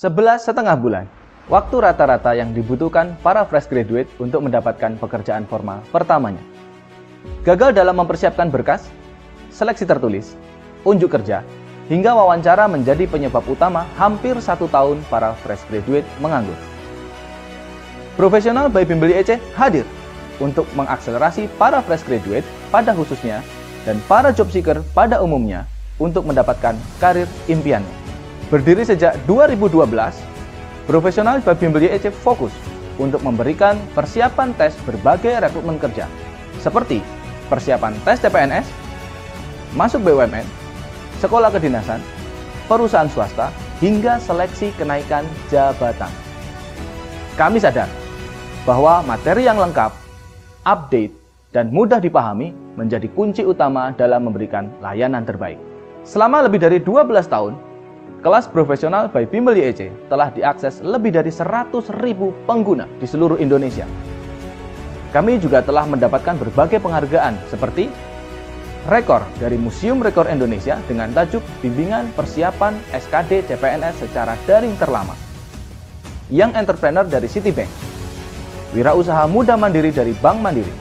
11,5 bulan. Waktu rata-rata yang dibutuhkan para fresh graduate untuk mendapatkan pekerjaan formal pertamanya. Gagal dalam mempersiapkan berkas, seleksi tertulis, unjuk kerja, hingga wawancara menjadi penyebab utama hampir 1 tahun para fresh graduate menganggur. Profesional by Bimbel YEC hadir untuk mengakselerasi para fresh graduate pada khususnya dan para job seeker pada umumnya untuk mendapatkan karir impiannya. Berdiri sejak 2012, Profesional by Bimbel YEC fokus untuk memberikan persiapan tes berbagai rekrutmen kerja, seperti persiapan tes CPNS, masuk BUMN, sekolah kedinasan, perusahaan swasta, hingga seleksi kenaikan jabatan. Kami sadar bahwa materi yang lengkap, update, dan mudah dipahami menjadi kunci utama dalam memberikan layanan terbaik. Selama lebih dari 12 tahun, kelas profesional by Bimbel YEC telah diakses lebih dari 100.000 pengguna di seluruh Indonesia. Kami juga telah mendapatkan berbagai penghargaan seperti rekor dari Museum Rekor Indonesia dengan tajuk Bimbingan Persiapan SKD CPNS secara daring terlama, Young Entrepreneur dari Citibank, Wirausaha Muda Mandiri dari Bank Mandiri,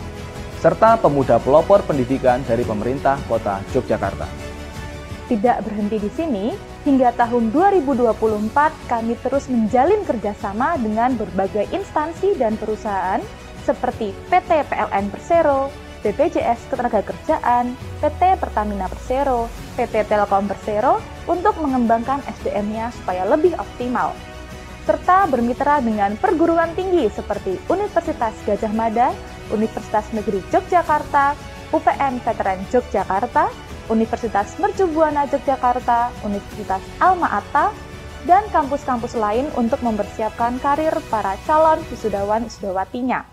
serta Pemuda Pelopor Pendidikan dari Pemerintah Kota Yogyakarta. Tidak berhenti di sini, hingga tahun 2024 kami terus menjalin kerjasama dengan berbagai instansi dan perusahaan seperti PT PLN Persero, BPJS Ketenagakerjaan, PT Pertamina Persero, PT Telkom Persero untuk mengembangkan SDM-nya supaya lebih optimal. Serta bermitra dengan perguruan tinggi seperti Universitas Gadjah Mada, Universitas Negeri Yogyakarta, UPN Veteran Yogyakarta, Universitas Mercu Buana Yogyakarta, Universitas Alma-Ata, dan kampus-kampus lain untuk mempersiapkan karir para calon wisudawan-wisudawatinya.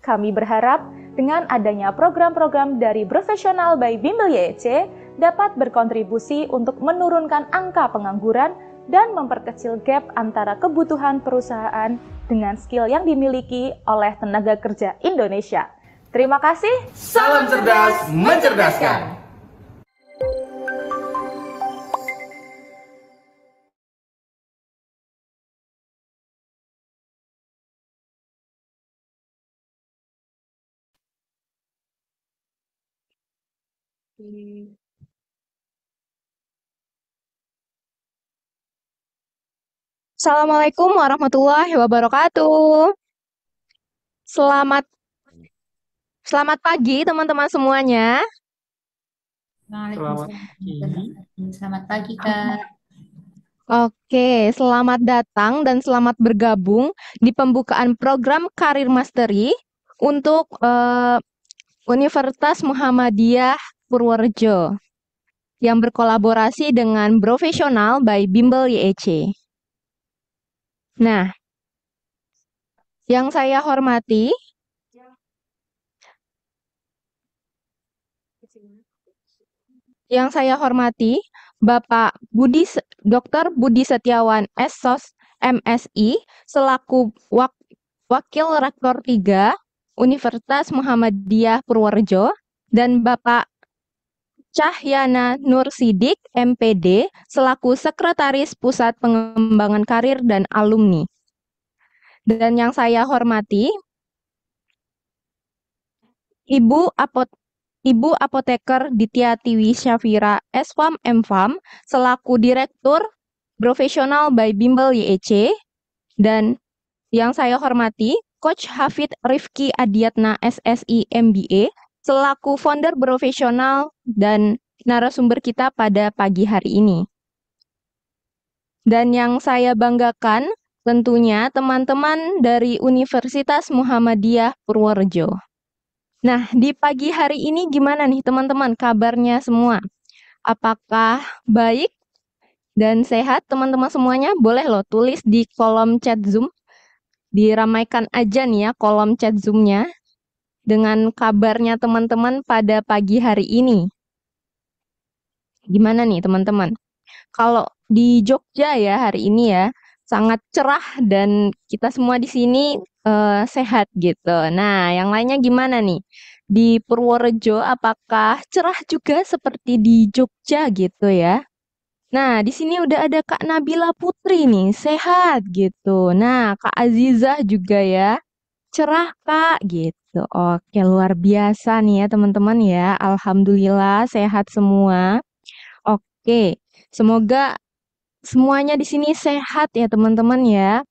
Kami berharap dengan adanya program-program dari Profesional by Bimbel YEC dapat berkontribusi untuk menurunkan angka pengangguran dan memperkecil gap antara kebutuhan perusahaan dengan skill yang dimiliki oleh tenaga kerja Indonesia. Terima kasih. Salam cerdas mencerdaskan. Assalamualaikum warahmatullahi wabarakatuh. Selamat pagi teman-teman semuanya. Selamat pagi, Kak. Oke, selamat datang dan selamat bergabung di pembukaan program Karir Mastery untuk Universitas Muhammadiyah Purworejo yang berkolaborasi dengan Profesional by Bimbel YEC. Nah, yang saya hormati Bapak Dr. Budi Setiawan SSOS MSI selaku Wakil Rektor 3 Universitas Muhammadiyah Purworejo dan Bapak Cahyana Nur Sidik MPD selaku Sekretaris Pusat Pengembangan Karir dan Alumni. Dan yang saya hormati Ibu Apoteker Ditya Tiwi Syafira S.Fam M.Fam selaku Direktur Profesional by Bimbel YEC, dan yang saya hormati Coach Hafid Rifki Adiatna SSI MBA selaku founder profesional dan narasumber kita pada pagi hari ini. Dan yang saya banggakan tentunya teman-teman dari Universitas Muhammadiyah Purworejo. Nah, di pagi hari ini gimana nih teman-teman kabarnya semua? Apakah baik dan sehat teman-teman semuanya? Boleh loh tulis di kolom chat Zoom. Diramaikan aja nih ya kolom chat Zoom-nya dengan kabarnya teman-teman pada pagi hari ini. Gimana nih teman-teman? Kalau di Jogja ya hari ini ya sangat cerah dan kita semua di sini sehat gitu. Nah, yang lainnya gimana nih? Di Purworejo apakah cerah juga seperti di Jogja gitu ya? Nah, di sini udah ada Kak Nabila Putri nih, sehat gitu. Nah, Kak Azizah juga ya, cerah Kak gitu. Oke, luar biasa nih ya teman-teman ya. Alhamdulillah sehat semua. Oke, semoga semuanya di sini sehat ya teman-teman ya.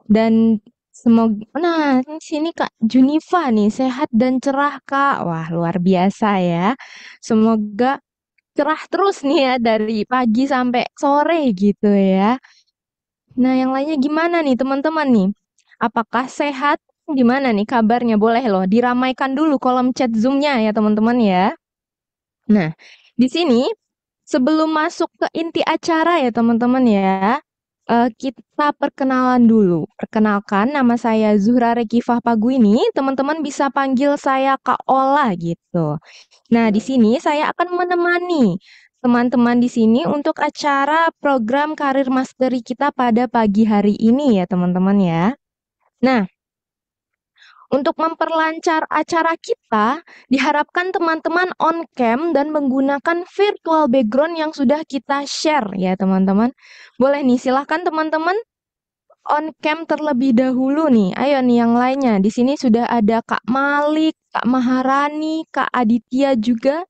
Dan semoga, nah di sini Kak Junifa nih sehat dan cerah Kak. Wah, luar biasa ya. Semoga cerah terus nih ya dari pagi sampai sore gitu ya. Nah, yang lainnya gimana nih teman-teman nih? Apakah sehat? Gimana nih kabarnya? Boleh loh diramaikan dulu kolom chat Zoom-nya ya teman-teman ya. Nah, di sini sebelum masuk ke inti acara ya teman-teman ya, kita perkenalan dulu. Perkenalkan, nama saya Zuhra Rekifah Paguini. Teman-teman bisa panggil saya Kak Ola gitu. Nah, di sini saya akan menemani teman-teman di sini untuk acara program Karir Mastery kita pada pagi hari ini ya teman-teman ya. Nah, untuk memperlancar acara kita, diharapkan teman-teman on cam dan menggunakan virtual background yang sudah kita share ya teman-teman. Boleh nih, silahkan teman-teman on cam terlebih dahulu nih. Ayo nih yang lainnya. Di sini sudah ada Kak Malik, Kak Maharani, Kak Aditya juga,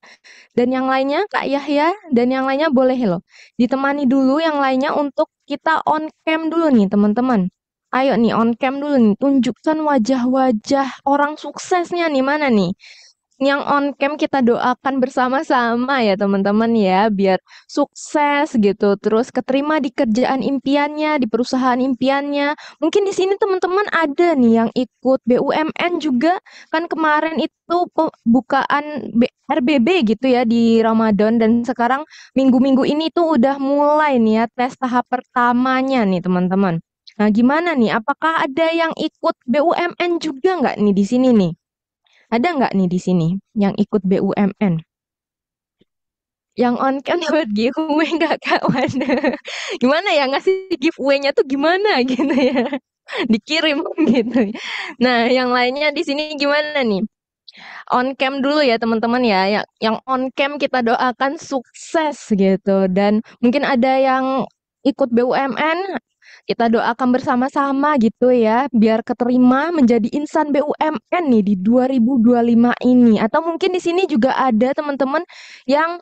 dan yang lainnya Kak Yahya, dan yang lainnya boleh loh. Ditemani dulu yang lainnya untuk kita on cam dulu nih teman-teman. Ayo nih on cam dulu nih, tunjukkan wajah-wajah orang suksesnya nih mana nih. Yang on cam kita doakan bersama-sama ya teman-teman ya, biar sukses gitu, terus keterima di kerjaan impiannya, di perusahaan impiannya. Mungkin di sini teman-teman ada nih yang ikut BUMN juga, kan kemarin itu pembukaan RBB gitu ya di Ramadan, dan sekarang minggu-minggu ini tuh udah mulai nih ya tes tahap pertamanya nih teman-teman. Nah, gimana nih? Apakah ada yang ikut BUMN juga nggak nih di sini nih? Ada nggak nih di sini yang ikut BUMN? Yang on cam dapat giveaway nggak Kak? Waduh. Gimana ya ngasih giveaway-nya tuh gimana gitu ya? Dikirim gitu. Nah, yang lainnya di sini gimana nih? On cam dulu ya teman-teman ya. Yang on cam kita doakan sukses gitu. Dan mungkin ada yang ikut BUMN, kita doakan bersama-sama gitu ya, biar keterima menjadi insan BUMN nih di 2025 ini. Atau mungkin di sini juga ada teman-teman yang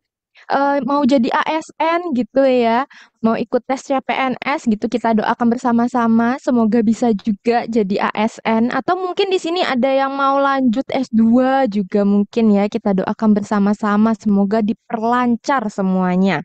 mau jadi ASN gitu ya, mau ikut tes CPNS gitu, kita doakan bersama-sama semoga bisa juga jadi ASN. Atau mungkin di sini ada yang mau lanjut S2 juga mungkin ya, kita doakan bersama-sama semoga diperlancar semuanya.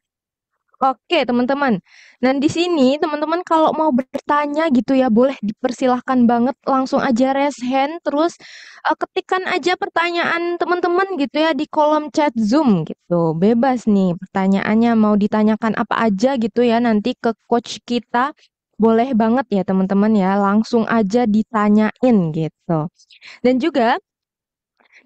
Oke, teman-teman. Dan di sini teman-teman kalau mau bertanya gitu ya, boleh dipersilahkan banget langsung aja raise hand, terus ketikkan aja pertanyaan teman-teman gitu ya di kolom chat Zoom gitu. Bebas nih pertanyaannya mau ditanyakan apa aja gitu ya nanti ke coach kita. Boleh banget ya teman-teman ya, langsung aja ditanyain gitu. Dan juga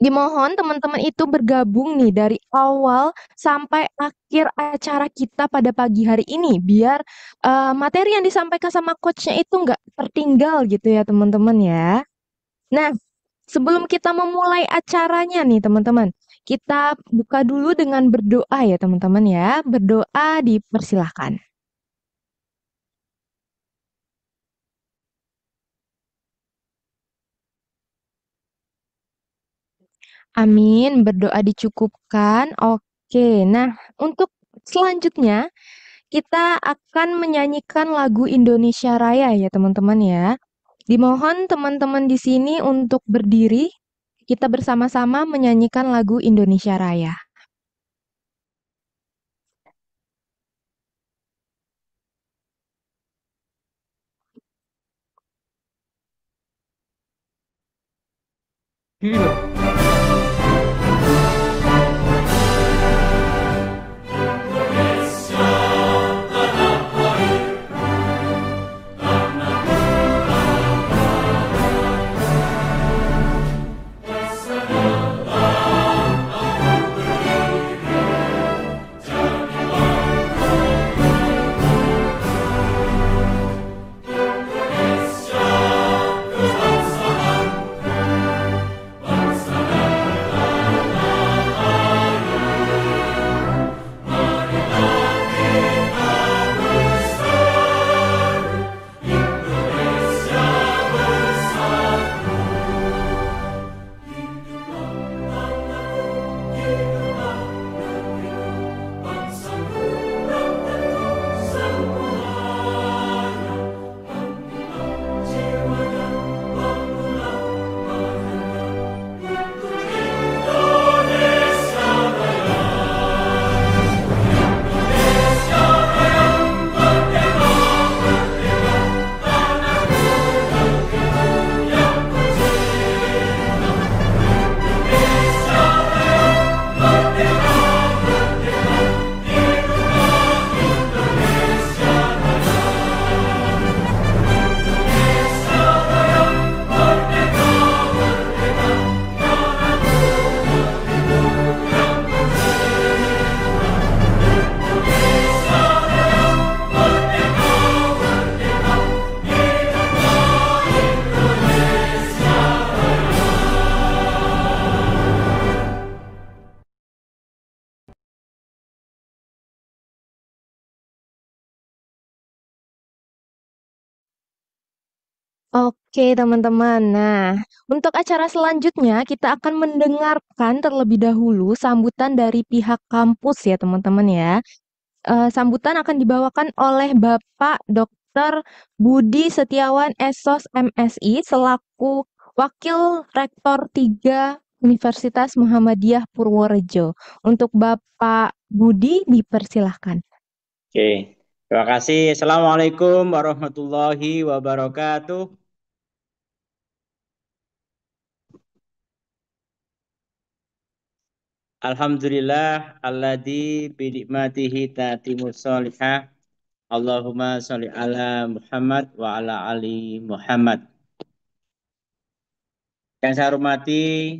dimohon teman-teman itu bergabung nih dari awal sampai akhir acara kita pada pagi hari ini biar materi yang disampaikan sama coachnya itu nggak tertinggal gitu ya teman-teman ya. Nah, sebelum kita memulai acaranya nih teman-teman, kita buka dulu dengan berdoa ya teman-teman ya. Berdoa dipersilahkan. Amin, berdoa dicukupkan. Oke, nah untuk selanjutnya kita akan menyanyikan lagu Indonesia Raya ya teman-teman ya. Dimohon teman-teman di sini untuk berdiri, kita bersama-sama menyanyikan lagu Indonesia Raya. Hidup. Bangsa Oke, teman-teman. Nah, untuk acara selanjutnya kita akan mendengarkan terlebih dahulu sambutan dari pihak kampus ya, teman-teman ya. Sambutan akan dibawakan oleh Bapak Dr. Budi Setiawan SOS MSI selaku Wakil Rektor 3 Universitas Muhammadiyah Purworejo. Untuk Bapak Budi dipersilahkan. Oke, terima kasih. Assalamualaikum warahmatullahi wabarakatuh. Alhamdulillah, alladzi binikmatihi tatimus solihah. Allahumma sholli ala Muhammad wa ala ali Muhammad. Yang saya hormati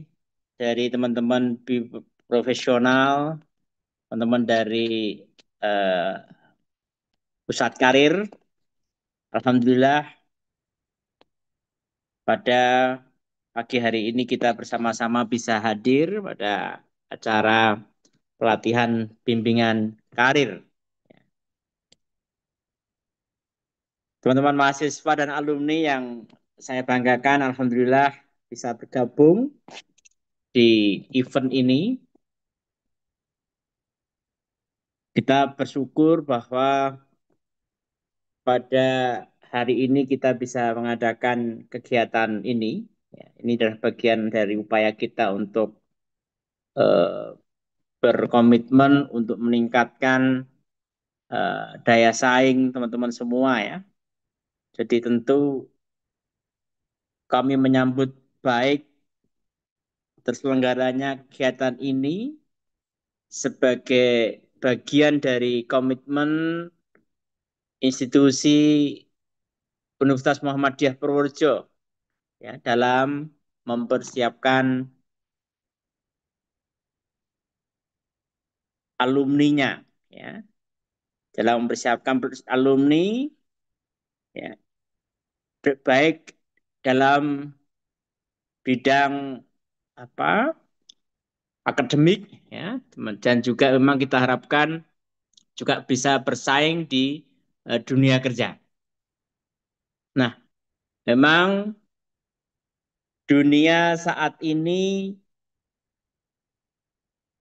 dari teman-teman profesional, teman-teman dari eh, pusat karir. Alhamdulillah, pada pagi hari ini kita bersama-sama bisa hadir pada acara pelatihan bimbingan karir. Teman-teman mahasiswa dan alumni yang saya banggakan, alhamdulillah bisa bergabung di event ini. Kita bersyukur bahwa pada hari ini kita bisa mengadakan kegiatan ini. Ini adalah bagian dari upaya kita untuk berkomitmen untuk meningkatkan daya saing teman-teman semua ya. Jadi tentu kami menyambut baik terselenggaranya kegiatan ini sebagai bagian dari komitmen institusi Universitas Muhammadiyah Purworejo ya, dalam mempersiapkan alumninya ya, dalam mempersiapkan alumni ya, baik dalam bidang apa akademik ya, dan juga memang kita harapkan juga bisa bersaing di dunia kerja. Nah, memang dunia saat ini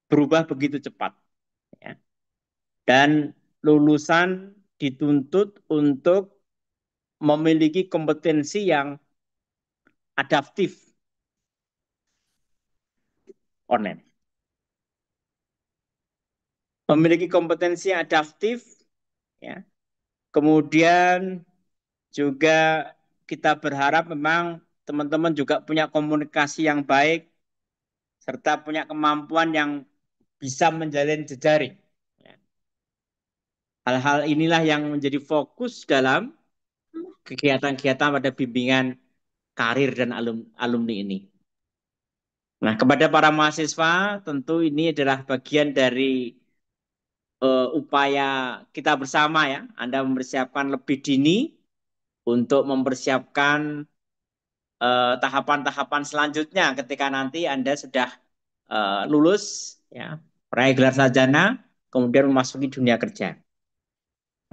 berubah begitu cepat ya. Dan lulusan dituntut untuk memiliki kompetensi yang adaptif online. Memiliki kompetensi yang adaptif ya. Kemudian juga kita berharap memang teman-teman juga punya komunikasi yang baik serta punya kemampuan yang bisa menjalin jejaring. Hal-hal inilah yang menjadi fokus dalam kegiatan-kegiatan pada bimbingan karir dan alumni ini. Nah, kepada para mahasiswa, tentu ini adalah bagian dari upaya kita bersama ya. Anda mempersiapkan lebih dini untuk mempersiapkan tahapan-tahapan selanjutnya ketika nanti Anda sudah lulus, ya, meraih gelar sarjana, kemudian memasuki dunia kerja.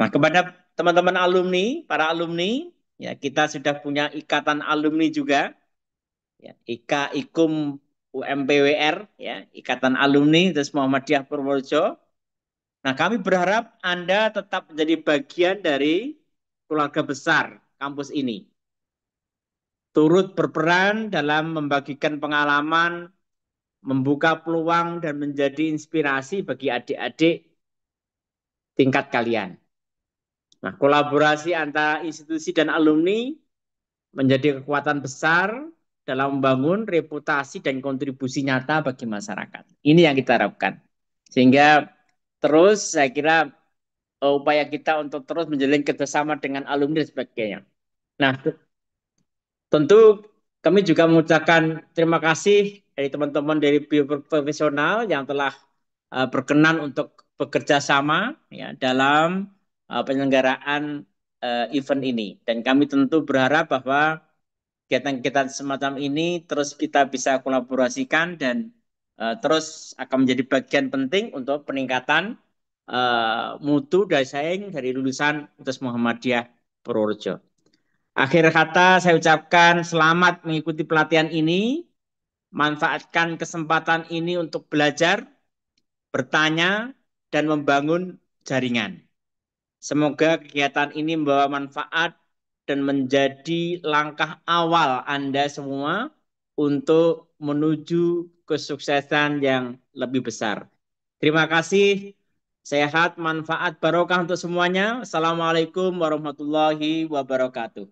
Nah, kepada teman-teman alumni, para alumni, ya kita sudah punya ikatan alumni juga, ya, IKUM UMPWR, ya, Ikatan Alumni Universitas Muhammadiyah Purworejo. Nah, kami berharap Anda tetap menjadi bagian dari keluarga besar kampus ini. Turut berperan dalam membagikan pengalaman, membuka peluang dan menjadi inspirasi bagi adik-adik tingkat kalian. Nah, kolaborasi antara institusi dan alumni menjadi kekuatan besar dalam membangun reputasi dan kontribusi nyata bagi masyarakat. Ini yang kita harapkan. Sehingga terus saya kira upaya kita untuk terus menjalin kerjasama dengan alumni dan sebagainya. Nah, tentu kami juga mengucapkan terima kasih dari teman-teman dari bioprofesional yang telah berkenan untuk bekerja sama ya, dalam penyelenggaraan event ini. Dan kami tentu berharap bahwa kegiatan-kegiatan semacam ini terus kita bisa kolaborasikan dan terus akan menjadi bagian penting untuk peningkatan mutu daya saing dari lulusan Universitas Muhammadiyah Purworejo. Akhir kata saya ucapkan selamat mengikuti pelatihan ini. Manfaatkan kesempatan ini untuk belajar, bertanya, dan membangun jaringan. Semoga kegiatan ini membawa manfaat dan menjadi langkah awal Anda semua untuk menuju kesuksesan yang lebih besar. Terima kasih. Sehat, manfaat, barokah untuk semuanya. Assalamualaikum warahmatullahi wabarakatuh.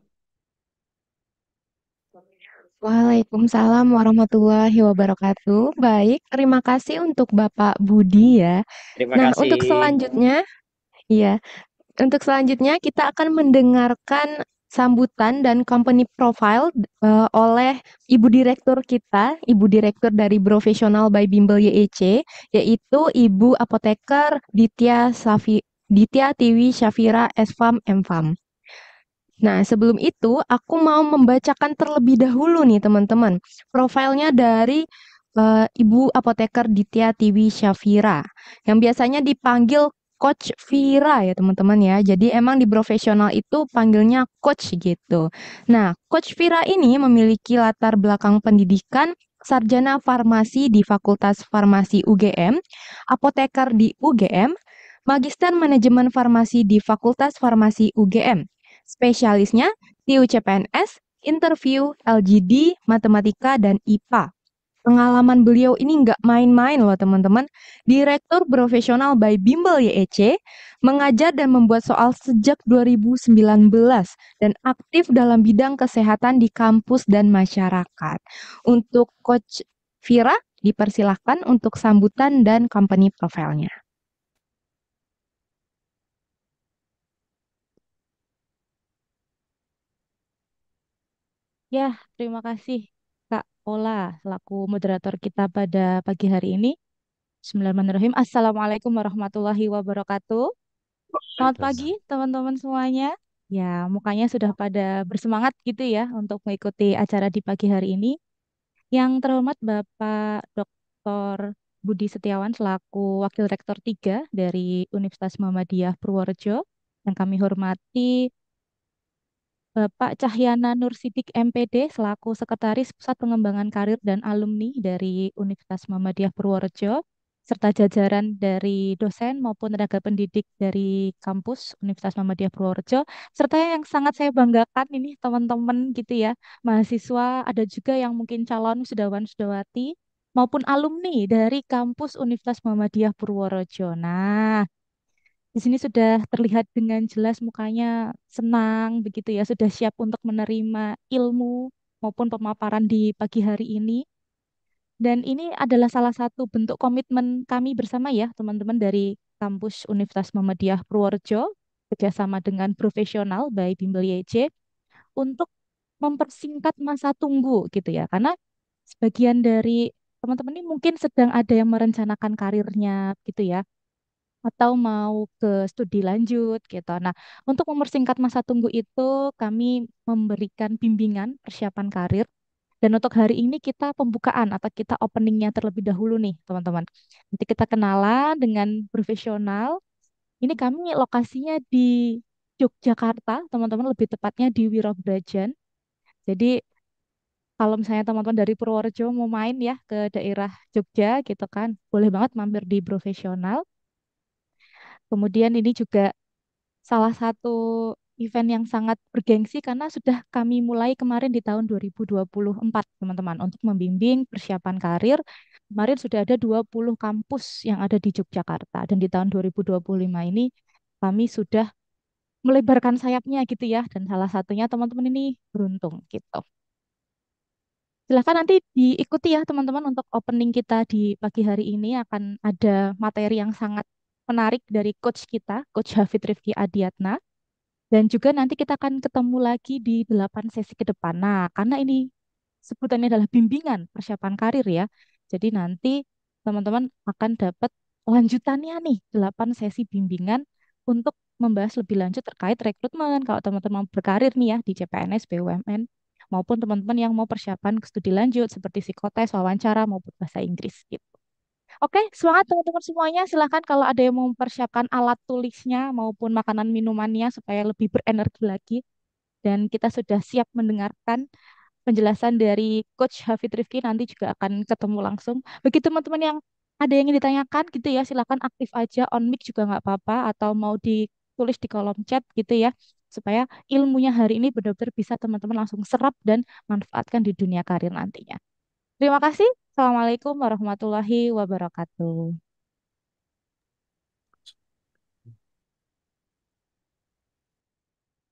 Waalaikumsalam warahmatullahi wabarakatuh. Baik, terima kasih untuk Bapak Budi ya. Terima Nah, kasih. iya, untuk selanjutnya kita akan mendengarkan sambutan dan company profile oleh Ibu Direktur kita, Ibu Direktur dari Professional by Bimbel YEC, yaitu Ibu Apoteker Ditya Tiwi Syafira SFAM MFAM. Nah, sebelum itu aku mau membacakan terlebih dahulu nih teman-teman, profilnya dari Ibu Apoteker Ditya Tiwi Syafira, yang biasanya dipanggil Coach Vira ya teman-teman ya. Jadi emang di profesional itu panggilnya Coach gitu. Nah, Coach Vira ini memiliki latar belakang pendidikan sarjana farmasi di Fakultas Farmasi UGM, apoteker di UGM, magister manajemen farmasi di Fakultas Farmasi UGM. Spesialisnya TU CPNS, interview, LGD, matematika, dan IPA. Pengalaman beliau ini nggak main-main loh teman-teman. Direktur profesional by Bimbel YEC, mengajar dan membuat soal sejak 2019 dan aktif dalam bidang kesehatan di kampus dan masyarakat. Untuk Coach Vira, dipersilahkan untuk sambutan dan company profile-nya. Ya, terima kasih Kak Ola selaku moderator kita pada pagi hari ini. Bismillahirrahmanirrahim. Assalamualaikum warahmatullahi wabarakatuh. Selamat pagi teman-teman semuanya. Ya, mukanya sudah pada bersemangat gitu ya untuk mengikuti acara di pagi hari ini. Yang terhormat Bapak Dr. Budi Setiawan selaku Wakil Rektor 3 dari Universitas Muhammadiyah Purworejo. Yang kami hormati Bapak Cahyana Nur Sidik MPD selaku Sekretaris Pusat Pengembangan Karir dan Alumni dari Universitas Muhammadiyah Purworejo, serta jajaran dari dosen maupun tenaga pendidik dari kampus Universitas Muhammadiyah Purworejo, serta yang sangat saya banggakan ini teman-teman gitu ya, mahasiswa, ada juga yang mungkin calon sudawan-sudawati maupun alumni dari kampus Universitas Muhammadiyah Purworejo. Nah, di sini sudah terlihat dengan jelas mukanya senang begitu ya, sudah siap untuk menerima ilmu maupun pemaparan di pagi hari ini. Dan ini adalah salah satu bentuk komitmen kami bersama ya, teman-teman dari kampus Universitas Muhammadiyah Purworejo, kerjasama dengan profesional by Bimbel YC, untuk mempersingkat masa tunggu gitu ya. Karena sebagian dari teman-teman ini mungkin sedang ada yang merencanakan karirnya gitu ya atau mau ke studi lanjut gitu. Nah, untuk mempersingkat masa tunggu itu kami memberikan bimbingan persiapan karir dan untuk hari ini kita pembukaan atau kita openingnya terlebih dahulu nih, teman-teman. Nanti kita kenalan dengan profesional. Ini kami lokasinya di Yogyakarta, teman-teman, lebih tepatnya di Wirobrajan. Jadi kalau misalnya teman-teman dari Purworejo mau main ya ke daerah Jogja gitu kan, boleh banget mampir di profesional. Kemudian ini juga salah satu event yang sangat bergengsi karena sudah kami mulai kemarin di tahun 2024, teman-teman, untuk membimbing persiapan karir. Kemarin sudah ada 20 kampus yang ada di Yogyakarta dan di tahun 2025 ini kami sudah melebarkan sayapnya gitu ya dan salah satunya teman-teman ini beruntung gitu. Silahkan nanti diikuti ya teman-teman untuk opening kita di pagi hari ini akan ada materi yang sangat menarik dari coach kita, Coach Hafid Rifki Adiatna. Dan juga nanti kita akan ketemu lagi di 8 sesi ke depan. Nah, karena ini sebutannya adalah bimbingan persiapan karir ya. Jadi nanti teman-teman akan dapat lanjutannya nih, 8 sesi bimbingan untuk membahas lebih lanjut terkait rekrutmen. Kalau teman-teman berkarir nih ya di CPNS, BUMN, maupun teman-teman yang mau persiapan ke studi lanjut seperti psikotes, wawancara, maupun bahasa Inggris gitu. Oke, semangat teman-teman semuanya. Silahkan kalau ada yang mau mempersiapkan alat tulisnya maupun makanan minumannya supaya lebih berenergi lagi. dan kita sudah siap mendengarkan penjelasan dari Coach Hafid Rifki. Nanti juga akan ketemu langsung. Bagi teman-teman yang ada yang ingin ditanyakan gitu ya, silakan aktif aja on mic juga nggak apa-apa, atau mau ditulis di kolom chat gitu ya, supaya ilmunya hari ini benar-benar bisa teman-teman langsung serap dan manfaatkan di dunia karir nantinya. Terima kasih. Assalamualaikum warahmatullahi wabarakatuh.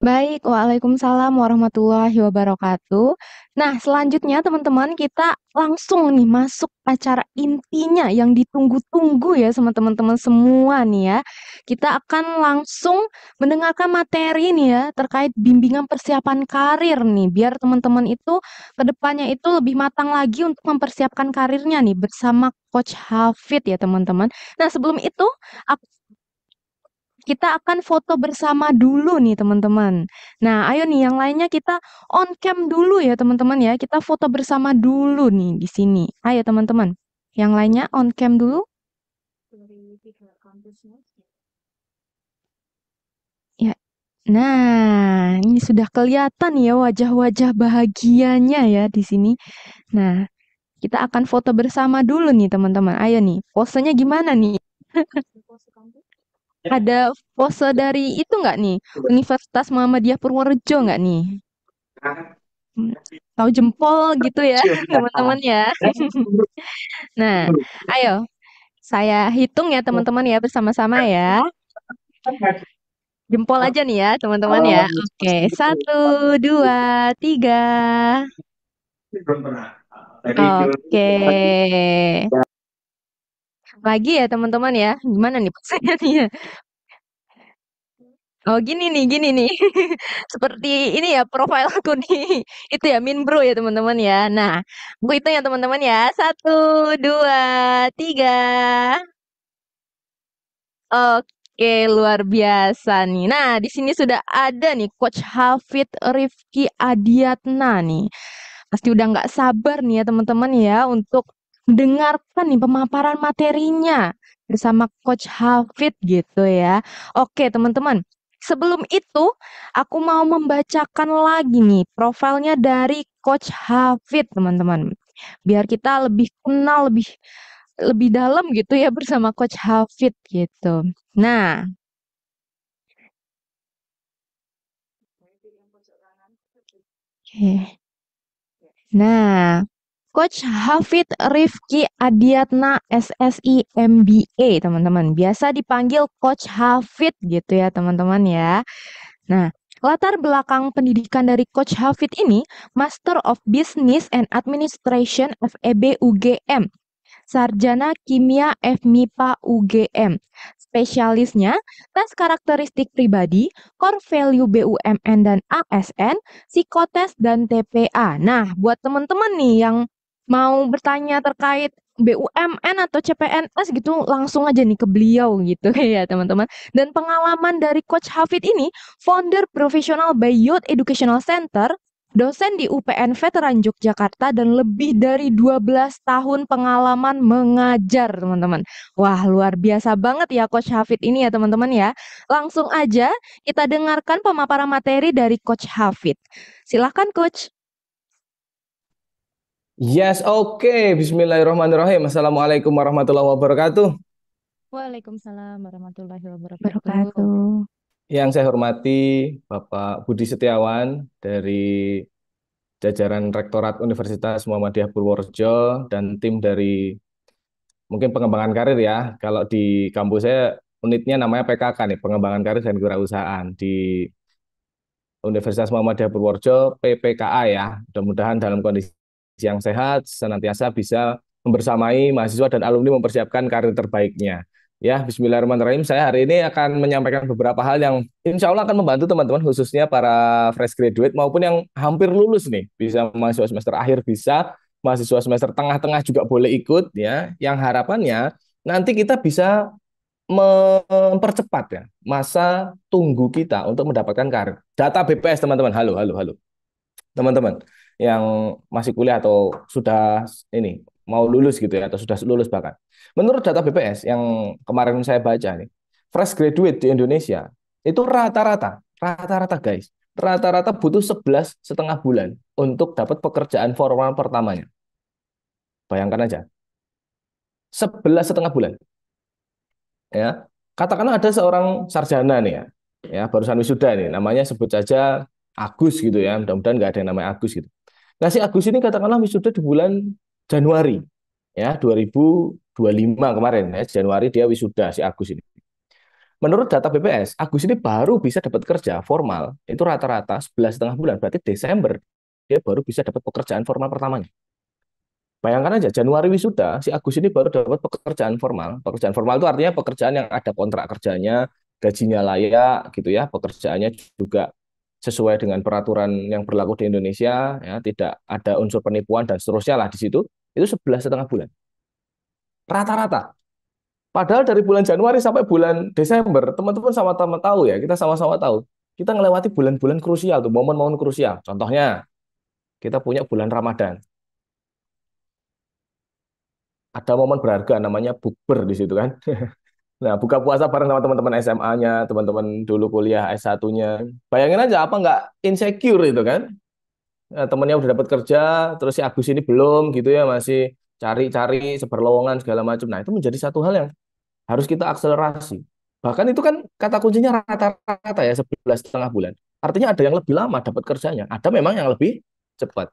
Baik, Waalaikumsalam warahmatullahi wabarakatuh. Nah, selanjutnya teman-teman kita langsung nih masuk acara intinya yang ditunggu-tunggu ya sama teman-teman semua nih ya. Kita akan langsung mendengarkan materi nih ya terkait bimbingan persiapan karir nih, biar teman-teman itu ke depannya itu lebih matang lagi untuk mempersiapkan karirnya nih bersama Coach Hafid ya teman-teman. Nah, sebelum itu aku kita akan foto bersama dulu nih teman-teman. Nah, ayo nih yang lainnya kita on cam dulu ya teman-teman ya. Kita foto bersama dulu nih di sini. Ayo teman-teman. Yang lainnya on cam dulu. Ya. Nah, ini sudah kelihatan ya wajah-wajah bahagianya ya di sini. Nah, kita akan foto bersama dulu nih teman-teman. Ayo nih, posenya gimana nih? Ada pose dari itu nggak nih? Universitas Muhammadiyah Purworejo nggak nih? Hmm, tahu jempol gitu ya, teman-teman ya. Nah, ayo saya hitung ya teman-teman ya bersama-sama ya. Jempol aja nih ya teman-teman ya. Oke, 1, 2, 3. Oke. Lagi ya teman-teman ya. Gimana nih posenya nih ya? Oh gini nih. Seperti ini ya profil aku nih. Itu ya Minbro ya teman-teman ya. Nah, aku hitung ya teman-teman ya. 1, 2, 3. Oke, luar biasa nih. Nah, di sini sudah ada nih Coach Hafid Rifki Adiatna nih. Pasti udah nggak sabar nih ya teman-teman ya untuk mendengarkan nih pemaparan materinya bersama Coach Hafid gitu ya. Oke, teman-teman. Sebelum itu, aku mau membacakan lagi nih profilnya dari Coach Hafid, teman-teman. Biar kita lebih kenal, lebih lebih dalam gitu ya bersama Coach Hafid gitu. Nah, oke. Nah, Coach Hafid Rifki Adiatna SSI MBA, teman-teman. Biasa dipanggil Coach Hafid gitu ya, teman-teman ya. Nah, latar belakang pendidikan dari Coach Hafid ini Master of Business and Administration FEB UGM, Sarjana Kimia FMIPA UGM. Spesialisnya, tes karakteristik pribadi, core value BUMN dan ASN, psikotes, dan TPA. Nah, buat teman-teman nih yang mau bertanya terkait BUMN atau CPNS gitu, langsung aja nih ke beliau gitu ya teman-teman. Dan pengalaman dari Coach Hafid ini, founder Professional by Youth Educational Center, dosen di UPN Veteran Yogyakarta dan lebih dari 12 tahun pengalaman mengajar, teman-teman. Wah, luar biasa banget ya Coach Hafid ini ya, teman-teman ya. Langsung aja kita dengarkan pemaparan materi dari Coach Hafid. Silakan Coach. Yes, oke. Bismillahirrahmanirrahim. Assalamualaikum warahmatullahi wabarakatuh. Waalaikumsalam warahmatullahi wabarakatuh. Wabarakatuh. Yang saya hormati Bapak Budi Setiawan dari jajaran Rektorat Universitas Muhammadiyah Purworejo dan tim dari mungkin pengembangan karir ya. Kalau di kampus saya unitnya namanya PKK nih, pengembangan karir dan kewirausahaan di Universitas Muhammadiyah Purworejo PPKA ya. Mudah-mudahan dalam kondisi yang sehat senantiasa bisa membersamai mahasiswa dan alumni mempersiapkan karir terbaiknya. Ya, Bismillahirrahmanirrahim. Saya hari ini akan menyampaikan beberapa hal yang insya Allah akan membantu teman-teman khususnya para fresh graduate maupun yang hampir lulus nih. Bisa mahasiswa semester akhir bisa, mahasiswa semester tengah-tengah juga boleh ikut ya. Yang harapannya nanti kita bisa mempercepat ya masa tunggu kita untuk mendapatkan karir. Data BPS teman-teman, halo, halo, halo. Teman-teman yang masih kuliah atau sudah ini mau lulus gitu ya atau sudah lulus bahkan. Menurut data BPS yang kemarin saya baca nih, fresh graduate di Indonesia itu rata-rata guys, rata-rata butuh 11,5 bulan untuk dapat pekerjaan formal pertamanya. Bayangkan aja, 11,5 bulan. Ya, katakanlah ada seorang sarjana nih ya barusan wisuda nih, namanya sebut saja Agus gitu ya, mudah-mudahan nggak ada yang namanya Agus gitu. Nah, si Agus ini katakanlah wisuda di bulan Januari ya 2025 kemarin ya, Januari dia wisuda si Agus ini. Menurut data BPS, Agus ini baru bisa dapat kerja formal itu rata-rata 11,5 bulan, berarti Desember dia baru bisa dapat pekerjaan formal pertamanya. Bayangkan aja, Januari wisuda, si Agus ini baru dapat pekerjaan formal. Pekerjaan formal itu artinya pekerjaan yang ada kontrak kerjanya, gajinya layak gitu ya, pekerjaannya juga sesuai dengan peraturan yang berlaku di Indonesia, ya, tidak ada unsur penipuan dan seterusnya lah di situ. Itu 11,5 bulan. Rata-rata. Padahal dari bulan Januari sampai bulan Desember, teman-teman sama-sama tahu ya, kita sama-sama tahu. Kita melewati bulan-bulan krusial tuh, momen-momen krusial. Contohnya, kita punya bulan Ramadan. Ada momen berharga namanya bukber di situ kan. Nah, buka puasa bareng sama teman-teman SMA-nya, teman-teman dulu kuliah S1-nya. Bayangin aja apa nggak insecure itu kan. Nah, temennya udah dapat kerja, terus si Agus ini belum gitu ya, masih cari-cari seberlowongan segala macam. Nah, itu menjadi satu hal yang harus kita akselerasi. Bahkan itu kan kata kuncinya rata-rata ya 11,5 bulan. Artinya ada yang lebih lama dapat kerjanya, ada memang yang lebih cepat.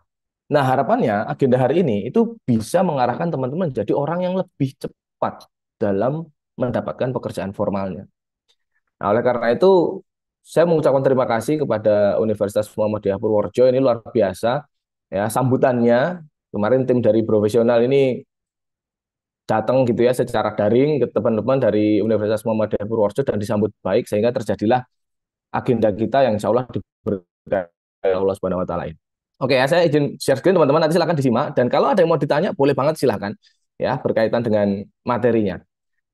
Nah, harapannya agenda hari ini itu bisa mengarahkan teman-teman jadi orang yang lebih cepat dalam mendapatkan pekerjaan formalnya. Nah, oleh karena itu, saya mengucapkan terima kasih kepada Universitas Muhammadiyah Purworejo, ini luar biasa. Ya, sambutannya, kemarin tim dari profesional ini datang gitu ya secara daring ke teman-teman dari Universitas Muhammadiyah Purworejo dan disambut baik, sehingga terjadilah agenda kita yang insya Allah diberkahi Allah Subhanahu wa Ta'ala ini. Oke ya, saya izin share screen teman-teman, nanti silakan disimak, dan kalau ada yang mau ditanya boleh banget silakan ya berkaitan dengan materinya.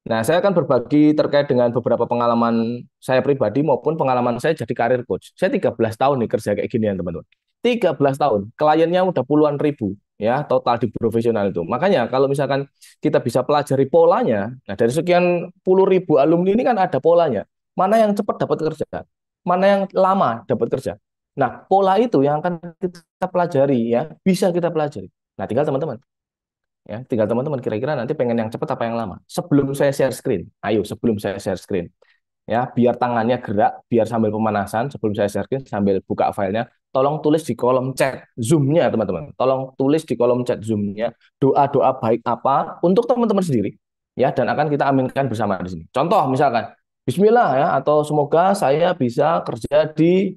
Nah, saya akan berbagi terkait dengan beberapa pengalaman saya pribadi maupun pengalaman saya jadi karir coach. Saya 13 tahun nih kerja kayak ginian, teman-teman. 13 tahun, kliennya udah puluhan ribu ya total di profesional itu. Makanya kalau misalkan kita bisa pelajari polanya, nah dari sekian puluh ribu alumni ini kan ada polanya. Mana yang cepat dapat kerja, mana yang lama dapat kerja. Nah, pola itu yang akan kita pelajari ya, bisa kita pelajari. Nah, tinggal teman-teman. Ya, tinggal teman-teman kira-kira nanti pengen yang cepat apa yang lama. Sebelum saya share screen, ayo sebelum saya share screen. Ya, biar tangannya gerak, biar sambil pemanasan, sebelum saya share screen, sambil buka filenya, tolong tulis di kolom chat Zoom-nya, teman-teman. Tolong tulis di kolom chat Zoom-nya doa-doa baik apa untuk teman-teman sendiri. Ya, dan akan kita aminkan bersama di sini. Contoh misalkan, Bismillah ya, atau semoga saya bisa kerja di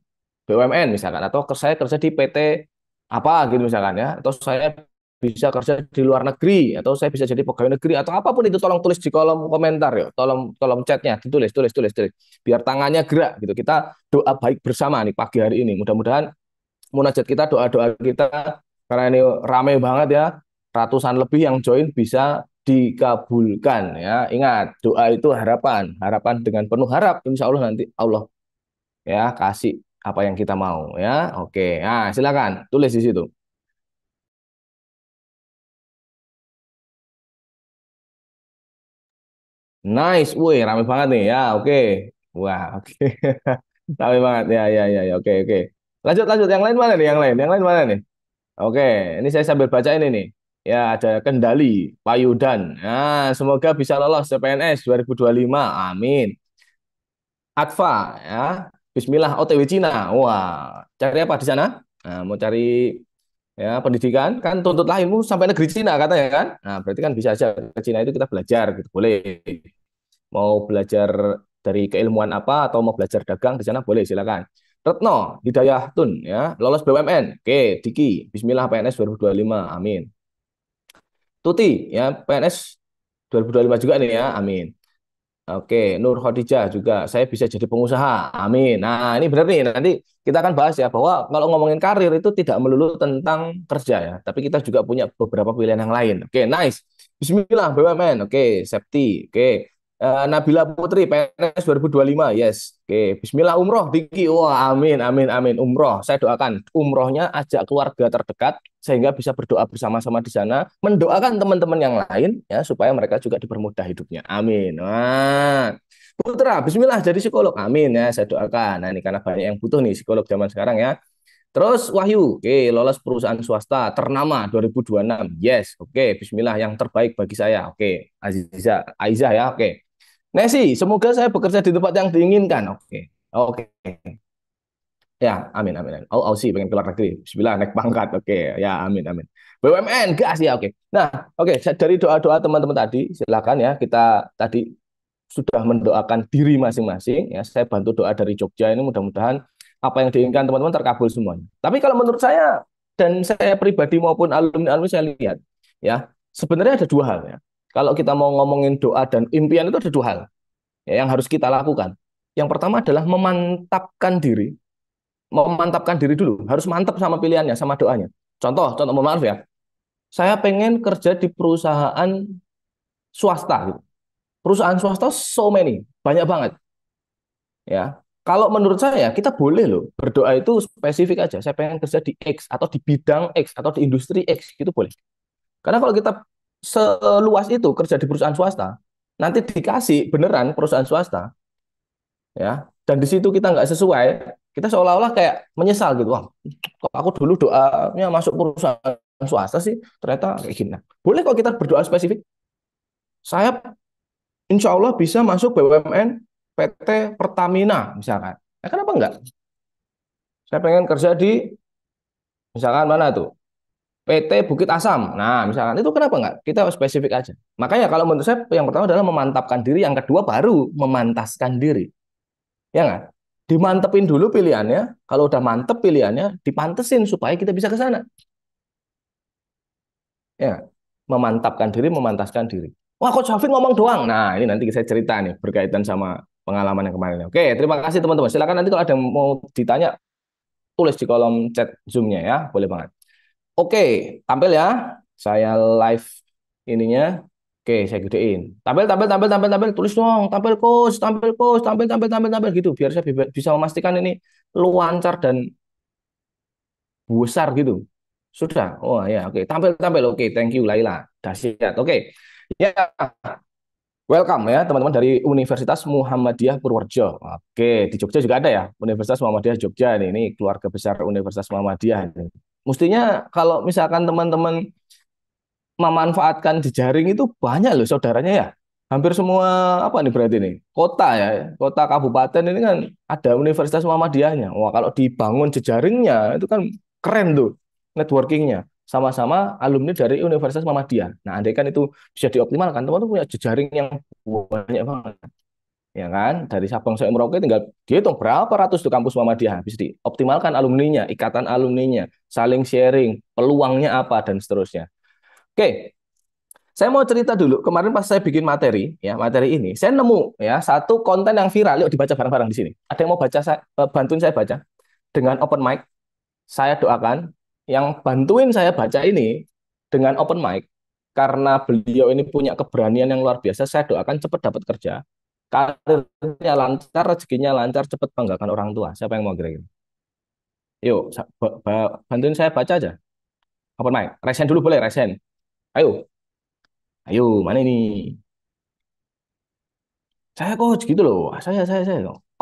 BUMN misalkan, atau saya kerja di PT apa gitu misalkan ya, atau saya bisa kerja di luar negeri, atau saya bisa jadi pegawai negeri, atau apapun itu, tolong tulis di kolom komentar ya, tolong chatnya ditulis, tulis, biar tangannya gerak gitu. Kita doa baik bersama nih pagi hari ini. Mudah-mudahan munajat kita, doa-doa kita, karena ini ramai banget ya, ratusan lebih yang join, bisa dikabulkan ya. Ingat, doa itu harapan, harapan dengan penuh harap, insya Allah nanti Allah ya kasih apa yang kita mau ya. Oke, nah silakan tulis di situ. Nice, wih, rame banget nih ya. Oke, wah, oke, rame banget ya, ya, ya, ya. Oke, oke. Lanjut, lanjut. Yang lain mana nih? Yang lain mana nih? Oke, ini saya sambil baca ini nih. Ya, ada Kendali, Payudan. Nah, semoga bisa lolos CPNS 2025. Amin. Atfa, ya. Bismillah, OTW Cina. Wah, cari apa di sana? Nah, mau cari ya pendidikan kan, tuntut lahirmu sampai negeri Cina katanya kan. Nah, berarti kan bisa aja ke Cina itu kita belajar gitu. Boleh. Mau belajar dari keilmuan apa atau mau belajar dagang di sana boleh silakan. Retno Hidayatun ya, lolos BUMN. Oke, Diki, Bismillah PNS 2025. Amin. Tuti ya, PNS 2025 juga nih ya. Amin. Oke, Nur Khadijah juga, saya bisa jadi pengusaha. Amin. Nah, ini benar nih, nanti kita akan bahas ya, bahwa kalau ngomongin karir itu tidak melulu tentang kerja ya, tapi kita juga punya beberapa pilihan yang lain. Oke, nice. Bismillah, BUMN. Oke, Septi. Oke, Nabila Putri, PNS 2025. Yes. Oke, Bismillah, umroh, Diki. Wah, amin, amin, amin. Umroh, saya doakan umrohnya ajak keluarga terdekat, sehingga bisa berdoa bersama-sama di sana, mendoakan teman-teman yang lain ya supaya mereka juga dipermudah hidupnya. Amin. Nah, Putra, bismillah jadi psikolog. Amin ya, saya doakan. Nah, ini karena banyak yang butuh nih psikolog zaman sekarang ya. Terus Wahyu, oke, lolos perusahaan swasta ternama 2026. Yes, oke, bismillah yang terbaik bagi saya. Oke, Aziza, Aiza ya, oke. Nesi, semoga saya bekerja di tempat yang diinginkan. Oke. Oke. Ya, amin, amin, amin. Oh, Aussie pengen keluar negeri. Bismillah, naik pangkat. Oke, ya, amin, amin. BUMN, gas ya, oke. Nah, oke, dari doa-doa teman-teman tadi, silakan ya, kita tadi sudah mendoakan diri masing-masing. Ya, saya bantu doa dari Jogja ini, mudah-mudahan apa yang diinginkan teman-teman terkabul semuanya. Tapi kalau menurut saya, dan saya pribadi maupun alumni-alumni saya lihat, ya, sebenarnya ada dua hal ya. Kalau kita mau ngomongin doa dan impian itu ada dua hal ya, yang harus kita lakukan. Yang pertama adalah memantapkan diri dulu, harus mantap sama pilihannya, sama doanya. Contoh mohon maaf ya, saya pengen kerja di perusahaan swasta, gitu. Perusahaan swasta so many, banyak banget. Ya, kalau menurut saya kita boleh loh berdoa itu spesifik aja. Saya pengen kerja di X atau di bidang X atau di industri X gitu boleh. Karena kalau kita seluas itu kerja di perusahaan swasta, nanti dikasih beneran perusahaan swasta, ya, dan di situ kita nggak sesuai, kita seolah-olah kayak menyesal gitu. Wah, kok aku dulu doanya masuk perusahaan swasta sih, ternyata kayak gini. Nah, boleh kok kita berdoa spesifik. Saya insya Allah bisa masuk BUMN PT Pertamina misalkan. Nah, kenapa enggak? Saya pengen kerja di misalkan mana tuh? PT Bukit Asam. Nah, misalkan itu kenapa enggak? Kita spesifik aja. Makanya kalau menurut saya yang pertama adalah memantapkan diri, yang kedua baru memantaskan diri. Ya nggak? Dimantepin dulu pilihannya. Kalau udah mantep pilihannya, dipantesin supaya kita bisa ke sana. Ya, memantapkan diri, memantaskan diri. Wah, Coach Hafid ngomong doang. Nah, ini nanti saya cerita nih berkaitan sama pengalaman yang kemarin. Oke, terima kasih teman-teman. Silakan nanti kalau ada yang mau ditanya, tulis di kolom chat Zoom-nya ya. Boleh banget. Oke, tampil ya. Saya live ininya. Oke, saya gedein. Tampil. Tulis dong. Tampil, coach. Gitu. Biar saya bisa memastikan ini lancar dan besar gitu. Sudah. Oh ya, oke. Tampil. Oke, thank you Laila. Dahsyat. Oke. Ya, welcome ya teman-teman dari Universitas Muhammadiyah Purworejo. Oke, di Jogja juga ada ya, Universitas Muhammadiyah Jogja nih. Ini keluarga besar Universitas Muhammadiyah ini. Mestinya kalau misalkan teman-teman memanfaatkan jejaring itu banyak loh saudaranya ya. Hampir semua apa nih berarti nih? Kota ya, kota kabupaten ini kan ada Universitas Muhammadiyahnya. Wah, kalau dibangun jejaringnya itu kan keren tuh networkingnya. Sama-sama alumni dari Universitas Muhammadiyah. Nah, andai kan itu bisa dioptimalkan, teman-teman punya jejaring yang banyak banget. Ya kan? Dari Sabang sampai Merauke tinggal dihitung berapa ratus tuh kampus Muhammadiyah. Bisa dioptimalkan alumninya, ikatan alumninya, saling sharing, peluangnya apa, dan seterusnya. Oke, saya mau cerita dulu. Kemarin pas saya bikin materi ini, saya nemu ya satu konten yang viral. Yuk dibaca bareng-bareng di sini. Ada yang mau baca? Saya bantuin saya baca dengan open mic. Saya doakan yang bantuin saya baca ini dengan open mic karena beliau ini punya keberanian yang luar biasa. Saya doakan cepat dapat kerja, karirnya lancar, rezekinya lancar, cepat banggakan orang tua. Siapa yang mau kira-kira? Yuk, bantuin saya baca aja. Open mic. Resen dulu boleh, resen. Ayo. Ayo, mana ini? Saya coach gitu loh. Saya.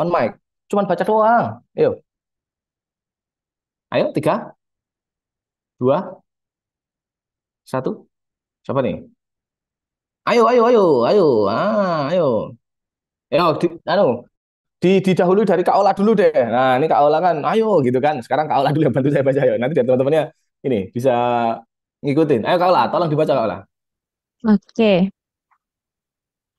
On mic. Cuman baca doang. Ayo. Ayo, 3, 2, 1. Siapa nih? Ayo. Ayo. Ayo, didahului dari Kak Ola dulu deh. Nah, ini Kak Ola kan, ayo gitu kan. Sekarang Kak Ola dulu yang bantu saya baca. Ayo, nanti dari teman-temannya ini bisa ngikutin. Ayo Kak Ola, tolong dibaca Kak Ola. Oke.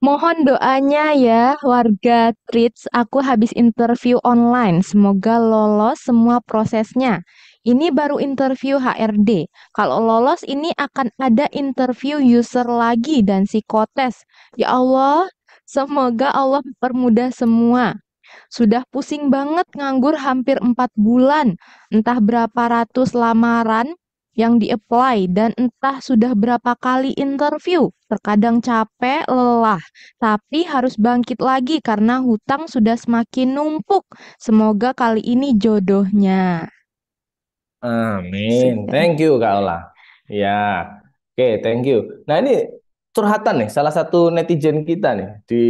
Mohon doanya ya warga Trits, aku habis interview online. Semoga lolos semua prosesnya. Ini baru interview HRD. Kalau lolos ini akan ada interview user lagi dan psikotes. Ya Allah, semoga Allah permudah semua. Sudah pusing banget nganggur hampir 4 bulan. Entah berapa ratus lamaran yang di-apply dan entah sudah berapa kali interview. Terkadang capek, lelah, tapi harus bangkit lagi karena hutang sudah semakin numpuk. Semoga kali ini jodohnya. Amin. Sudah. Thank you Kak Ola. Ya. Oke, thank you. Nah, ini curhatan nih salah satu netizen kita nih di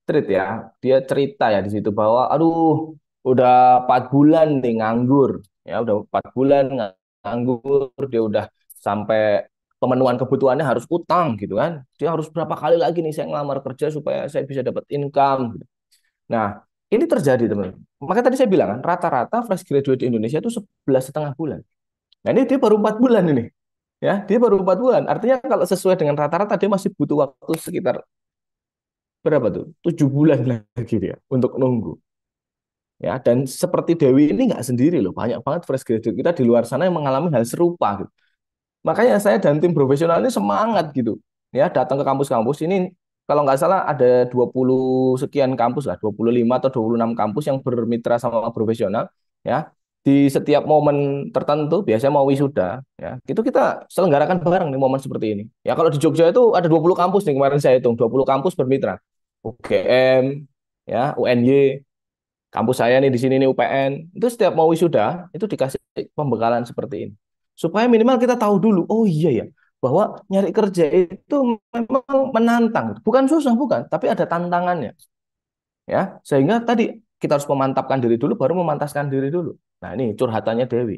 treat ya. Dia cerita ya di situ bahwa aduh udah 4 bulan nih nganggur ya, udah 4 bulan nganggur, dia udah sampai pemenuhan kebutuhannya harus utang gitu kan. Dia harus berapa kali lagi nih saya ngelamar kerja supaya saya bisa dapat income gitu. Nah, ini terjadi teman. Makanya tadi saya bilang kan rata-rata fresh graduate di Indonesia itu 11,5 bulan. Nah, ini dia baru 4 bulan ini. Ya, dia baru 4 bulan. Artinya kalau sesuai dengan rata-rata dia masih butuh waktu sekitar berapa tuh? 7 bulan lagi dia untuk nunggu. Ya, dan seperti Dewi ini nggak sendiri loh, banyak banget fresh graduate kita di luar sana yang mengalami hal serupa gitu. Makanya saya dan tim profesional ini semangat gitu. Ya, datang ke kampus-kampus ini kalau nggak salah ada 20 sekian kampus lah, 25 atau 26 kampus yang bermitra sama profesional ya. Di setiap momen tertentu, biasanya mau wisuda ya, itu kita selenggarakan bareng nih momen seperti ini. Ya, kalau di Jogja itu ada 20 kampus nih kemarin saya hitung, 20 kampus bermitra. UGM, ya, UNY, kampus saya nih di sini nih UPN, itu setiap mau wisuda itu dikasih pembekalan seperti ini. Supaya minimal kita tahu dulu, oh iya ya, bahwa nyari kerja itu memang menantang. Bukan susah, bukan, tapi ada tantangannya. Ya, sehingga tadi kita harus memantapkan diri dulu, baru memantaskan diri dulu. Nah, ini curhatannya Dewi.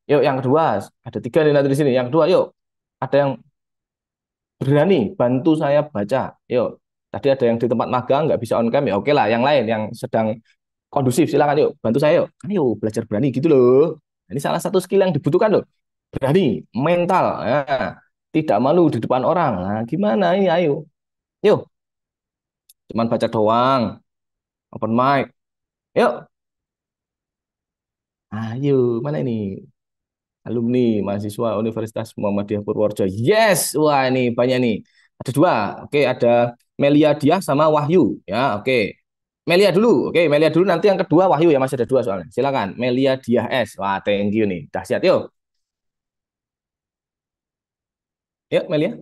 Yuk, yang kedua, ada 3 nih nanti di sini. Yang kedua, yuk, ada yang berani bantu saya baca. Yuk, tadi ada yang di tempat magang nggak bisa on cam ya, oke lah. Yang lain yang sedang kondusif silakan yuk bantu saya yuk, kan yuk belajar berani gitu loh. Ini salah satu skill yang dibutuhkan loh, berani, mental ya. Tidak malu di depan orang. Nah, gimana ini, ayo yuk, cuman baca doang, open mic, yuk, ayo mana ini alumni mahasiswa Universitas Muhammadiyah Purworejo. Yes, wah ini banyak nih, ada 2. Oke, ada Melia Diah sama Wahyu ya. Oke, Melia dulu. Oke, Melia dulu, nanti yang kedua Wahyu ya, masih ada 2 soalnya. Silakan, Melia Diah S. Wah, thank you nih. Dahsyat, yuk. Yuk, Melia.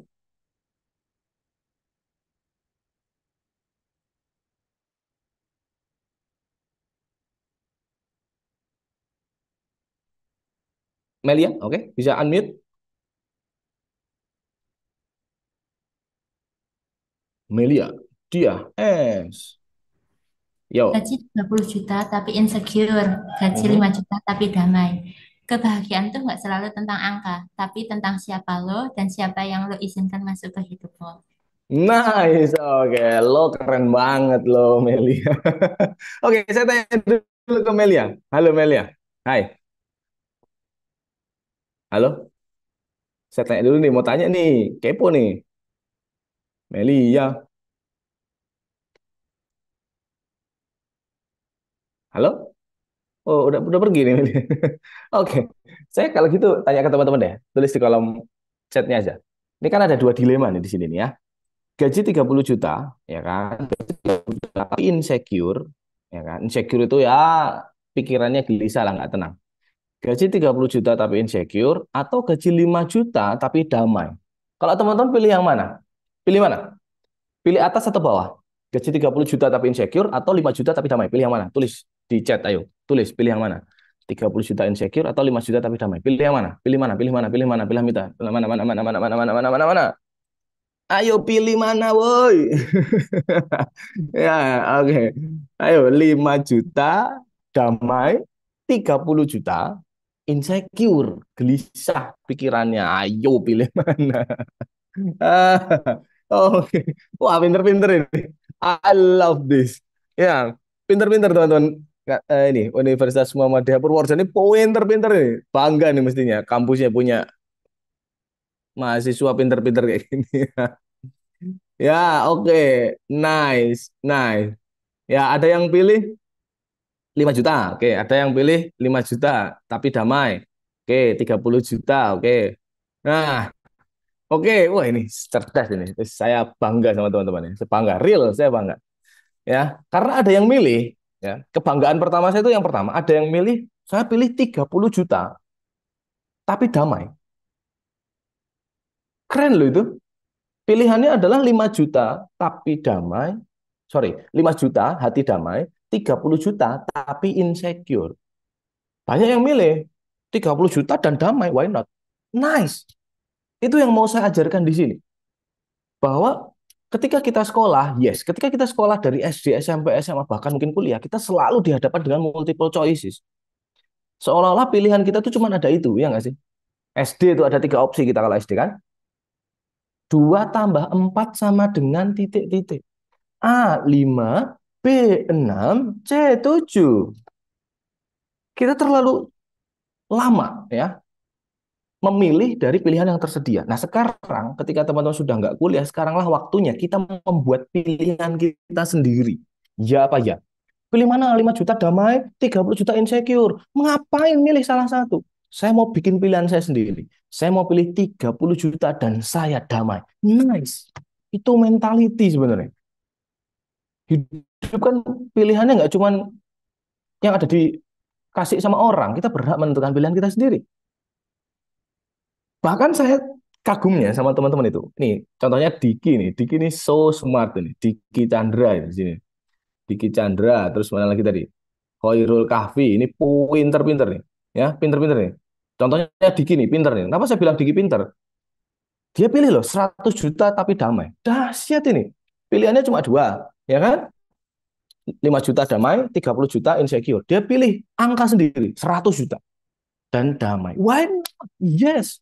Melia, oke. Bisa unmute. Melia Diah S. Yo. Gaji 30 juta tapi insecure. Gaji 5 Mhm. juta tapi damai. Kebahagiaan tuh nggak selalu tentang angka, tapi tentang siapa lo dan siapa yang lo izinkan masuk ke hidup lo. Nice, oke. Lo keren banget lo, Melia. Oke, saya tanya dulu ke Melia. Halo, Melia. Hai. Halo. Saya tanya dulu nih, mau tanya nih. Kepo nih. Melia. Halo? Oh, udah pergi nih, Melia. Oke. Saya kalau gitu tanya ke teman-teman deh. Tulis di kolom chatnya aja. Ini kan ada 2 dilema nih di sini nih ya. Gaji 30 juta, ya kan? Gaji 30 juta, tapi insecure, ya kan? Insecure itu ya pikirannya gelisah lah, nggak tenang. Gaji 30 juta tapi insecure, atau gaji 5 juta tapi damai. Kalau teman-teman pilih yang mana? Pilih mana? Pilih atas atau bawah? Gaji 30 juta tapi insecure atau 5 juta tapi damai? Pilih yang mana? Tulis di chat, ayo. Tulis, pilih yang mana? 30 juta insecure atau 5 juta tapi damai? Pilih yang mana? Pilih mana? Pilih mana? Pilih mana? Pilih mana? Pilih mana? Mana? Mana? Mana? Mana? Mana? Mana? Mana? Mana? Ayo pilih mana, woi? Ya, oke. Ayo 5 juta damai, 30 juta insecure, gelisah pikirannya. Ayo pilih mana? Ah, oke. Wah, pinter-pinter ini. I love this. Ya, pinter-pinter teman-teman. Ini Universitas Muhammadiyah Purworejo ini pinter-pinter ini. Bangga nih mestinya kampusnya punya mahasiswa pinter-pinter kayak gini. Ya, oke. Nice, nice. Ya, ada yang pilih 5 juta. Oke, ada yang pilih 5 juta tapi damai. Oke, 30 juta. Oke. Nah, oke. Wah, ini cerdas ini. Saya bangga sama teman-teman ini. Saya bangga, real saya bangga. Ya, karena ada yang milih, ya. Kebanggaan pertama saya itu yang pertama, ada yang milih saya pilih 30 juta tapi damai. Keren loh itu. Pilihannya adalah 5 juta tapi damai. Sorry, 5 juta hati damai, 30 juta tapi insecure. Banyak yang milih 30 juta dan damai, why not? Nice. Itu yang mau saya ajarkan di sini. Bahwa Ketika kita sekolah, yes, ketika kita sekolah dari SD, SMP, SMA, bahkan mungkin kuliah, kita selalu dihadapkan dengan multiple choices. Seolah-olah pilihan kita tuh cuma ada itu, ya nggak sih? SD itu ada 3 opsi kita kalau SD kan. 2 tambah 4 sama dengan titik-titik. A5, B6, C7. Kita terlalu lama ya memilih dari pilihan yang tersedia. Nah sekarang ketika teman-teman sudah nggak kuliah, sekaranglah waktunya kita membuat pilihan kita sendiri. Ya apa ya? Pilih mana? 5 juta damai, 30 juta insecure. Mengapain milih salah satu? Saya mau bikin pilihan saya sendiri. Saya mau pilih 30 juta dan saya damai. Nice. Itu mentality sebenarnya. Hidup kan pilihannya nggak cuma yang ada dikasih sama orang. Kita berhak menentukan pilihan kita sendiri. Bahkan saya kagumnya sama teman-teman itu. Nih, contohnya Diki nih. Diki ini so smart ini. Diki Chandra di sini. Diki Chandra, terus mana lagi tadi? Khairul Kahfi, ini pinter-pinter nih. Ya, pinter-pinter nih. Contohnya Diki nih, pinter nih. Kenapa saya bilang Diki pinter? Dia pilih loh 100 juta tapi damai. Dahsyat ini. Pilihannya cuma 2, ya kan? 5 juta damai, 30 juta insecure. Dia pilih angka sendiri, 100 juta. Dan damai. Why not? Yes.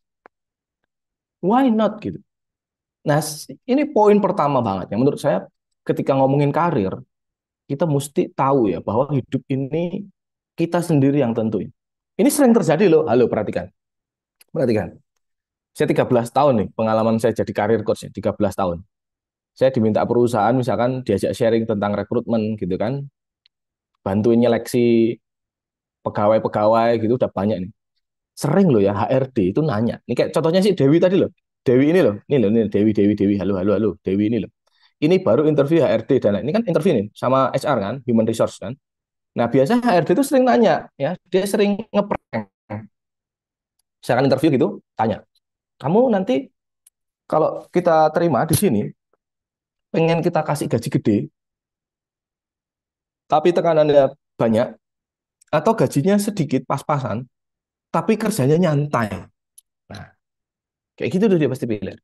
Why not gitu. Nah, ini poin pertama banget. Yang menurut saya ketika ngomongin karir, kita mesti tahu ya bahwa hidup ini kita sendiri yang tentuin. Ini sering terjadi loh. Halo, perhatikan. Perhatikan. Saya 13 tahun nih, pengalaman saya jadi karir coach ya, 13 tahun. Saya diminta perusahaan misalkan diajak sharing tentang rekrutmen gitu kan. Bantuin nyeleksi pegawai-pegawai gitu udah banyak nih. Sering loh ya HRD itu nanya. Ini kayak contohnya si Dewi tadi loh. Dewi ini loh. Ini Dewi. Halo. Dewi ini loh. Ini baru interview HRD dan lain. Ini kan interview nih sama HR kan, human resource kan. Nah, biasa HRD itu sering nanya ya, dia sering ngeprank. Misalkan interview gitu, tanya. Kamu nanti kalau kita terima di sini pengen kita kasih gaji gede, tapi tekanannya banyak atau gajinya sedikit pas-pasan, tapi kerjanya nyantai. Nah, kayak gitu tuh dia pasti pilih.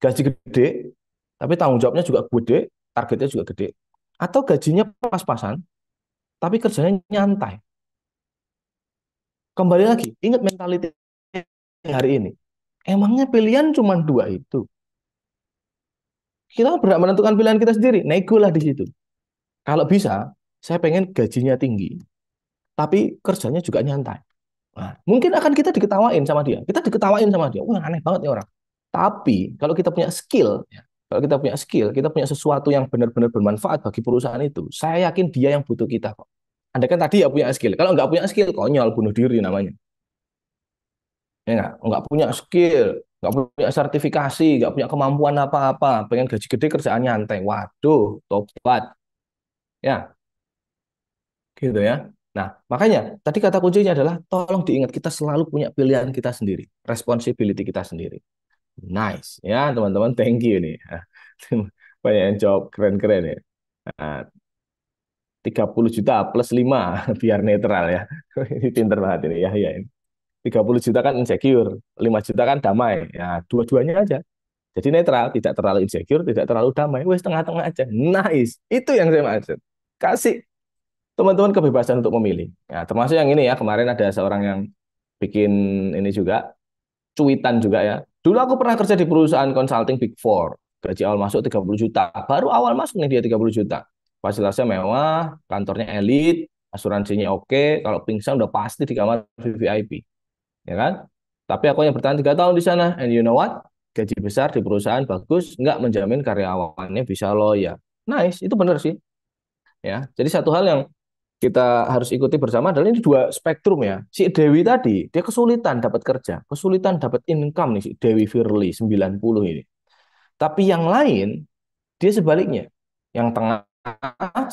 Gaji gede, tapi tanggung jawabnya juga gede, targetnya juga gede. Atau gajinya pas-pasan, tapi kerjanya nyantai. Kembali lagi, ingat mentality hari ini. Emangnya pilihan cuma 2 itu? Kita berhak menentukan pilihan kita sendiri. Nego lah di situ. Kalau bisa, saya pengen gajinya tinggi, tapi kerjanya juga nyantai. Nah, mungkin akan kita diketawain sama dia. Kita diketawain sama dia. Wah, aneh banget nih orang. Tapi kalau kita punya skill, ya, kalau kita punya skill, kita punya sesuatu yang benar-benar bermanfaat bagi perusahaan itu, saya yakin dia yang butuh kita kok. Anda kan tadi ya punya skill. Kalau nggak punya skill, konyol, bunuh diri namanya. Ya nggak punya skill, nggak punya sertifikasi, nggak punya kemampuan apa-apa, pengen gaji gede kerjaan nyantai. Waduh, tobat. Ya, gitu ya. Nah, makanya tadi kata kuncinya adalah tolong diingat kita selalu punya pilihan kita sendiri, responsibility kita sendiri. Nice, ya teman-teman, thank you nih. Banyak yang jawab keren-keren ya. Nah, 30 juta plus 5 biar netral ya. Ini pinter banget ini ya, ya. 30 juta kan insecure, 5 juta kan damai. Ya, dua-duanya aja. Jadi netral, tidak terlalu insecure, tidak terlalu damai. Wes tengah-tengah aja. Nice. Itu yang saya maksud. Kasih teman-teman kebebasan untuk memilih. Ya, termasuk yang ini ya, kemarin ada seorang yang bikin ini juga, cuitan juga ya. Dulu aku pernah kerja di perusahaan consulting Big Four. Gaji awal masuk 30 juta. Baru awal masuk nih dia 30 juta. Fasilitasnya mewah, kantornya elit, asuransinya oke. Kalau pingsan udah pasti di kamar VIP. Ya kan? Tapi aku yang bertahan 3 tahun di sana. And you know what? Gaji besar di perusahaan bagus, nggak menjamin karyawannya bisa loyal. Nice, itu benar sih. Ya, jadi satu hal yang kita harus ikuti bersama adalah ini 2 spektrum ya. Si Dewi tadi, dia kesulitan dapat kerja, kesulitan dapat income nih si Dewi Firly 90 ini. Tapi yang lain, dia sebaliknya. Yang tengah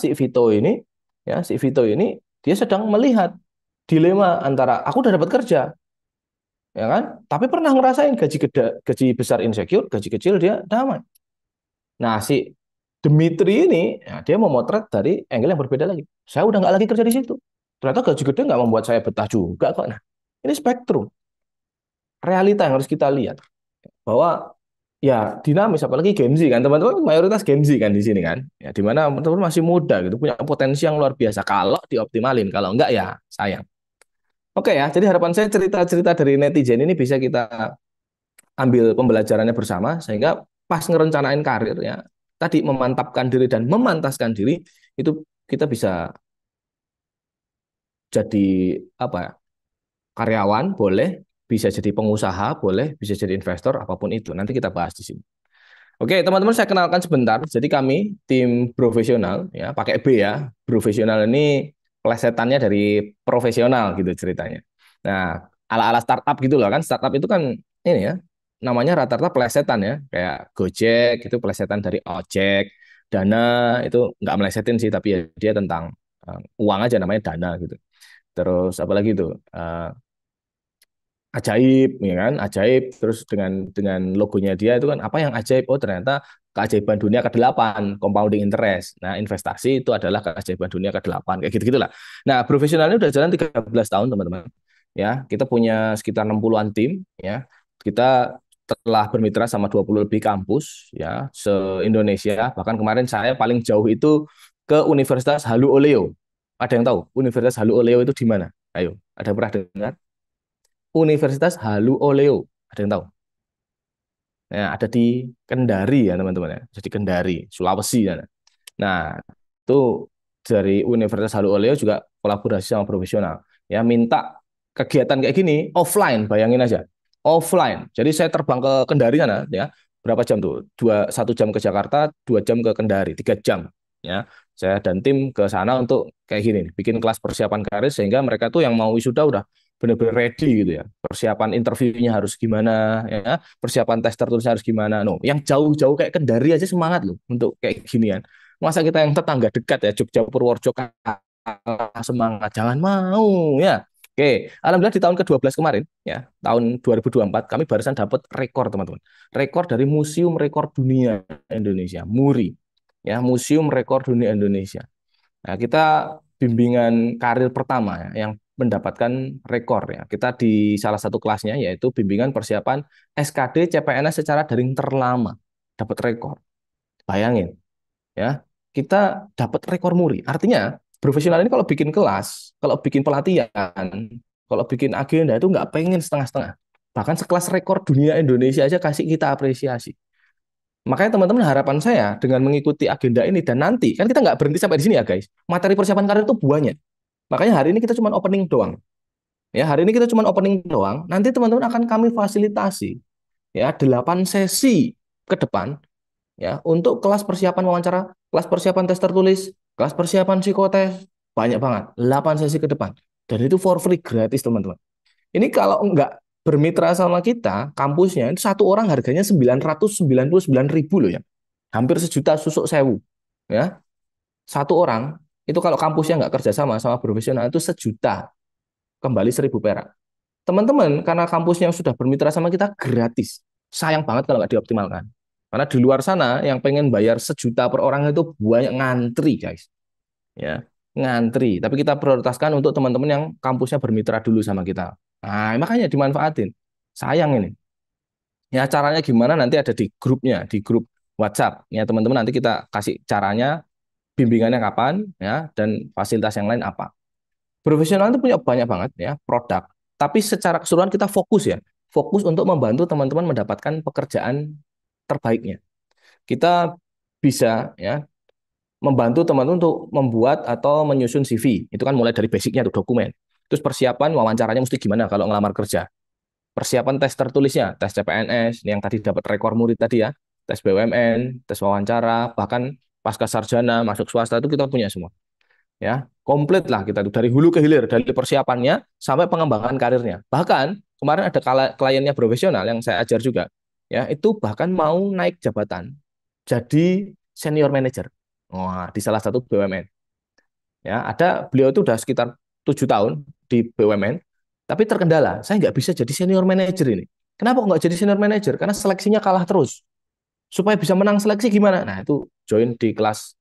si Vito ini, ya si Vito ini, dia sedang melihat dilema antara aku udah dapat kerja, ya kan? Tapi pernah ngerasain gaji gede, gaji besar insecure, gaji kecil dia damai. Nah, si Dimitri ini, ya, dia memotret dari angle yang berbeda lagi. Saya udah nggak lagi kerja di situ. Ternyata gaji gede nggak membuat saya betah juga kok. Nah, ini spektrum. Realita yang harus kita lihat. Bahwa ya dinamis, apalagi Gen Z kan, teman-teman mayoritas Gen Z kan di sini kan, ya di mana teman-teman masih muda gitu, punya potensi yang luar biasa kalau dioptimalin, kalau enggak ya sayang. Oke ya, jadi harapan saya cerita-cerita dari netizen ini bisa kita ambil pembelajarannya bersama, sehingga pas ngerencanain karir ya, tadi memantapkan diri dan memantaskan diri, itu kita bisa jadi apa ya, karyawan boleh, bisa jadi pengusaha boleh, bisa jadi investor, apapun itu. Nanti kita bahas di sini. Oke, teman-teman saya kenalkan sebentar. Jadi kami tim profesional ya, pakai B ya. Profesional ini plesetannya dari profesional gitu ceritanya. Nah, ala-ala startup gitu loh kan. Startup itu kan ini ya, namanya rata-rata plesetan ya. Kayak Gojek itu plesetan dari ojek, Dana itu nggak melesetin sih, tapi ya dia tentang uang aja namanya Dana gitu. Terus apalagi itu ajaib ya kan, ajaib, terus dengan logonya dia itu kan apa yang ajaib, oh ternyata keajaiban dunia ke-8 compounding interest. Nah investasi itu adalah keajaiban dunia ke-8 kayak gitu gitulah. Nah profesionalnya udah jalan 13 tahun teman-teman ya, kita punya sekitar 60-an tim ya, kita telah bermitra sama 20 lebih kampus ya se-Indonesia, bahkan kemarin saya paling jauh itu ke Universitas Halu Oleo. Ada yang tahu Universitas Halu Oleo itu di mana? Ayo, ada yang pernah dengar? Universitas Halu Oleo. Ada yang tahu? Nah, ada di Kendari ya teman-teman ya. Jadi Kendari, Sulawesi ya. Nah, itu dari Universitas Halu Oleo juga kolaborasi sama profesional. Ya, minta kegiatan kayak gini offline, bayangin aja. Offline. Jadi saya terbang ke Kendari sana ya. Berapa jam tuh? 1 jam ke Jakarta, 2 jam ke Kendari, 3 jam. Ya, saya dan tim ke sana untuk kayak gini, bikin kelas persiapan karir sehingga mereka tuh yang mau wisuda udah benar-benar ready gitu ya. Persiapan interviewnya harus gimana ya, persiapan tes tertulisnya harus gimana. No, yang jauh-jauh kayak Kendari aja semangat loh untuk kayak ginian. Masa kita yang tetangga dekat ya, Jogja Purworejo kalah semangat, jangan mau ya. Oke, alhamdulillah di tahun ke-12 kemarin ya, tahun 2024 kami barusan dapat rekor teman-teman. Rekor dari Museum Rekor Dunia Indonesia, MURI. Ya, Museum Rekor Dunia Indonesia. Nah, kita bimbingan karir pertama ya, yang mendapatkan rekor ya. Kita di salah satu kelasnya yaitu bimbingan persiapan SKD CPNS secara daring terlama, dapat rekor. Bayangin ya, kita dapat rekor muri. Artinya profesional ini kalau bikin kelas, kalau bikin pelatihan, kalau bikin agenda itu nggak pengen setengah-setengah. Bahkan sekelas rekor dunia Indonesia aja kasih kita apresiasi. Makanya teman-teman harapan saya dengan mengikuti agenda ini dan nanti kan kita nggak berhenti sampai di sini ya guys. Materi persiapan karir itu banyak. Makanya hari ini kita cuma opening doang. Ya, hari ini kita cuma opening doang. Nanti teman-teman akan kami fasilitasi ya 8 sesi ke depan ya untuk kelas persiapan wawancara, kelas persiapan tes tertulis, kelas persiapan psikotes, banyak banget. 8 sesi ke depan. Dan itu for free gratis teman-teman. Ini kalau nggak bermitra sama kita, kampusnya itu satu orang harganya 999.000 loh ya. Hampir sejuta susuk sewu. Ya. Satu orang, itu kalau kampusnya nggak kerjasama sama profesional, itu sejuta. Kembali 1.000 perak. Teman-teman, karena kampusnya sudah bermitra sama kita, gratis. Sayang banget kalau nggak dioptimalkan. Karena di luar sana, yang pengen bayar sejuta per orang itu banyak ngantri, guys. Ya, ngantri. Tapi kita prioritaskan untuk teman-teman yang kampusnya bermitra dulu sama kita. Nah, makanya dimanfaatin. Sayang ini. Ya, caranya gimana nanti ada di grupnya, di grup WhatsApp. Ya, teman-teman nanti kita kasih caranya, bimbingannya kapan, ya, dan fasilitas yang lain apa. Profesional itu punya banyak banget ya produk. Tapi secara keseluruhan kita fokus ya. Fokus untuk membantu teman-teman mendapatkan pekerjaan terbaiknya. Kita bisa ya membantu teman-teman untuk membuat atau menyusun CV. Itu kan mulai dari basicnya tuh dokumen. Terus persiapan wawancaranya mesti gimana kalau ngelamar kerja. Persiapan tes tertulisnya, tes CPNS, yang tadi dapat rekor murid tadi ya, tes BUMN, tes wawancara, bahkan pasca sarjana, masuk swasta itu kita punya semua. Ya, komplit lah kita tuh dari hulu ke hilir, dari persiapannya sampai pengembangan karirnya. Bahkan kemarin ada kliennya profesional yang saya ajar juga. Ya, itu bahkan mau naik jabatan jadi senior manager. Wah, di salah satu BUMN. Ya, ada beliau itu udah sekitar 7 tahun di BUMN, tapi terkendala. Saya nggak bisa jadi senior manager ini. Kenapa nggak jadi senior manager? Karena seleksinya kalah terus. Supaya bisa menang seleksi gimana? Nah, itu join di kelas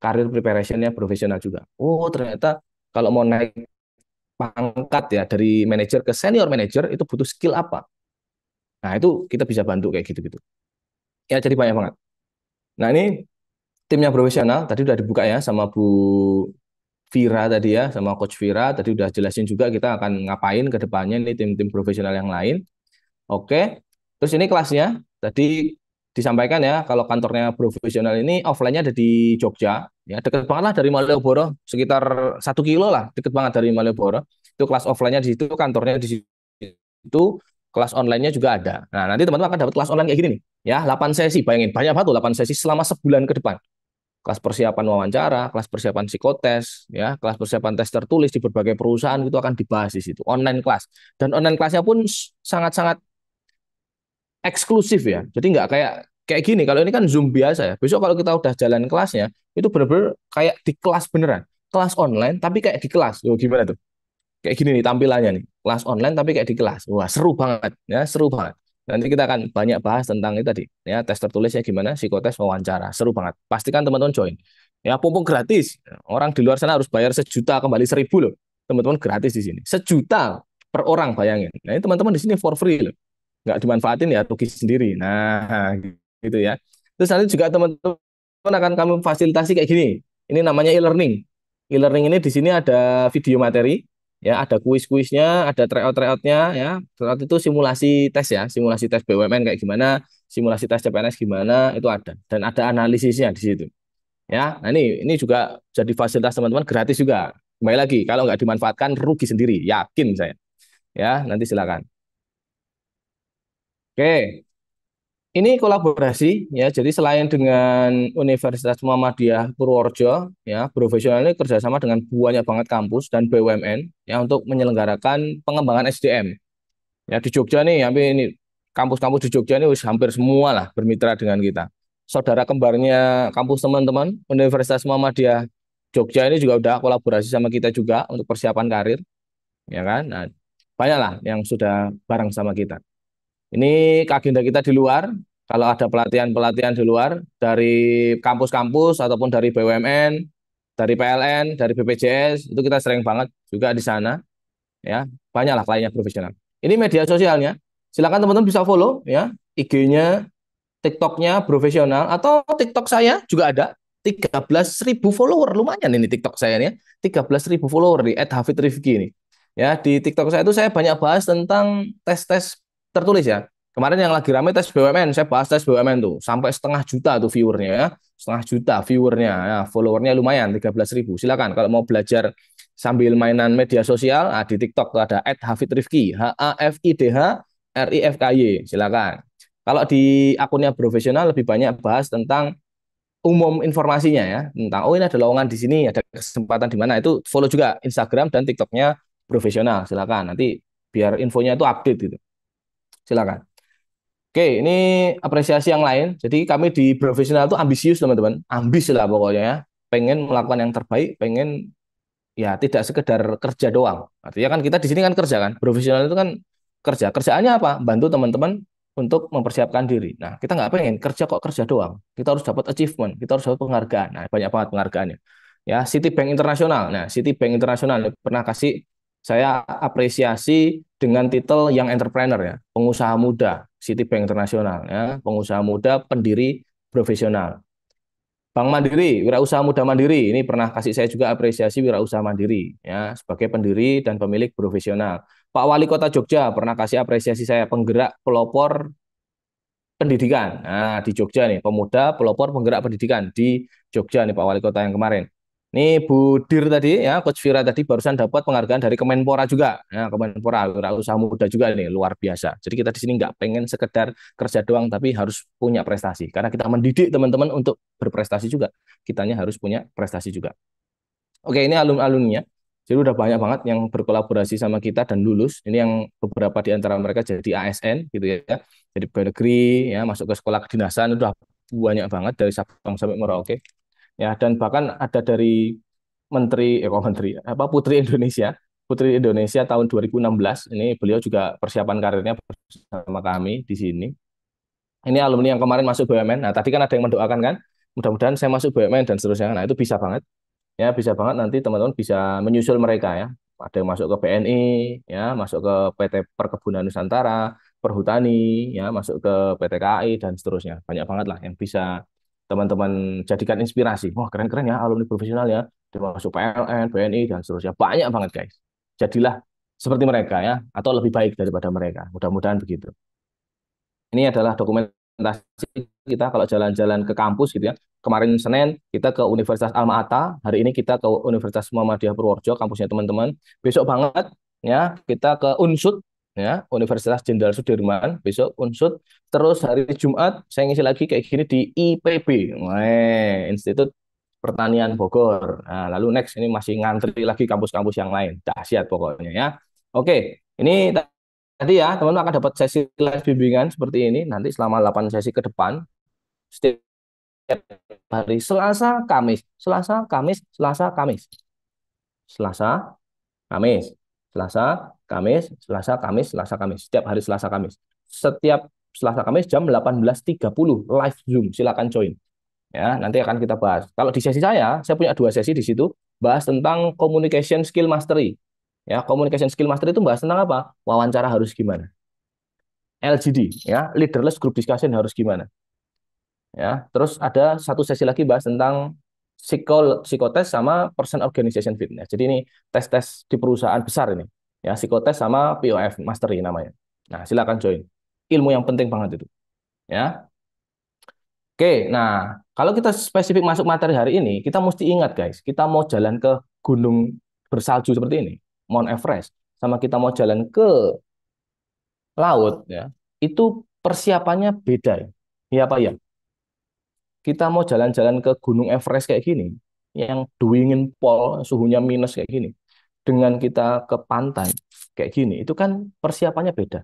karir preparation-nya profesional juga. Oh, ternyata kalau mau naik pangkat ya dari manajer ke senior manager itu butuh skill apa? Nah, itu kita bisa bantu kayak gitu-gitu. Ya, jadi banyak banget. Nah, ini timnya profesional tadi udah dibuka ya sama Bu Vira tadi ya, sama Coach Vira tadi udah jelasin juga kita akan ngapain ke depannya nih tim-tim profesional yang lain. Oke. Terus ini kelasnya tadi disampaikan ya kalau kantornya profesional ini offline-nya ada di Jogja ya, deket banget lah dari Malioboro, sekitar 1 kilo lah, deket banget dari Malioboro. Itu kelas offline-nya di situ, kantornya di situ, kelas online-nya juga ada. Nah, nanti teman-teman akan dapat kelas online kayak gini nih ya, 8 sesi, bayangin banyak banget tuh 8 sesi selama sebulan ke depan. Kelas persiapan wawancara, kelas persiapan psikotes, ya, kelas persiapan tes tertulis di berbagai perusahaan itu akan dibahas di situ. Online kelas, dan online kelasnya pun sangat-sangat eksklusif ya. Jadi nggak kayak kayak gini. Kalau ini kan Zoom biasa ya. Besok kalau kita udah jalan kelasnya, itu bener-bener kayak di kelas beneran. Kelas online tapi kayak di kelas. Oh, gimana tuh? Kayak gini nih tampilannya nih. Kelas online tapi kayak di kelas. Wah, seru banget ya, seru banget. Nanti kita akan banyak bahas tentang itu tadi, ya, tes tertulisnya gimana, psikotes, wawancara. Seru banget. Pastikan teman-teman join. Ya, mumpung gratis. Orang di luar sana harus bayar 1 juta kembali 1.000 loh. Teman-teman gratis di sini. 1 juta per orang, bayangin. Nah, ini teman-teman di sini for free loh, nggak dimanfaatin ya rugi sendiri. Nah, gitu ya. Terus nanti juga teman-teman akan kami fasilitasi kayak gini. Ini namanya e-learning. E-learning ini di sini ada video materi, ya, ada kuis-kuisnya, ada tryout-tryoutnya, ya. Tryout itu simulasi tes ya, simulasi tes BUMN kayak gimana, simulasi tes CPNS gimana, itu ada. Dan ada analisisnya di situ. Ya, nah ini juga jadi fasilitas teman-teman gratis juga. Kembali lagi, kalau nggak dimanfaatkan rugi sendiri, yakin saya. Ya, nanti silakan. Oke, ini kolaborasi ya. Jadi selain dengan Universitas Muhammadiyah Purworejo ya, profesional ini kerjasama dengan banyak banget kampus dan BUMN ya untuk menyelenggarakan pengembangan SDM. Ya di Jogja nih, hampir ini kampus-kampus di Jogja ini hampir semua lah bermitra dengan kita. Saudara kembarnya kampus teman-teman Universitas Muhammadiyah Jogja ini juga udah kolaborasi sama kita juga untuk persiapan karir, ya kan? Nah, banyak lah yang sudah bareng sama kita. Ini agenda kita di luar. Kalau ada pelatihan-pelatihan di luar dari kampus-kampus ataupun dari BUMN, dari PLN, dari BPJS, itu kita sering banget juga di sana. Ya, banyaklah kliennya profesional. Ini media sosialnya. Silakan teman-teman bisa follow ya, IG-nya, TikTok-nya profesional, atau TikTok saya juga ada. 13.000 follower, lumayan ini TikTok saya nih ya. 13.000 follower di @hafidrifki ini. Ya, di TikTok saya itu saya banyak bahas tentang tes-tes tertulis ya. Kemarin yang lagi rame tes BUMN, saya bahas tes BUMN tuh sampai 1,5 juta tuh viewernya ya. 1,5 juta viewernya, ya, followernya lumayan 13.000. Silakan kalau mau belajar sambil mainan media sosial, di TikTok tuh ada @hafidrifki, HAFIDHRIFKY. Silakan. Kalau di akunnya profesional lebih banyak bahas tentang umum informasinya ya, tentang oh ini ada lowongan di sini, ada kesempatan di mana, itu follow juga Instagram dan TikToknya profesional. Silakan nanti biar infonya itu update gitu. Silakan. Oke, ini apresiasi yang lain. Jadi kami di profesional itu ambisius teman-teman, ambis lah pokoknya ya. Pengen melakukan yang terbaik, pengen ya tidak sekedar kerja doang. Artinya kan kita di sini kan kerja kan, profesional itu kan kerja. Kerjaannya apa? Bantu teman-teman untuk mempersiapkan diri. Nah, kita nggak pengen kerja kok kerja doang. Kita harus dapat achievement, kita harus dapat penghargaan. Nah, banyak banget penghargaannya. Ya, Citibank Internasional. Nah, Citibank Internasional pernah kasih saya apresiasi dengan titel Young Entrepreneur ya, pengusaha muda Citibank Internasional ya, pengusaha muda pendiri profesional. Bank Mandiri, Wirausaha Muda Mandiri, ini pernah kasih saya juga apresiasi Wirausaha Mandiri ya sebagai pendiri dan pemilik profesional. Pak Wali Kota Jogja pernah kasih apresiasi saya penggerak pelopor pendidikan. Nah, di Jogja nih, pemuda pelopor penggerak pendidikan di Jogja nih Pak Wali Kota yang kemarin. Nih Bu Dir tadi ya, Coach Vira tadi barusan dapat penghargaan dari Kemenpora juga. Ya, Kemenpora, Wirausaha Muda juga nih, luar biasa. Jadi kita di sini nggak pengen sekedar kerja doang, tapi harus punya prestasi. Karena kita mendidik teman-teman untuk berprestasi juga. Kitanya harus punya prestasi juga. Oke, ini alumni-alumninya. Jadi udah banyak banget yang berkolaborasi sama kita dan lulus. Ini yang beberapa di antara mereka jadi ASN gitu ya. Jadi pegawai negeri ya, masuk ke sekolah kedinasan udah banyak banget dari Sabang sampai Merauke. Ya, dan bahkan ada dari menteri apa Putri Indonesia. Putri Indonesia tahun 2016. Ini beliau juga persiapan karirnya bersama kami di sini. Ini alumni yang kemarin masuk BUMN. Nah, tadi kan ada yang mendoakan kan, mudah-mudahan saya masuk BUMN dan seterusnya. Nah, itu bisa banget. Ya, bisa banget nanti teman-teman bisa menyusul mereka ya. Ada yang masuk ke BNI, ya, masuk ke PT Perkebunan Nusantara, perhutani, ya masuk ke PT KAI dan seterusnya. Banyak banget lah yang bisa teman-teman jadikan inspirasi. Wah, keren-keren ya alumni profesional ya. Dia masuk PLN, BNI dan seterusnya. Banyak banget guys. Jadilah seperti mereka ya, atau lebih baik daripada mereka. Mudah-mudahan begitu. Ini adalah dokumentasi kita kalau jalan-jalan ke kampus gitu ya. Kemarin Senin kita ke Universitas Alma-Ata, hari ini kita ke Universitas Muhammadiyah Purworejo, kampusnya teman-teman. Besok banget ya kita ke UNSUD ya, Universitas Jenderal Sudirman, besok UNSUD. Terus hari Jumat saya ngisi lagi kayak gini di IPB, Institut Pertanian Bogor. Nah, lalu next ini masih ngantri lagi kampus-kampus yang lain. Dahsyat pokoknya ya. Oke, ini tadi ya, teman-teman akan dapat sesi live bimbingan seperti ini nanti selama 8 sesi ke depan. Setiap hari Selasa, Kamis, Selasa, Kamis, Selasa, Kamis. Selasa, Kamis, Selasa, Kamis, Selasa, Kamis, Selasa, Kamis. Setiap hari Selasa, Kamis. Setiap Selasa, Kamis jam 18.30 live Zoom. Silakan join. Ya, nanti akan kita bahas. Kalau di sesi saya punya 2 sesi di situ bahas tentang communication skill mastery. Ya, communication skill mastery itu bahas tentang apa? Wawancara harus gimana? LGD, ya, leaderless group discussion harus gimana? Ya, terus ada satu sesi lagi bahas tentang psikotes sama person organization fit. Jadi ini tes-tes di perusahaan besar ini. Ya, psikotes sama POF mastery namanya. Nah, silakan join. Ilmu yang penting banget itu. Ya. Oke, nah, kalau kita spesifik masuk materi hari ini, kita mesti ingat guys, kita mau jalan ke gunung bersalju seperti ini, Mount Everest, sama kita mau jalan ke laut ya, itu persiapannya beda ya. Ya apa ya? Kita mau jalan-jalan ke Gunung Everest kayak gini, yang dingin pol, suhunya minus kayak gini, dengan kita ke pantai kayak gini, itu kan persiapannya beda.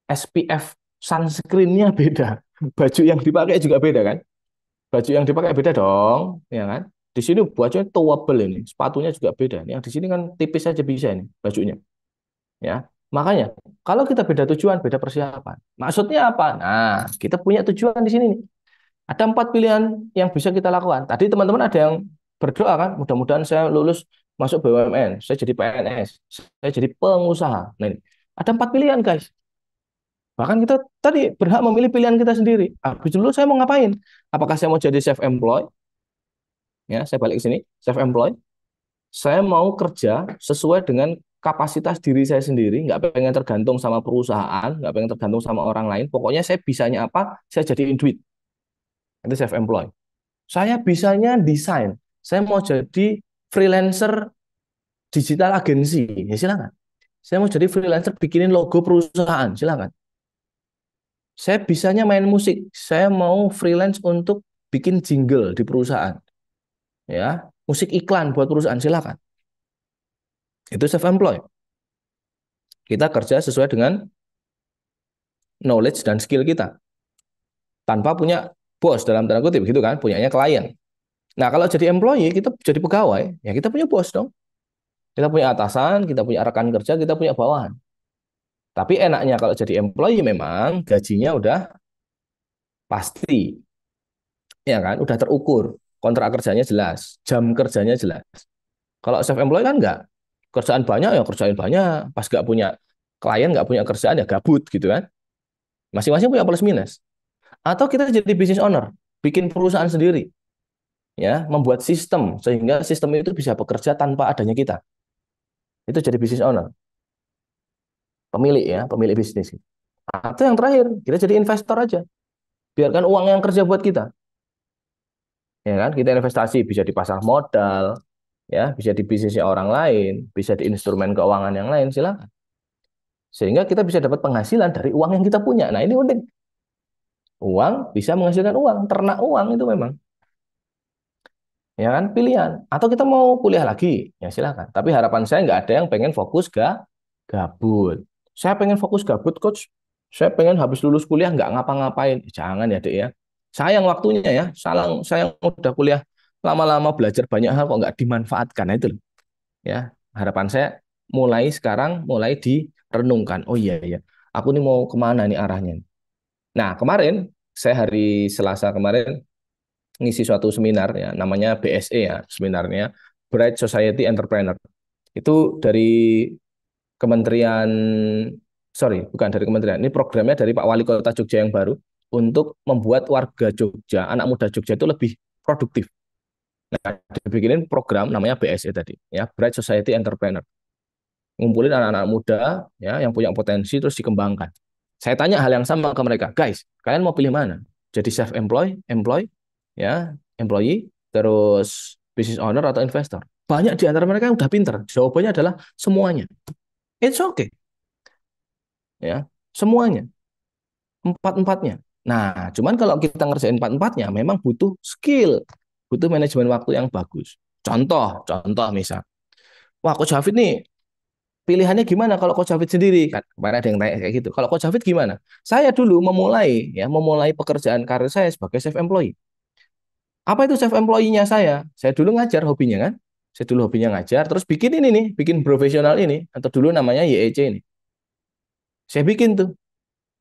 SPF sunscreen-nya beda. Baju yang dipakai juga beda kan? Baju yang dipakai beda dong, ya kan? Di sini bajunya towable ini, sepatunya juga beda. Yang di sini kan tipis saja bisa ini bajunya. Ya, makanya kalau kita beda tujuan, beda persiapan. Maksudnya apa? Nah, kita punya tujuan di sini nih. Ada 4 pilihan yang bisa kita lakukan. Tadi teman-teman ada yang berdoa kan, mudah-mudahan saya lulus masuk BUMN, saya jadi PNS, saya jadi pengusaha. Nah, ini ada 4 pilihan guys. Bahkan kita tadi berhak memilih pilihan kita sendiri. Habis dulu saya mau ngapain? Apakah saya mau jadi self-employed? Ya, saya balik ke sini, self-employed. Saya mau kerja sesuai dengan kapasitas diri saya sendiri, nggak pengen tergantung sama perusahaan, nggak pengen tergantung sama orang lain. Pokoknya saya bisanya apa, saya jadiin duit. Itu self-employed. Saya bisanya desain. Saya mau jadi freelancer digital agency. Ya silakan. Saya mau jadi freelancer bikinin logo perusahaan. Silakan. Saya bisanya main musik. Saya mau freelance untuk bikin jingle di perusahaan. Ya, musik iklan buat perusahaan. Silakan. Itu self-employed. Kita kerja sesuai dengan knowledge dan skill kita. Tanpa punya bos dalam tanda kutip gitu kan, punyanya klien. Nah, kalau jadi employee, kita jadi pegawai, ya kita punya bos dong. Kita punya atasan, kita punya rekan kerja, kita punya bawahan. Tapi enaknya kalau jadi employee memang gajinya udah pasti. Ya kan, udah terukur. Kontrak kerjanya jelas, jam kerjanya jelas. Kalau self-employed kan enggak. Kerjaan banyak ya kerjaan banyak, pas nggak punya klien, nggak punya kerjaan ya gabut gitu kan. Masing-masing punya plus minus. Atau kita jadi business owner, bikin perusahaan sendiri. Ya, membuat sistem sehingga sistem itu bisa bekerja tanpa adanya kita. Itu jadi business owner. Pemilik ya, pemilik bisnis. Atau yang terakhir, kita jadi investor aja. Biarkan uang yang kerja buat kita. Ya kan, kita investasi bisa di pasar modal, ya, bisa di bisnisnya orang lain, bisa di instrumen keuangan yang lain, silakan. Sehingga kita bisa dapat penghasilan dari uang yang kita punya. Nah, ini unik. Uang bisa menghasilkan uang, ternak uang itu memang. Ya kan, pilihan. Atau kita mau kuliah lagi, ya silakan. Tapi harapan saya nggak ada yang pengen fokus gabut. Saya pengen fokus gabut, coach. Saya pengen habis lulus kuliah nggak ngapa-ngapain. Jangan ya, Dek ya. Sayang waktunya ya. Sayang udah kuliah lama-lama belajar banyak hal kok nggak dimanfaatkan. Nah, itu loh. Ya, harapan saya mulai sekarang mulai direnungkan. Oh iya iya. Aku nih mau kemana nih arahnya? Nah, kemarin saya hari Selasa kemarin ngisi suatu seminar ya, namanya BSE ya, seminarnya Bright Society Entrepreneur. Itu dari Kementerian sorry, bukan dari kementerian. Ini programnya dari Pak Wali Kota Jogja yang baru untuk membuat warga Jogja, anak muda Jogja itu lebih produktif. Nah, dibikinin program namanya BSE tadi, ya, Bright Society Entrepreneur. Ngumpulin anak-anak muda ya yang punya potensi terus dikembangkan. Saya tanya hal yang sama ke mereka, guys, kalian mau pilih mana? Jadi self employed, ya, employee, terus business owner atau investor? Banyak di antara mereka yang udah pinter. Jawabannya adalah semuanya. It's okay, ya, semuanya, empat-empatnya. Nah, cuman kalau kita ngerjain empat-empatnya, memang butuh skill, butuh manajemen waktu yang bagus. Contoh misal, wah, Coach Hafid nih pilihannya gimana kalau Coach Hafid sendiri? Kan kemarin ada yang tanya kayak gitu. Kalau Coach Hafid gimana? Saya dulu memulai pekerjaan karir saya sebagai self employee. Apa itu self employee-nya saya? Saya dulu ngajar hobinya kan. Saya dulu hobinya ngajar, terus bikin ini nih, bikin profesional ini atau dulu namanya YEC ini. Saya bikin tuh.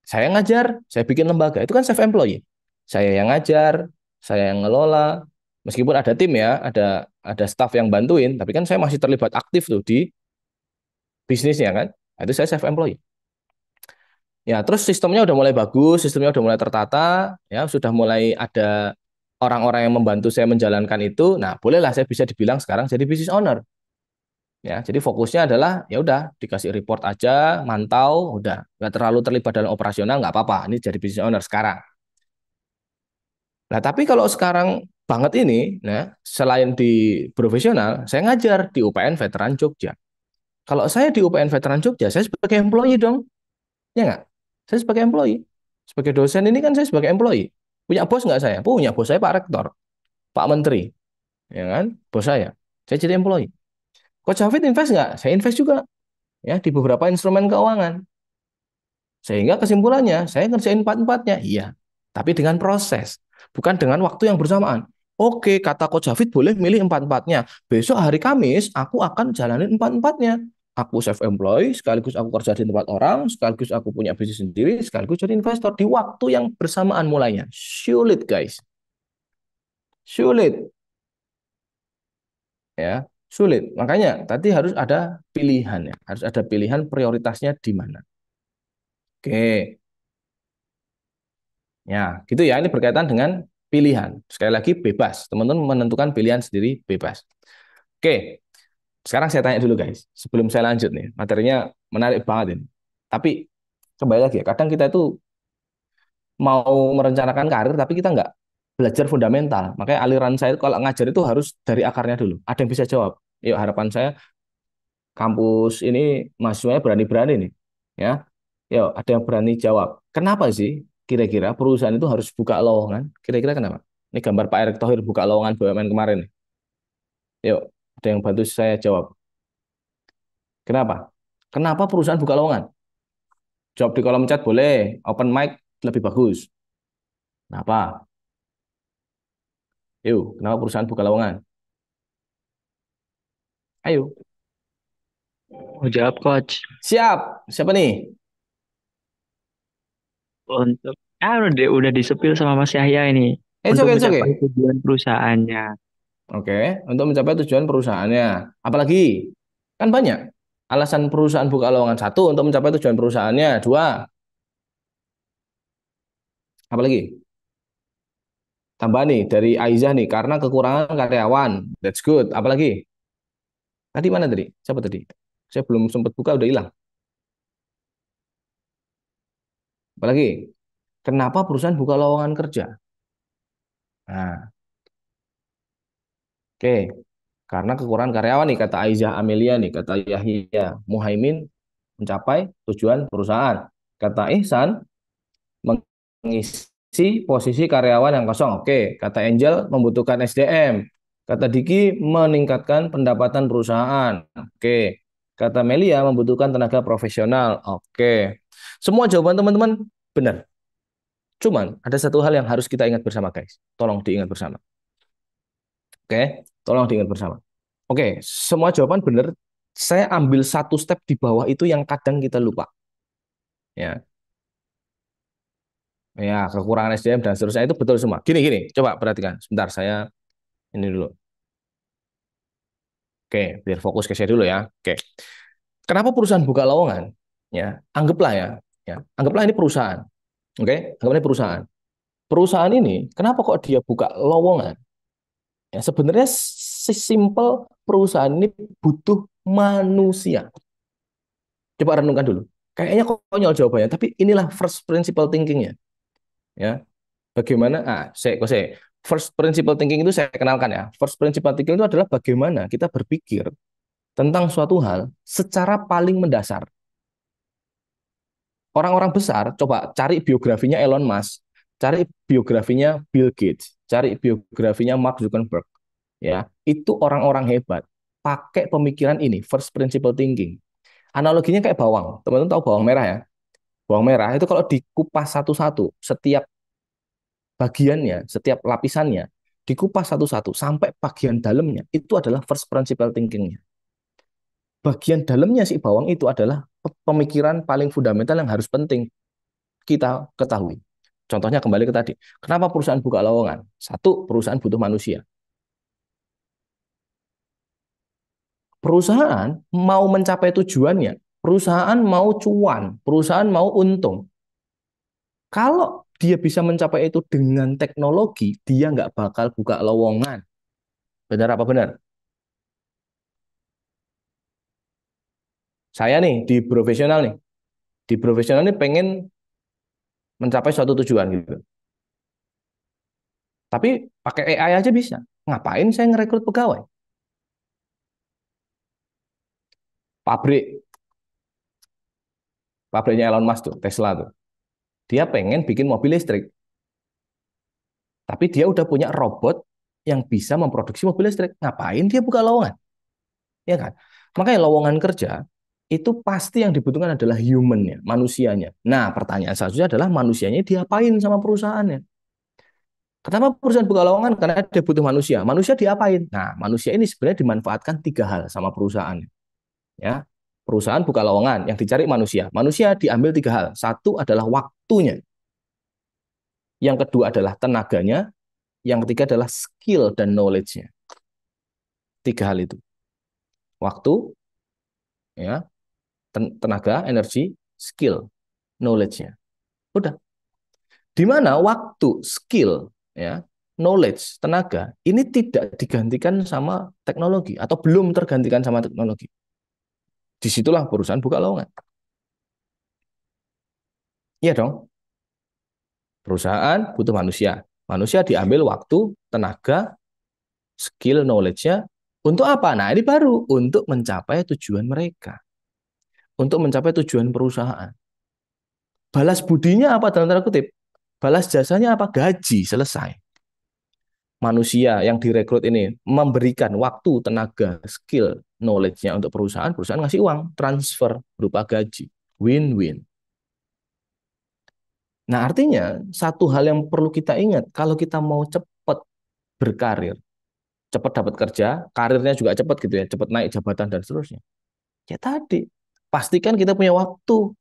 Saya ngajar, saya bikin lembaga. Itu kan self employee. Saya yang ngajar, saya yang ngelola. Meskipun ada tim ya, ada staff yang bantuin, tapi kan saya masih terlibat aktif tuh di bisnisnya kan. Nah, itu saya self employee. Ya, terus sistemnya udah mulai bagus, sistemnya udah mulai tertata, ya, sudah mulai ada orang-orang yang membantu saya menjalankan itu. Nah, bolehlah saya bisa dibilang sekarang jadi business owner. Ya, jadi fokusnya adalah ya udah dikasih report aja, mantau, udah nggak terlalu terlibat dalam operasional, nggak apa-apa. Ini jadi business owner sekarang. Nah, tapi kalau sekarang banget ini, nah, selain di profesional, saya ngajar di UPN Veteran Jogja. Kalau saya di UPN Veteran Jogja, saya sebagai employee dong. Ya nggak? Saya sebagai employee. Sebagai dosen ini kan saya sebagai employee. Punya bos nggak saya? Punya, bos saya Pak Rektor, Pak Menteri. Ya kan? Bos saya. Saya jadi employee. Coach Hafid invest nggak? Saya invest juga. Ya, di beberapa instrumen keuangan. Sehingga kesimpulannya, saya ngerjain empat-empatnya. Iya. Tapi dengan proses. Bukan dengan waktu yang bersamaan. Oke, kata Coach Hafid boleh milih empat-empatnya. Besok hari Kamis, aku akan jalanin empat-empatnya. Aku self-employed, sekaligus aku kerja di tempat orang, sekaligus aku punya bisnis sendiri, sekaligus jadi investor di waktu yang bersamaan mulainya. Sulit, guys. Sulit. Ya, sulit. Makanya tadi harus ada pilihan ya. Harus ada pilihan prioritasnya di mana. Oke. Ya, gitu ya. Ini berkaitan dengan pilihan. Sekali lagi bebas. Teman-teman menentukan pilihan sendiri bebas. Oke. Sekarang saya tanya dulu guys. Sebelum saya lanjut nih. Materinya menarik banget ini. Tapi kembali lagi ya. Kadang kita itu mau merencanakan karir tapi kita nggak belajar fundamental. Makanya aliran saya kalau ngajar itu harus dari akarnya dulu. Ada yang bisa jawab? Yuk, harapan saya kampus ini mahasiswanya berani-berani nih. Ya. Yuk, ada yang berani jawab. Kenapa sih kira-kira perusahaan itu harus buka lowongan? Kira-kira kenapa? Ini gambar Pak Erick Thohir buka lowongan BUMN kemarin nih. Yuk, ada yang bantu saya jawab. Kenapa? Kenapa perusahaan buka lowongan? Jawab di kolom chat boleh. Open mic lebih bagus. Kenapa? Yuk, kenapa perusahaan buka lowongan? Ayo. Mau jawab coach Siap. Siapa nih? untuk udah disepil sama Mas Yahya ini It's untuk okay, it's mencapai okay. tujuan perusahaannya. Oke, untuk mencapai tujuan perusahaannya. Apalagi? Kan banyak. Alasan perusahaan buka lowongan. Satu, untuk mencapai tujuan perusahaannya. Dua, apalagi? Tambah nih dari Aizah nih, karena kekurangan karyawan. That's good. Apalagi? Tadi mana tadi? Siapa tadi? Saya belum sempat buka, udah hilang. Apalagi? Kenapa perusahaan buka lowongan kerja? Nah, oke. Karena kekurangan karyawan nih, kata Aizah Amelia nih, kata Yahya Muhaimin mencapai tujuan perusahaan. Kata Ihsan, mengisi posisi karyawan yang kosong. Oke, kata Angel membutuhkan SDM. Kata Diki meningkatkan pendapatan perusahaan. Oke. Kata Melia membutuhkan tenaga profesional. Oke. Semua jawaban teman-teman benar. Cuman ada satu hal yang harus kita ingat bersama, guys. Tolong diingat bersama. Oke, tolong diingat bersama. Oke, semua jawaban benar. Saya ambil satu step di bawah itu yang kadang kita lupa. Ya, ya, kekurangan SDM dan seterusnya itu betul semua. Gini, coba perhatikan. Sebentar, saya ini dulu. Oke, biar fokus ke saya dulu ya. Oke. Kenapa perusahaan buka lowongan? Ya, anggaplah ini perusahaan. Oke, anggaplah ini perusahaan. Perusahaan ini, kenapa kok dia buka lowongan? Ya, sebenarnya sesimpel perusahaan ini butuh manusia. Coba renungkan dulu. Kayaknya konyol jawabannya, tapi inilah first principle thinking-nya. Ya, bagaimana? First principle thinking itu saya kenalkan ya. First principle thinking itu adalah bagaimana kita berpikir tentang suatu hal secara paling mendasar. Orang-orang besar, coba cari biografinya Elon Musk, cari biografinya Bill Gates, cari biografinya Mark Zuckerberg. Ya, itu orang-orang hebat. Pakai pemikiran ini, first principle thinking. Analoginya kayak bawang. Teman-teman tahu bawang merah ya? Bawang merah itu kalau dikupas satu-satu, setiap bagiannya, setiap lapisannya, dikupas satu-satu sampai bagian dalamnya, itu adalah first principle thinking-nya. Bagian dalamnya si bawang itu adalah pemikiran paling fundamental yang harus penting kita ketahui. Contohnya kembali ke tadi. Kenapa perusahaan buka lowongan? Satu, perusahaan butuh manusia. Perusahaan mau mencapai tujuannya, perusahaan mau cuan, perusahaan mau untung. Kalau dia bisa mencapai itu dengan teknologi, dia nggak bakal buka lowongan. Benar apa benar? Saya nih di profesional nih pengen mencapai suatu tujuan gitu. Tapi pakai AI aja bisa. Ngapain saya ngerekrut pegawai? Pabrik, pabriknya Elon Musk tuh, Tesla tuh. Dia pengen bikin mobil listrik. Tapi dia udah punya robot yang bisa memproduksi mobil listrik. Ngapain dia buka lowongan? Ya kan? Makanya lowongan kerja itu pasti yang dibutuhkan adalah human-nya, manusianya. Nah, pertanyaan selanjutnya adalah manusianya diapain sama perusahaannya? Kenapa perusahaan buka lowongan? Karena dia butuh manusia. Manusia diapain? Nah, manusia ini sebenarnya dimanfaatkan 3 hal sama perusahaan. Ya, perusahaan buka lowongan, yang dicari manusia. Manusia diambil 3 hal. Satu adalah waktunya. Yang kedua adalah tenaganya. Yang ketiga adalah skill dan knowledge-nya. 3 hal itu. Waktu, ya, tenaga, energi, skill, knowledge-nya. Udah. Di mana waktu, skill, ya, knowledge, tenaga, ini tidak digantikan sama teknologi atau belum tergantikan sama teknologi. Disitulah perusahaan buka lowongan. Iya dong. Perusahaan butuh manusia. Manusia diambil waktu, tenaga, skill, knowledge-nya. Untuk apa? Nah, ini baru untuk mencapai tujuan mereka. Untuk mencapai tujuan perusahaan. Balas budinya apa dalam tanda kutip? Balas jasanya apa? Gaji, selesai. Manusia yang direkrut ini memberikan waktu, tenaga, skill, knowledge-nya untuk perusahaan, perusahaan ngasih uang, transfer berupa gaji. Win-win. Nah, artinya satu hal yang perlu kita ingat, kalau kita mau cepat berkarir, cepat dapat kerja, karirnya juga cepat gitu ya, cepat naik jabatan dan seterusnya. Ya tadi, pastikan kita punya waktu,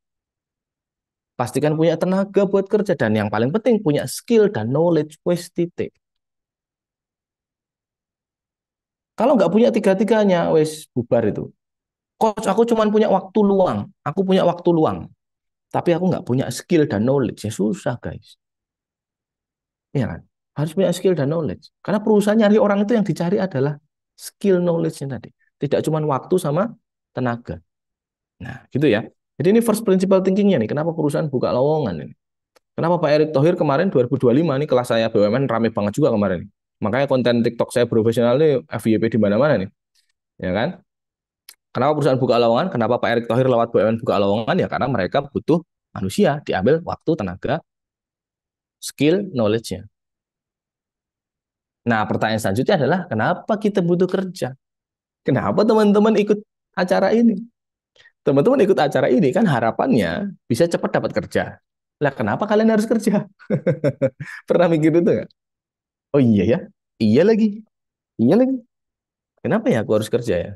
pastikan punya tenaga buat kerja, dan yang paling penting punya skill dan knowledge, wes titik. Kalau nggak punya tiga-tiganya, wes bubar itu. Coach, aku cuma punya waktu luang, aku punya waktu luang, tapi aku nggak punya skill dan knowledge, ya susah guys. Ya kan? Harus punya skill dan knowledge. Karena perusahaan nyari orang itu yang dicari adalah skill knowledge-nya tadi. Tidak cuma waktu sama tenaga. Nah, gitu ya. Jadi ini first principle thinking-nya nih. Kenapa perusahaan buka lowongan ini? Kenapa Pak Erick Thohir kemarin 2025 nih kelas saya BUMN rame banget juga kemarin nih. Makanya konten TikTok saya profesional nih FYP di mana-mana nih. Ya kan? Kenapa perusahaan buka lowongan? Kenapa Pak Erick Thohir lewat BUMN buka lowongan? Ya karena mereka butuh manusia, diambil waktu, tenaga, skill, knowledge-nya. Nah, pertanyaan selanjutnya adalah kenapa kita butuh kerja? Kenapa teman-teman ikut acara ini? Teman-teman ikut acara ini kan harapannya bisa cepat dapat kerja. Lah, kenapa kalian harus kerja? Pernah mikir itu nggak? Oh iya ya, iya lagi, iya lagi. Kenapa ya aku harus kerja ya?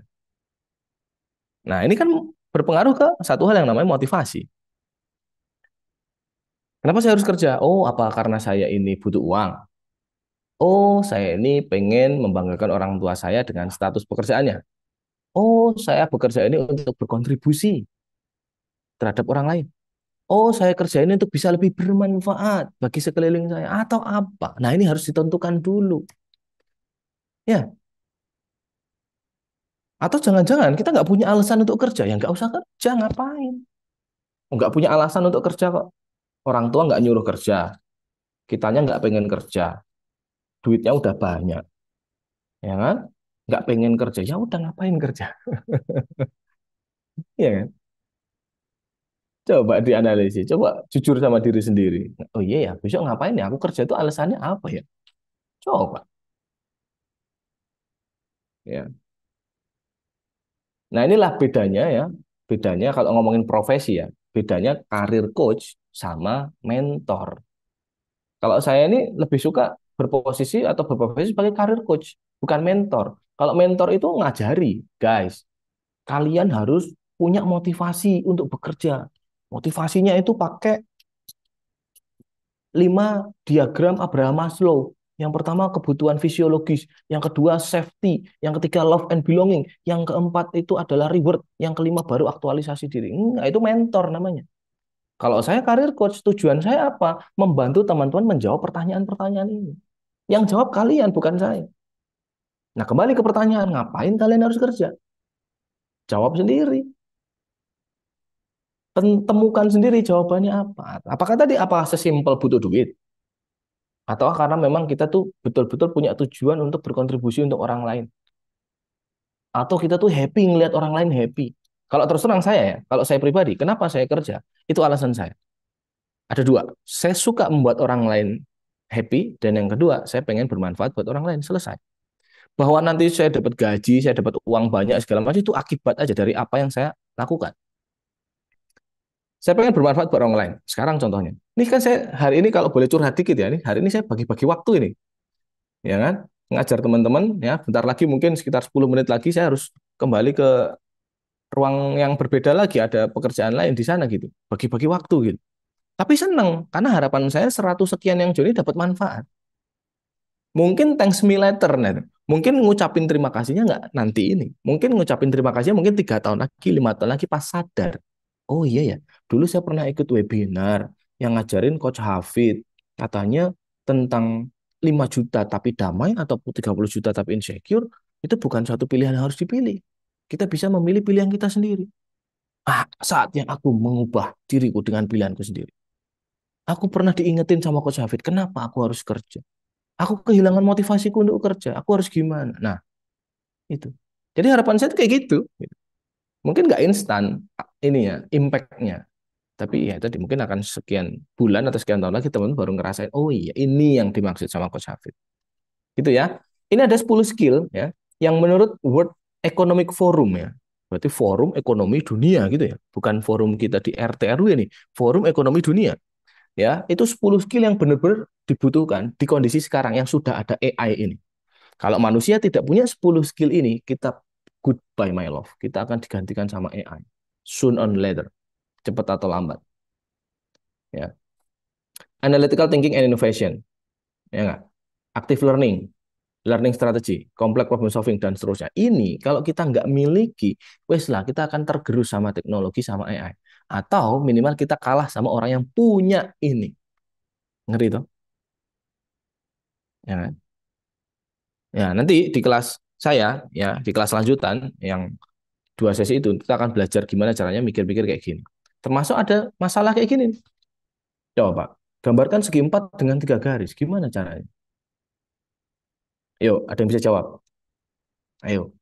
Nah, ini kan berpengaruh ke satu hal yang namanya motivasi. Kenapa saya harus kerja? Oh, apa karena saya ini butuh uang? Oh, saya ini pengen membanggakan orang tua saya dengan status pekerjaannya. Oh, saya bekerja ini untuk berkontribusi. terhadap orang lain. Oh, saya kerja ini untuk bisa lebih bermanfaat bagi sekeliling saya atau apa. Nah, ini harus ditentukan dulu. Ya, atau jangan-jangan kita nggak punya alasan untuk kerja, ya nggak usah kerja, ngapain? Nggak punya alasan untuk kerja kok. Orang tua nggak nyuruh kerja, kitanya nggak pengen kerja, duitnya udah banyak, ya kan? Nggak pengen kerja, ya udah ngapain kerja? Ya kan? Coba dianalisis, coba jujur sama diri sendiri. Oh iya ya, besok ngapain ya? Aku kerja itu alasannya apa ya? Coba, ya. Nah, inilah bedanya ya. Bedanya kalau ngomongin profesi ya, bedanya karir coach sama mentor. Kalau saya ini lebih suka berposisi atau berprofesi sebagai karir coach, bukan mentor. Kalau mentor itu ngajari, guys, kalian harus punya motivasi untuk bekerja. Motivasinya itu pakai 5 diagram Abraham Maslow. Yang pertama kebutuhan fisiologis, yang kedua safety, yang ketiga love and belonging, yang keempat itu adalah reward, yang kelima baru aktualisasi diri. Nah, itu mentor namanya. Kalau saya karir coach, tujuan saya apa? Membantu teman-teman menjawab pertanyaan-pertanyaan ini. Yang jawab kalian, bukan saya. Nah, kembali ke pertanyaan, ngapain kalian harus kerja? Jawab sendiri. Temukan sendiri jawabannya apa. Apakah tadi apa sesimpel butuh duit? Atau karena memang kita tuh betul-betul punya tujuan untuk berkontribusi untuk orang lain. Atau kita tuh happy ngelihat orang lain happy. Kalau terus terang saya ya, kalau saya pribadi, kenapa saya kerja? Itu alasan saya. Ada dua. Saya suka membuat orang lain happy, dan yang kedua, saya pengen bermanfaat buat orang lain. Selesai. Bahwa nanti saya dapat gaji, saya dapat uang banyak, segala macam, itu akibat aja dari apa yang saya lakukan. Saya pengen bermanfaat buat orang lain. Sekarang contohnya. Ini kan saya hari ini kalau boleh curhat dikit ya, ini hari ini saya bagi-bagi waktu ini. Ya kan? Ngajar teman-teman, ya bentar lagi mungkin sekitar 10 menit lagi saya harus kembali ke ruang yang berbeda lagi, ada pekerjaan lain di sana gitu. Bagi-bagi waktu gitu. Tapi seneng, karena harapan saya 100 sekian yang join dapat manfaat. Mungkin thanks me later, nah. Mungkin ngucapin terima kasihnya nggak nanti ini. Mungkin ngucapin terima kasihnya mungkin 3 tahun lagi, 5 tahun lagi pas sadar. Oh iya ya, dulu saya pernah ikut webinar yang ngajarin Coach Hafid. Katanya tentang 5 juta tapi damai atau 30 juta tapi insecure, itu bukan suatu pilihan yang harus dipilih. Kita bisa memilih pilihan kita sendiri. Saatnya aku mengubah diriku dengan pilihanku sendiri. Aku pernah diingetin sama Coach Hafid, kenapa aku harus kerja? Aku kehilangan motivasiku untuk kerja. Aku harus gimana? Nah, itu. Jadi harapan saya itu kayak gitu. Mungkin nggak instan ini ya, impact-nya. Tapi ya tadi mungkin akan sekian bulan atau sekian tahun lagi teman-teman baru ngerasain, oh iya ini yang dimaksud sama Coach Hafid. Gitu ya. Ini ada 10 skill ya yang menurut World Economic Forum ya. Berarti forum ekonomi dunia gitu ya. Bukan forum kita di RT RW nih, forum ekonomi dunia. Ya, itu 10 skill yang benar-benar dibutuhkan di kondisi sekarang yang sudah ada AI ini. Kalau manusia tidak punya 10 skill ini, kita goodbye my love. Kita akan digantikan sama AI. Soon or later. Cepat atau lambat. Ya. Analytical thinking and innovation. Ya enggak? Active learning, learning strategy, complex problem solving, dan seterusnya. Ini kalau kita nggak miliki, wes lah kita akan tergerus sama teknologi, sama AI. Atau minimal kita kalah sama orang yang punya ini. Ngeri tuh. Ya kan? Ya, nanti di kelas saya, ya di kelas lanjutan yang 2 sesi itu, kita akan belajar gimana caranya mikir-mikir kayak gini. Termasuk ada masalah kayak gini. Coba, gambarkan segi 4 dengan 3 garis. Gimana caranya? Ayo, ada yang bisa jawab? Ayo,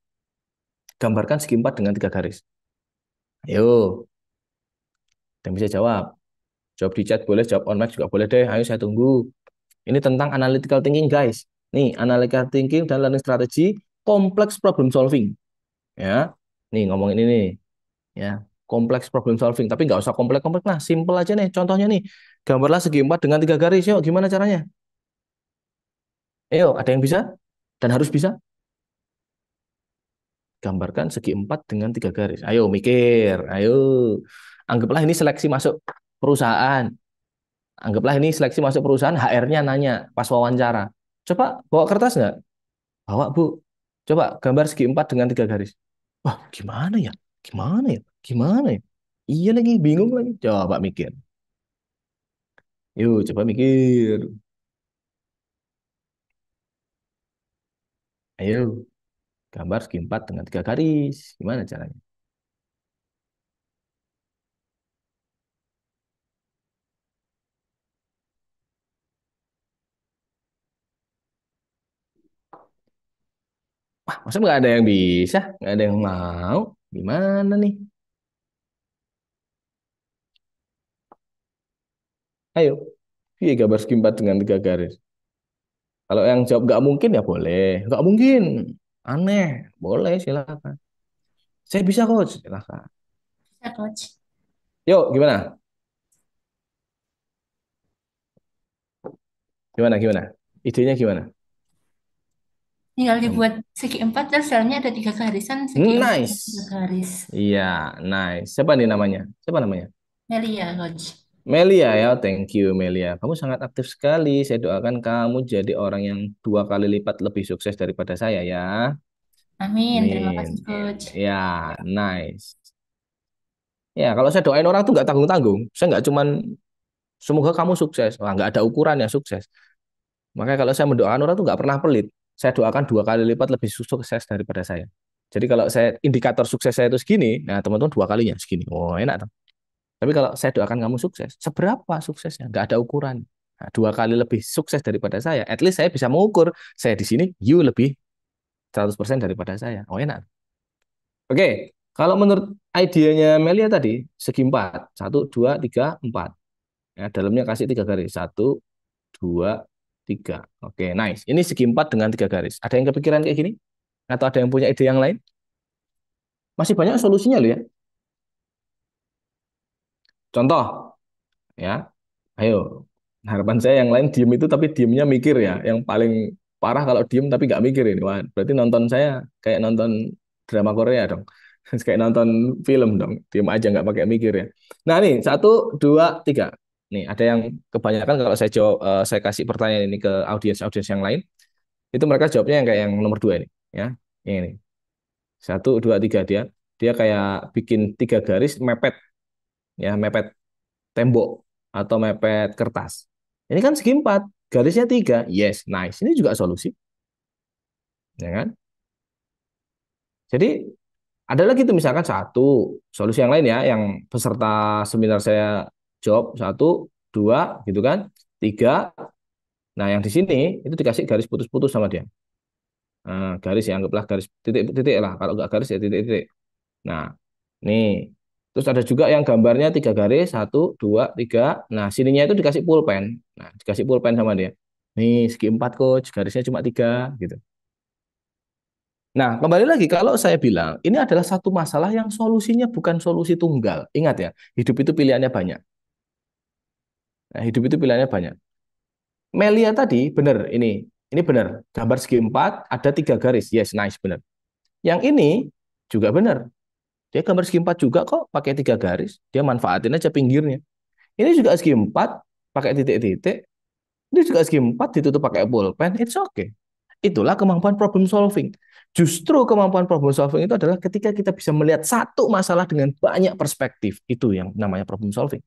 gambarkan segi 4 dengan 3 garis. Ayo, ada yang bisa jawab? Jawab di chat boleh, jawab on mic juga boleh deh. Ayo, saya tunggu. Ini tentang analytical thinking, guys. Nih, analytical thinking dan learning strategy, complex problem solving. Ya, nih ngomongin ini. Ya, kompleks problem solving, tapi nggak usah kompleks-kompleks lah, simple aja nih. Contohnya nih, gambarlah segi 4 dengan 3 garis. Yuk, gimana caranya? Ayo, ada yang bisa dan harus bisa? Gambarkan segi 4 dengan 3 garis. Ayo, mikir. Ayo, anggaplah ini seleksi masuk perusahaan. Anggaplah ini seleksi masuk perusahaan, HR-nya nanya pas wawancara. Coba bawa kertas nggak? Bawa, Bu. Coba gambar segi 4 dengan 3 garis. Wah, gimana ya? Gimana ya? Gimana ya? Iya lagi, bingung lagi. Coba mikir. Yuk, coba mikir. Ayo, gambar segi empat dengan tiga garis. Gimana caranya? Wah, masa nggak ada yang bisa? Nggak ada yang mau? Gimana nih? Ayo, iya gambar segi empat dengan tiga garis. Kalau yang jawab nggak mungkin ya boleh. Nggak mungkin. Aneh. Boleh, silakan. Saya bisa coach. Silakan. Bisa, Coach. Yuk, gimana? Gimana, gimana? Idenya gimana? Tinggal Yang dibuat segi empat, terus selnya ada tiga garisan, segi empat ada tiga nice. garis. Iya, nice. Siapa nih namanya? Siapa namanya? Melia, Coach. Melia ya, thank you Melia. Kamu sangat aktif sekali. Saya doakan kamu jadi orang yang dua kali lipat lebih sukses daripada saya ya. Amin. Terima Amin. kasih, Coach. Ya, nice. Ya, kalau saya doain orang tuh nggak tanggung-tanggung. Saya nggak cuman semoga kamu sukses. Wah, nggak ada ukuran ya sukses. Makanya kalau saya mendoakan orang tuh nggak pernah pelit. Saya doakan dua kali lipat lebih sukses daripada saya. Jadi kalau saya indikator sukses saya itu segini, nah teman-teman dua kalinya segini. Oh, enak. Tapi kalau saya doakan kamu sukses, seberapa suksesnya? Nggak ada ukuran. Nah, dua kali lebih sukses daripada saya. At least saya bisa mengukur. Saya di sini, you lebih 100% daripada saya. Oh enak. Oke, kalau menurut idenya Melia tadi, segi empat. Satu, dua, tiga, empat. Ya, dalamnya kasih tiga garis. Satu, dua, tiga. Oke, nice. Ini segi empat dengan tiga garis. Ada yang kepikiran kayak gini? Atau ada yang punya ide yang lain? Masih banyak solusinya loh ya. Contoh, ya. Ayo, harapan saya yang lain diem itu tapi diemnya mikir ya. Yang paling parah kalau diem tapi nggak mikir ini. Wah, berarti nonton saya kayak nonton drama Korea dong. Kayak nonton film dong. Diem aja nggak pakai mikir ya. Nah nih, satu, dua, tiga. Nih, ada yang kebanyakan kalau saya jawab, saya kasih pertanyaan ini ke audiens-audiens yang lain, itu mereka jawabnya yang kayak yang nomor dua ini. Ya, ini. Satu, dua, tiga dia. Dia kayak bikin tiga garis mepet, ya mepet tembok atau mepet kertas. Ini kan segi empat, garisnya tiga. Yes, nice. Ini juga solusi, ya kan? Jadi ada lagi tuh misalkan satu solusi yang lain ya, yang peserta seminar saya jawab satu, dua, gitu kan? Tiga. Nah, yang di sini itu dikasih garis putus-putus sama dia. Nah, garis ya, anggaplah garis titik-titik lah. Kalau nggak garis ya titik-titik. Nah, nih. Terus ada juga yang gambarnya tiga garis, satu, dua, tiga. Nah, sininya itu dikasih pulpen. Nah, dikasih pulpen sama dia. Nih, segi empat coach, garisnya cuma tiga, gitu. Nah, kembali lagi, kalau saya bilang, ini adalah satu masalah yang solusinya bukan solusi tunggal. Ingat ya, hidup itu pilihannya banyak. Nah, hidup itu pilihannya banyak. Melia tadi, benar, ini benar. Gambar segi empat, ada tiga garis. Yes, nice, benar. Yang ini juga benar. Dia gambar segi empat juga kok, pakai tiga garis. Dia manfaatin aja pinggirnya. Ini juga segi empat, pakai titik-titik. Ini juga segi empat, ditutup pakai pulpen. It's okay. Itulah kemampuan problem solving. Justru kemampuan problem solving itu adalah ketika kita bisa melihat satu masalah dengan banyak perspektif. Itu yang namanya problem solving.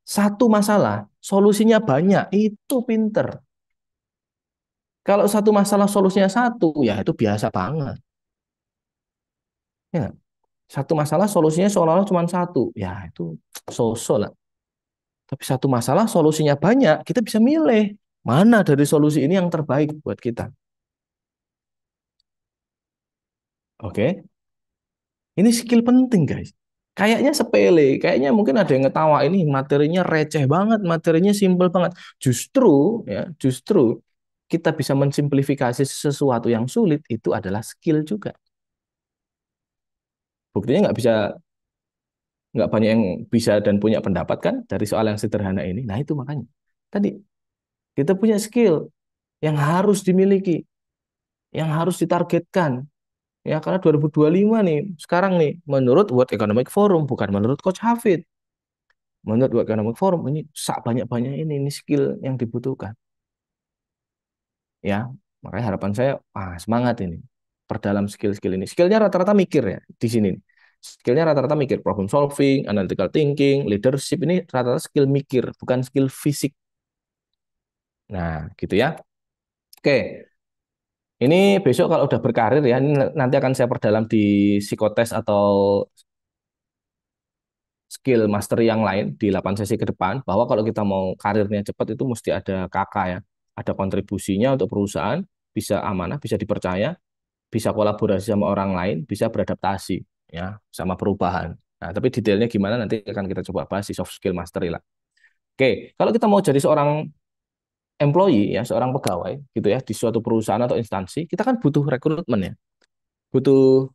Satu masalah, solusinya banyak. Itu pinter. Kalau satu masalah solusinya satu, ya itu biasa banget. Ya, satu masalah solusinya seolah-olah cuma satu. Ya, itu so-so lah. Tapi satu masalah solusinya banyak, kita bisa milih mana dari solusi ini yang terbaik buat kita. Oke, ini skill penting guys. Kayaknya sepele, kayaknya mungkin ada yang ngetawa ini materinya receh banget, materinya simple banget. Justru ya, justru kita bisa mensimplifikasi sesuatu yang sulit itu adalah skill juga. Buktinya nggak banyak yang bisa dan punya pendapat kan dari soal yang sederhana ini. Nah itu makanya tadi kita punya skill yang harus dimiliki, yang harus ditargetkan. Ya, karena 2025 nih, sekarang nih, menurut World Economic Forum, bukan menurut Coach Hafid. Menurut World Economic Forum, ini banyak-banyak ini skill yang dibutuhkan. Ya, makanya harapan saya, semangat ini. Perdalam skill-skill ini. Skillnya rata-rata mikir ya, di sini. Skillnya rata-rata mikir, problem solving, analytical thinking, leadership, ini rata-rata skill mikir, bukan skill fisik. Nah, gitu ya. Oke, ini besok kalau udah berkarir ya, ini nanti akan saya perdalam di psikotes atau skill mastery yang lain di 8 sesi ke depan, bahwa kalau kita mau karirnya cepat itu mesti ada KK ya. Ada kontribusinya untuk perusahaan, bisa amanah, bisa dipercaya, bisa kolaborasi sama orang lain, bisa beradaptasi ya sama perubahan. Nah, tapi detailnya gimana nanti akan kita coba bahas di soft skill mastery lah. Oke, kalau kita mau jadi seorang employee ya, seorang pegawai gitu ya di suatu perusahaan atau instansi, kita kan butuh rekrutmen ya, butuh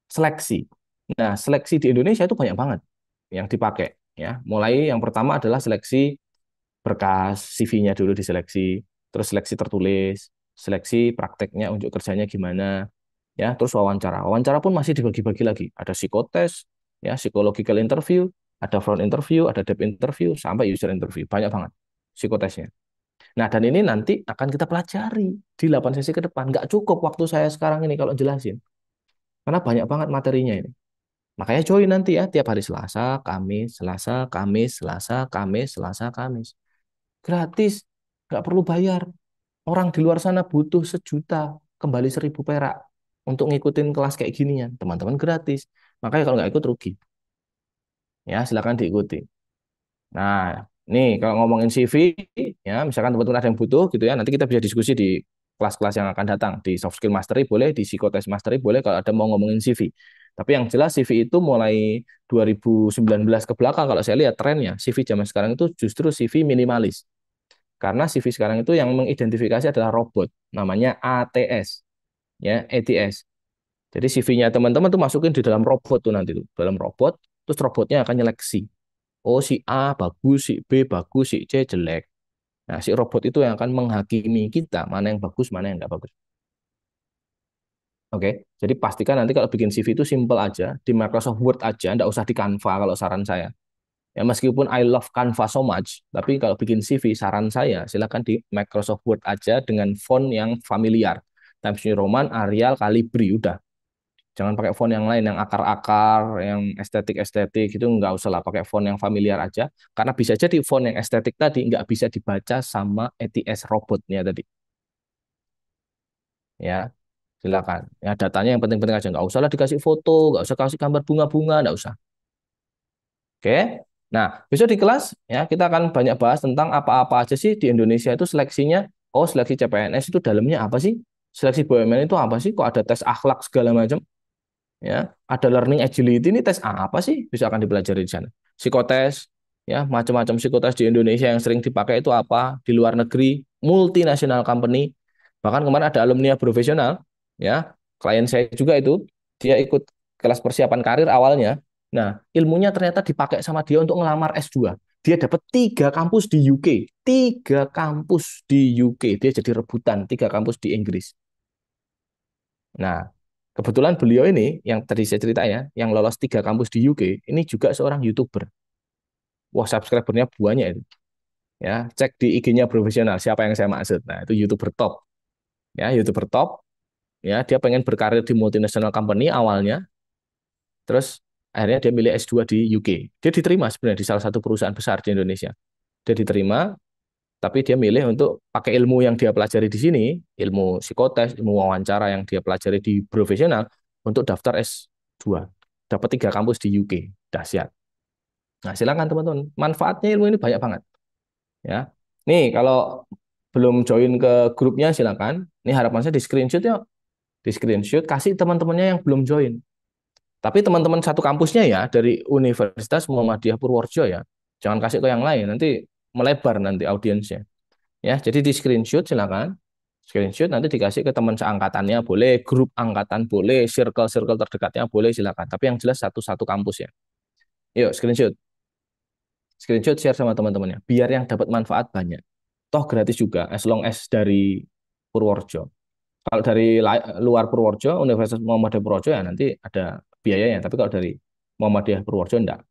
seleksi. Nah, seleksi di Indonesia itu banyak banget yang dipakai ya. Mulai yang pertama adalah seleksi berkas, CV-nya dulu diseleksi, terus seleksi tertulis, seleksi prakteknya unjuk kerjanya gimana, ya, terus wawancara. Wawancara pun masih dibagi-bagi lagi. Ada psikotes, ya, psychological interview, ada front interview, ada depth interview, sampai user interview. Banyak banget psikotesnya. Nah, dan ini nanti akan kita pelajari di 8 sesi ke depan. Nggak cukup waktu saya sekarang ini kalau jelasin. Karena banyak banget materinya ini. Makanya join nanti ya, tiap hari Selasa, Kamis, Selasa, Kamis, Selasa, Kamis, Selasa, Kamis. Gratis, nggak perlu bayar. Orang di luar sana butuh 1 juta, kembali 1.000 perak untuk ngikutin kelas kayak ginian. Teman-teman gratis. Makanya kalau nggak ikut rugi. Ya, silakan diikuti. Nah, nih kalau ngomongin CV, ya misalkan teman-teman ada yang butuh gitu ya, nanti kita bisa diskusi di kelas-kelas yang akan datang. Di soft skill mastery boleh, di psikotes mastery boleh kalau ada mau ngomongin CV. Tapi yang jelas CV itu mulai 2019 ke belakang, kalau saya lihat trennya, CV zaman sekarang itu justru CV minimalis. Karena CV sekarang itu yang mengidentifikasi adalah robot, namanya ATS, ya ATS. Jadi CV-nya teman-teman tuh masukin di dalam robot tuh nanti tuh, dalam robot, terus robotnya akan nyeleksi. Oh, si A bagus, si B bagus, si C jelek. Nah, si robot itu yang akan menghakimi kita, mana yang bagus, mana yang nggak bagus. Oke, jadi pastikan nanti kalau bikin CV itu simple aja, di Microsoft Word aja, nggak usah di Canva kalau saran saya. Ya, meskipun I love Canva so much, tapi kalau bikin CV, saran saya, silakan di Microsoft Word aja dengan font yang familiar. Times New Roman, Arial, Calibri, udah. Jangan pakai font yang lain, yang akar-akar, yang estetik-estetik, itu nggak usah lah, pakai font yang familiar aja. Karena bisa jadi font yang estetik tadi nggak bisa dibaca sama ATS robotnya tadi. Ya, silakan. Ya, datanya yang penting-penting aja. Nggak usah lah dikasih foto, nggak usah kasih gambar bunga-bunga, nggak usah. Oke. Nah, besok di kelas ya kita akan banyak bahas tentang apa-apa aja sih di Indonesia itu seleksinya. Oh, seleksi CPNS itu dalamnya apa sih? Seleksi BUMN itu apa sih? Kok ada tes akhlak segala macam? Ya, ada learning agility ini tes apa sih? Bisa akan dipelajari di sana. Psikotes, ya, macam-macam psikotes di Indonesia yang sering dipakai itu apa? Di luar negeri, multinational company. Bahkan kemarin ada alumni profesional, ya, klien saya juga itu, dia ikut kelas persiapan karir awalnya. Nah, ilmunya ternyata dipakai sama dia untuk ngelamar S2. Dia dapat 3 kampus di UK, 3 kampus di UK. Dia jadi rebutan 3 kampus di Inggris. Nah, kebetulan beliau ini yang tadi saya cerita ya, yang lolos 3 kampus di UK, ini juga seorang YouTuber. Wah, subscribernya banyak itu. Ya, cek di IG-nya profesional siapa yang saya maksud. Nah, itu YouTuber top. Ya, YouTuber top. Ya, dia pengen berkarir di multinational company awalnya. Terus akhirnya dia milih S2 di UK. Dia diterima sebenarnya di salah satu perusahaan besar di Indonesia. Dia diterima, tapi dia milih untuk pakai ilmu yang dia pelajari di sini, ilmu psikotes, ilmu wawancara yang dia pelajari di profesional, untuk daftar S2. Dapat 3 kampus di UK. Dahsyat. Nah, silakan teman-teman. Manfaatnya ilmu ini banyak banget. Ya. Nih, kalau belum join ke grupnya silakan. Ini harapan saya di screenshot ya. Di screenshot, kasih teman-temannya yang belum join. Tapi teman-teman satu kampusnya ya, dari Universitas Muhammadiyah Purworejo ya. Jangan kasih ke yang lain, nanti melebar nanti audiensnya. Ya, jadi di screenshot silakan. Screenshot nanti dikasih ke teman seangkatannya boleh, grup angkatan boleh, circle-circle terdekatnya boleh silakan. Tapi yang jelas satu-satu kampus ya. Yuk, screenshot. Screenshot share sama teman-temannya biar yang dapat manfaat banyak. Toh gratis juga as long as dari Purworejo. Kalau dari luar Purworejo, Universitas Muhammadiyah Purworejo ya nanti ada biayanya. Tapi kalau dari Muhammadiyah Purworejo enggak.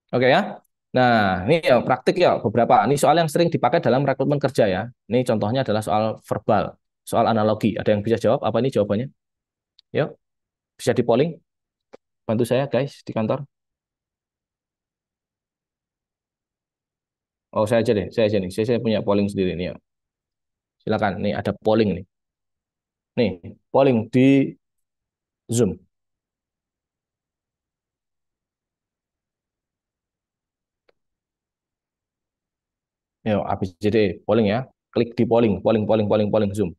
Oke ya. Nah, ini ya praktik ya beberapa. Ini soal yang sering dipakai dalam rekrutmen kerja ya. Ini contohnya adalah soal verbal, soal analogi. Ada yang bisa jawab? Apa ini jawabannya? Yuk, bisa di polling. Bantu saya guys di kantor. Oh, saya aja deh, saya aja nih. Saya punya polling sendiri nih. Ya. Silakan, nih ada polling nih. Nih, polling di Zoom. Yo, ABCD polling ya. Klik di polling, polling, polling, polling, polling Zoom.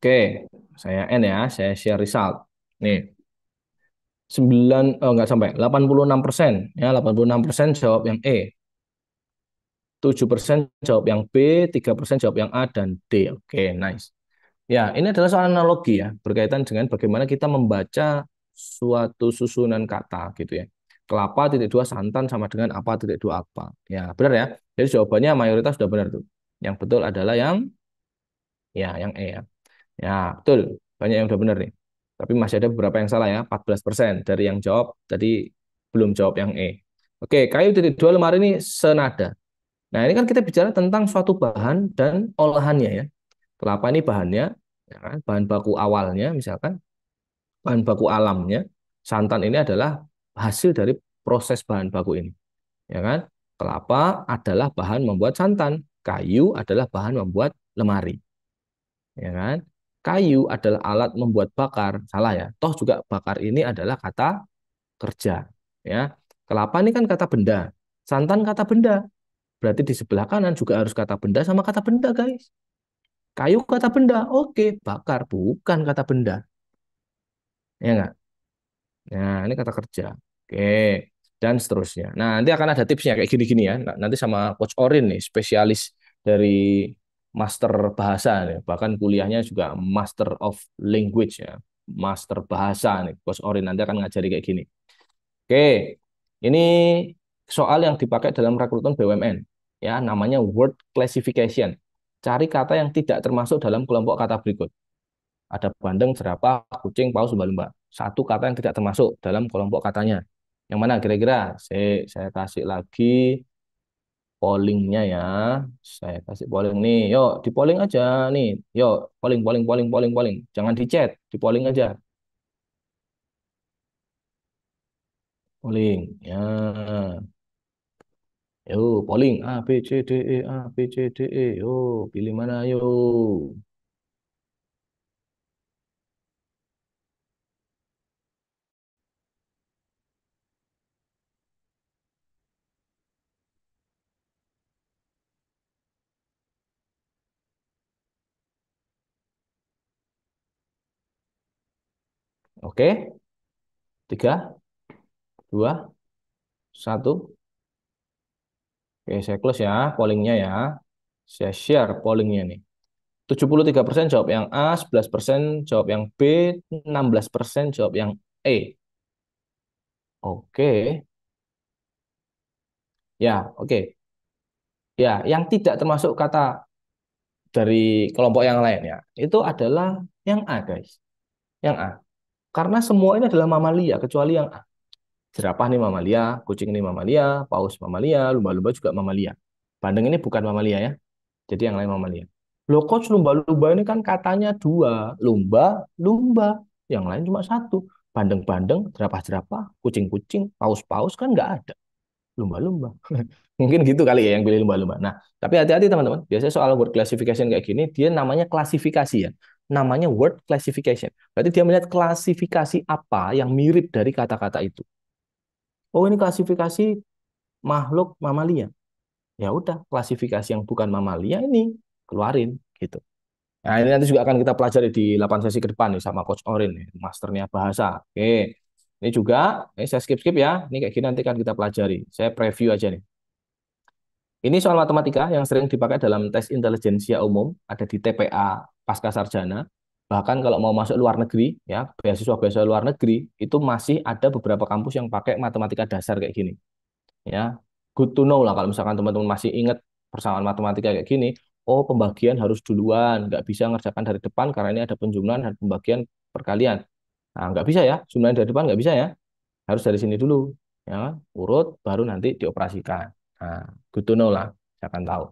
Oke, saya N ya, saya share result. Nih, 9, oh enggak sampai, 86%. Ya, 86% jawab yang E. 7% jawab yang B, 3% jawab yang A dan D. Oke, nice. Ya, ini adalah soal analogi ya, berkaitan dengan bagaimana kita membaca suatu susunan kata gitu ya. Kelapa titik dua santan sama dengan apa titik dua apa. Ya, benar ya. Jadi jawabannya mayoritas sudah benar tuh. Yang betul adalah yang E ya. Ya, betul. Banyak yang udah benar nih. Tapi masih ada beberapa yang salah ya. 14% dari yang jawab tadi belum jawab yang E. Oke, kayu titik dua lemari ini senada. Nah, ini kan kita bicara tentang suatu bahan dan olahannya ya. Kelapa ini bahannya, ya kan, bahan baku awalnya, misalkan bahan baku alamnya. Santan ini adalah hasil dari proses bahan baku ini, ya kan? Kelapa adalah bahan membuat santan, kayu adalah bahan membuat lemari, ya kan? Kayu adalah alat membuat bakar, salah ya. Toh juga bakar ini adalah kata kerja, ya. Kelapa ini kan kata benda, santan kata benda. Berarti di sebelah kanan juga harus kata benda sama kata benda, guys. Kayu kata benda, oke. Bakar bukan kata benda, ya nggak? Nah, ini kata kerja. Oke, dan seterusnya. Nah, nanti akan ada tipsnya kayak gini-gini ya. Nanti sama Coach Orin nih, spesialis dari master bahasa nih. Bahkan kuliahnya juga Master of Language ya. Master bahasa nih, Coach Orin nanti akan ngajari kayak gini. Oke, ini soal yang dipakai dalam rekrutmen BUMN. Ya, namanya word classification. Cari kata yang tidak termasuk dalam kelompok kata berikut. Ada bandeng, jerapah, kucing, paus, lumba-lumba. Satu kata yang tidak termasuk dalam kelompok katanya. Yang mana kira-kira? Saya kasih lagi pollingnya ya. Saya kasih polling nih. Yuk, di polling aja nih. Yuk, polling, polling, polling, polling, polling. Jangan di chat, di polling aja. Polling. Ya. Yuk, polling. A, B, C, D, E, A, B, C, D, E. Yuk, pilih mana yuk. Oke, 3, 2, 1. Oke, saya close ya pollingnya ya. Saya share pollingnya nih. 73% jawab yang A, 11% jawab yang B, 16% jawab yang E. Oke. Ya, oke. Ya, yang tidak termasuk kata dari kelompok yang lain ya, itu adalah yang A, guys. Yang A. Karena semua ini adalah mamalia, kecuali yang A. Jerapah ini mamalia, kucing ini mamalia, paus mamalia, lumba-lumba juga mamalia. Bandeng ini bukan mamalia ya. Jadi yang lain mamalia. Loh coach, lumba-lumba ini kan katanya dua. Lumba, lumba. Yang lain cuma satu. Bandeng-bandeng, jerapah-jerapah, kucing-kucing, paus-paus kan nggak ada. Lumba-lumba. Mungkin gitu kali ya yang pilih lumba-lumba. Nah, tapi hati-hati teman-teman. Biasanya soal word classification kayak gini, dia namanya klasifikasi ya. Namanya word classification. Berarti dia melihat klasifikasi apa yang mirip dari kata-kata itu. Oh, ini klasifikasi makhluk mamalia. Ya udah, klasifikasi yang bukan mamalia ini keluarin gitu. Nah, ini nanti juga akan kita pelajari di 8 sesi ke depan nih sama Coach Orin nih, masternya bahasa. Oke. Ini juga, ini saya skip-skip ya. Ini kayak gini nanti akan kita pelajari. Saya preview aja nih. Ini soal matematika yang sering dipakai dalam tes intelijensia umum, ada di TPA Pasca Sarjana. Bahkan kalau mau masuk luar negeri, ya beasiswa-beasiswa luar negeri, itu masih ada beberapa kampus yang pakai matematika dasar kayak gini. Ya, good to know lah kalau misalkan teman-teman masih ingat persamaan matematika kayak gini. oh pembagian harus duluan, nggak bisa ngerjakan dari depan karena ini ada penjumlahan dan pembagian perkalian. Nah, nggak bisa ya, jumlahan dari depan nggak bisa ya, harus dari sini dulu, ya kan? Urut baru nanti dioperasikan. Nah, good to know lah, saya akan tahu.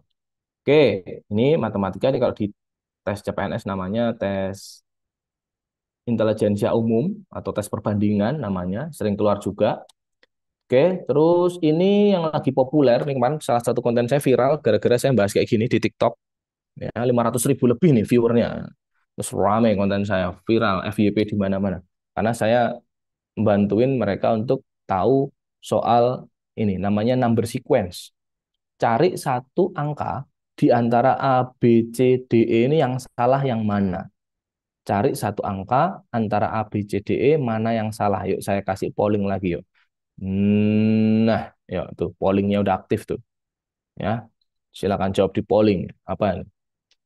Oke, ini matematika ini kalau di tes CPNS namanya tes intelijensia umum atau tes perbandingan namanya, sering keluar juga. Oke, terus ini yang lagi populer nih kemarin salah satu konten saya viral gara-gara saya bahas kayak gini di TikTok. Ya, 500.000 lebih nih viewernya. Terus rame konten saya viral FYP di mana-mana. Karena saya membantuin mereka untuk tahu soal ini namanya number sequence. Cari satu angka di antara A, B, C, D, E ini yang salah yang mana. Cari satu angka antara A, B, C, D, E mana yang salah. Yuk saya kasih polling lagi yuk. Nah, ya tuh pollingnya udah aktif tuh. Ya, silakan jawab di polling. Apa ini?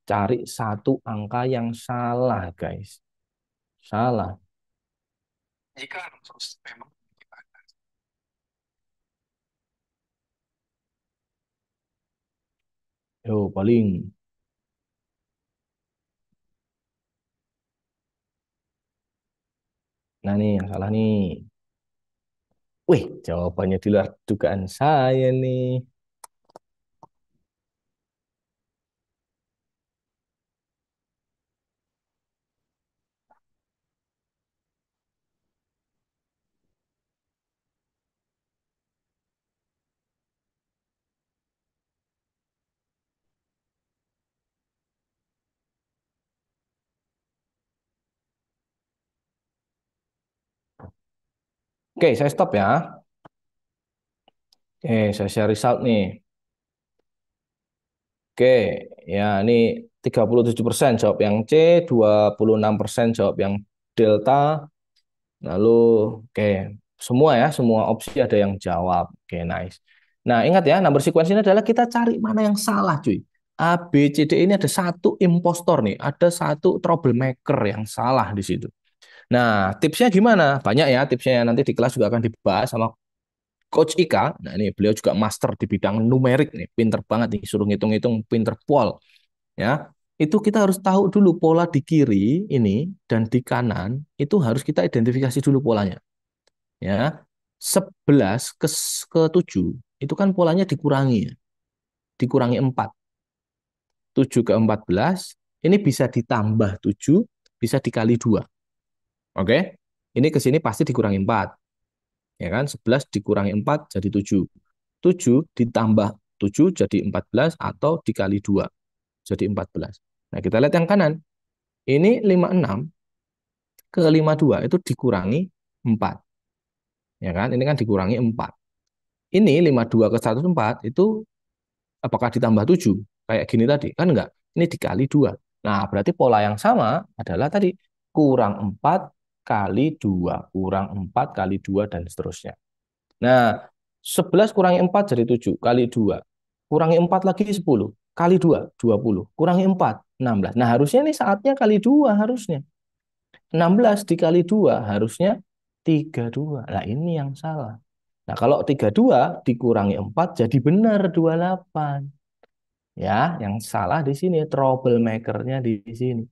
Cari satu angka yang salah, guys. Salah. Jika memang yo polling. Nah nih yang salah nih. Wih, jawabannya di luar dugaan saya nih. Oke, saya stop ya. Oke, saya share result nih. Oke, ya ini 37% jawab yang C, 26% jawab yang delta. Lalu, oke, semua ya, semua opsi ada yang jawab. Oke, nice. Nah, ingat ya, number sequence ini adalah kita cari mana yang salah, cuy. A, B, C, D ini ada satu impostor nih, ada satu troublemaker yang salah di situ. Nah, tipsnya gimana? Banyak ya tipsnya, nanti di kelas juga akan dibahas sama Coach Ika. Nah, ini beliau juga master di bidang numerik nih, pinter banget nih, suruh ngitung-ngitung, pinter pol. Ya, itu kita harus tahu dulu pola di kiri ini dan di kanan itu harus kita identifikasi dulu polanya. Ya, 11 ke 7 itu kan polanya dikurangi ya, dikurangi 4. 7 ke 14 ini bisa ditambah 7, bisa dikali 2. Oke? Ini ke sini pasti dikurangi 4. Ya kan? 11 dikurangi 4 jadi 7. 7 ditambah 7 jadi 14 atau dikali 2 jadi 14. Nah, kita lihat yang kanan. Ini 56 ke 52 itu dikurangi 4. Ya kan? Ini kan dikurangi 4. Ini 52 ke 104 itu apakah ditambah 7? Kayak gini tadi. Kan enggak. Ini dikali 2. Nah, berarti pola yang sama adalah tadi kurang 4 kali 2. Kurang 4 kali 2 dan seterusnya. Nah, 11 kurangi 4 jadi 7. Kali 2. Kurangi 4 lagi 10. Kali 2, 20. Kurangi 4, 16. Nah, harusnya ini saatnya kali 2 harusnya. 16 dikali 2 harusnya 32. Nah, ini yang salah. Nah, kalau 32 dikurangi 4 jadi benar 28. Ya, yang salah di sini troublemaker-nya di sini.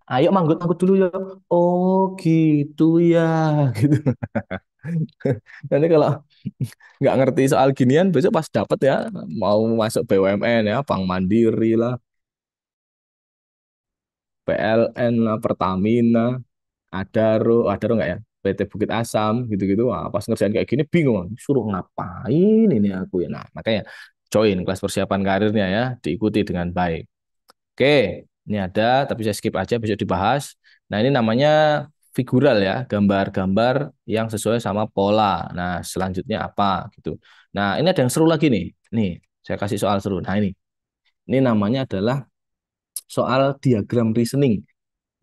Ayo manggut-manggut dulu ya. Oh, gitu ya, gitu. Nanti kalau nggak ngerti soal ginian besok pas dapet ya mau masuk BUMN ya, Bank Mandiri lah, PLN lah, Pertamina, Adaro nggak ya? PT Bukit Asam gitu-gitu. Wah, pas ngerjain kayak gini bingung, suruh ngapain ini aku ya. Nah, makanya join kelas persiapan karirnya ya, diikuti dengan baik. Oke, ini ada tapi saya skip aja besok dibahas. Nah, ini namanya figural ya, gambar-gambar yang sesuai sama pola. Nah, selanjutnya apa gitu. Nah, ini ada yang seru lagi nih. Nih, saya kasih soal seru. Nah, ini namanya adalah soal diagram reasoning.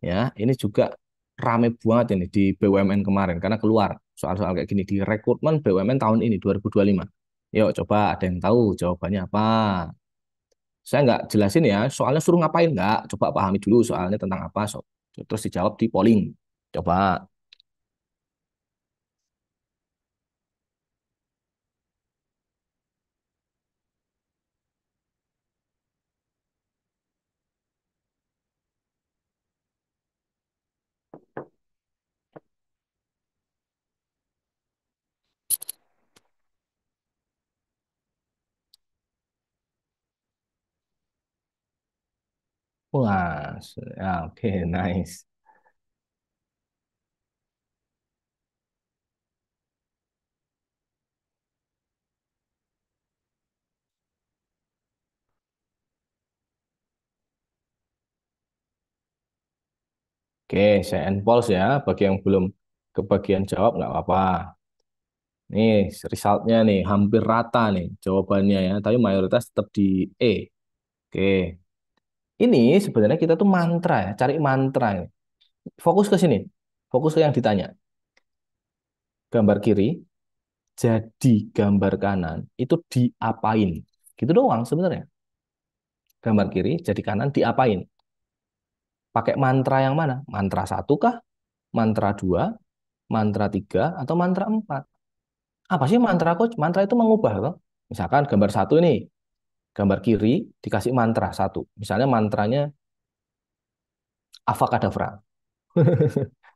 Ya, ini juga rame banget ini di BUMN kemarin karena keluar soal-soal kayak gini di rekrutmen BUMN tahun ini 2025. Yuk, coba ada yang tahu jawabannya apa? Saya nggak jelasin ya, soalnya suruh ngapain nggak? Coba pahami dulu soalnya tentang apa, terus dijawab di polling. Coba. Wah, ya, oke, nice. Oke, saya endpause ya. Bagi yang belum kebagian jawab nggak apa-apa. Nih, resultnya nih hampir rata nih jawabannya ya. Tapi mayoritas tetap di E. Oke, ini sebenarnya kita tuh mantra ya, cari mantra ya. Fokus ke sini, fokus ke yang ditanya. Gambar kiri jadi gambar kanan itu diapain? Gitu doang sebenarnya. Gambar kiri jadi kanan diapain? Pakai mantra yang mana? Mantra satu kah? Mantra dua? Mantra tiga? Atau mantra empat? Apa sih mantra coach? Mantra itu mengubah loh. Misalkan gambar satu ini, gambar kiri dikasih mantra satu. Misalnya mantranya avakadavra.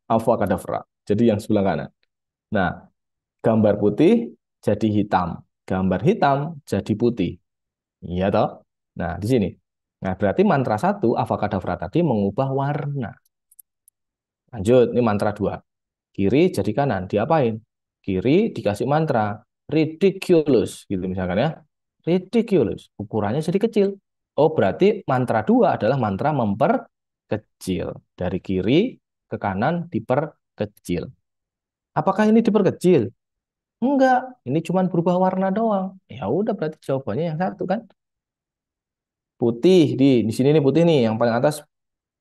Avakadavra. Jadi yang sebelah kanan. Nah, gambar putih jadi hitam. Gambar hitam jadi putih. Iya toh? Nah, di sini. Nah, berarti mantra satu, avakadavra tadi mengubah warna. Lanjut, ini mantra dua. Kiri jadi kanan, diapain? Kiri dikasih mantra, ridiculous, gitu misalkan ya. Ridiculous, ukurannya jadi kecil. Oh, berarti mantra dua adalah mantra memperkecil. Dari kiri ke kanan diperkecil. Apakah ini diperkecil? Enggak, ini cuma berubah warna doang. Ya udah berarti jawabannya yang satu kan. Putih di sini nih putih nih, yang paling atas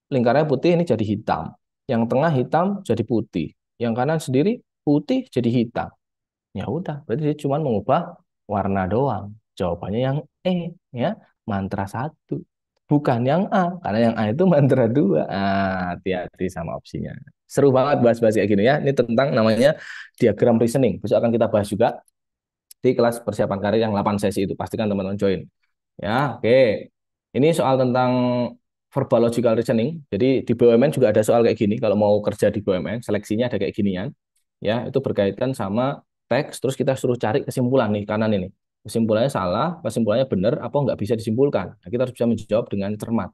lingkarannya putih ini jadi hitam. Yang tengah hitam jadi putih. Yang kanan sendiri putih jadi hitam. Ya udah, berarti dia cuma mengubah warna doang. Jawabannya yang E, ya, mantra satu. Bukan yang A, karena yang A itu mantra dua. Ah, hati-hati sama opsinya. Seru banget bahas-bahas kayak gini ya. Ini tentang namanya diagram reasoning. Besok akan kita bahas juga di kelas persiapan karir yang 8 sesi itu. Pastikan teman-teman join. Ya, oke. Ini soal tentang verbal logical reasoning. Jadi di BUMN juga ada soal kayak gini. Kalau mau kerja di BUMN, seleksinya ada kayak ginian. Ya, itu berkaitan sama teks. Terus kita suruh cari kesimpulan nih kanan ini. Kesimpulannya salah, kesimpulannya benar, apa nggak bisa disimpulkan. Nah, kita harus bisa menjawab dengan cermat.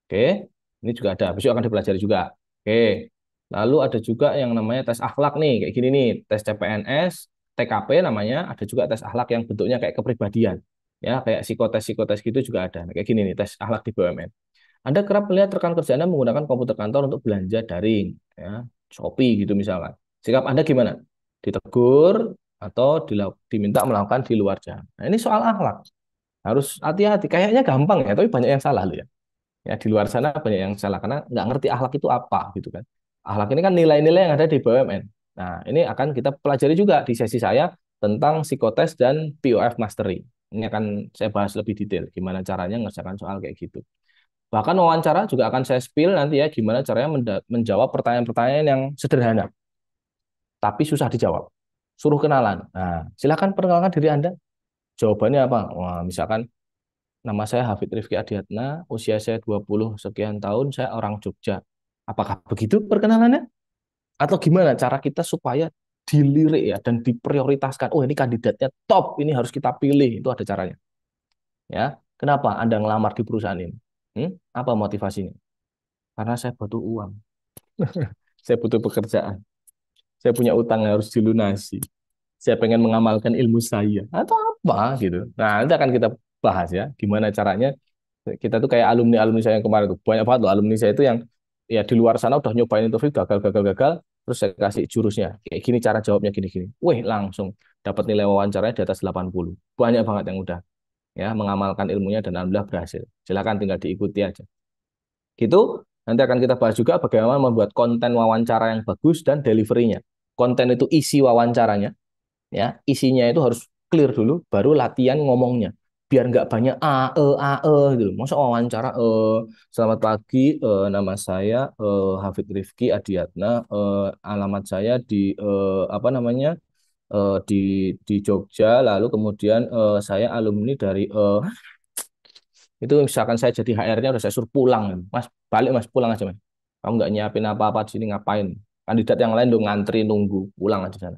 Oke, ini juga ada. Besok akan dipelajari juga. Oke, lalu ada juga yang namanya tes akhlak nih, kayak gini nih, tes CPNS, TKP namanya. Ada juga tes akhlak yang bentuknya kayak kepribadian, ya, kayak psikotes gitu juga ada. Nah, kayak gini nih, tes akhlak di BUMN. Anda kerap melihat rekan kerja Anda menggunakan komputer kantor untuk belanja daring, ya, Shopee gitu misalkan. Sikap Anda gimana? Ditegur atau diminta melakukan di luar jam. Nah, ini soal akhlak. Harus hati-hati. Kayaknya gampang ya, tapi banyak yang salah loh ya. Ya, di luar sana banyak yang salah karena nggak ngerti akhlak itu apa gitu kan. Akhlak ini kan nilai-nilai yang ada di BUMN. Nah, ini akan kita pelajari juga di sesi saya tentang psikotes dan POF Mastery. Ini akan saya bahas lebih detail gimana caranya ngerjakan soal kayak gitu. Bahkan wawancara juga akan saya spill nanti ya gimana caranya menjawab pertanyaan-pertanyaan yang sederhana tapi susah dijawab. Suruh kenalan. Nah, silakan perkenalkan diri Anda. Jawabannya apa? Wah, misalkan nama saya Hafid Rifki Adiatna, usia saya 20 sekian tahun, saya orang Jogja. Apakah begitu perkenalannya? Atau gimana cara kita supaya dilirik ya dan diprioritaskan? Oh, ini kandidatnya top, ini harus kita pilih. Itu ada caranya. Ya, kenapa Anda ngelamar di perusahaan ini? Apa motivasinya? Karena saya butuh uang. Saya butuh pekerjaan. Saya punya utang yang harus dilunasi. Saya pengen mengamalkan ilmu saya. Atau apa gitu. Nah, nanti akan kita bahas ya. Gimana caranya kita tuh kayak alumni-alumni saya yang kemarin tuh banyak banget loh alumni saya itu yang ya di luar sana udah nyobain interview gagal terus saya kasih jurusnya kayak gini cara jawabnya gini-gini. Wih, langsung dapat nilai wawancaranya di atas 80. Banyak banget yang udah ya mengamalkan ilmunya dan alhamdulillah berhasil. Silakan tinggal diikuti aja. Gitu. Nanti akan kita bahas juga bagaimana membuat konten wawancara yang bagus dan deliverynya. Konten itu isi wawancaranya, ya isinya itu harus clear dulu, baru latihan ngomongnya. Biar nggak banyak gitu. Masa wawancara, selamat pagi, nama saya Hafid Rifki Adiatna, alamat saya di apa namanya di Jogja, lalu kemudian saya alumni dari itu misalkan saya jadi HR-nya udah saya suruh pulang, Mas balik Mas pulang aja Mas. Kamu nggak nyiapin apa-apa di sini ngapain? Kandidat yang lain udah ngantri nunggu pulang aja sana.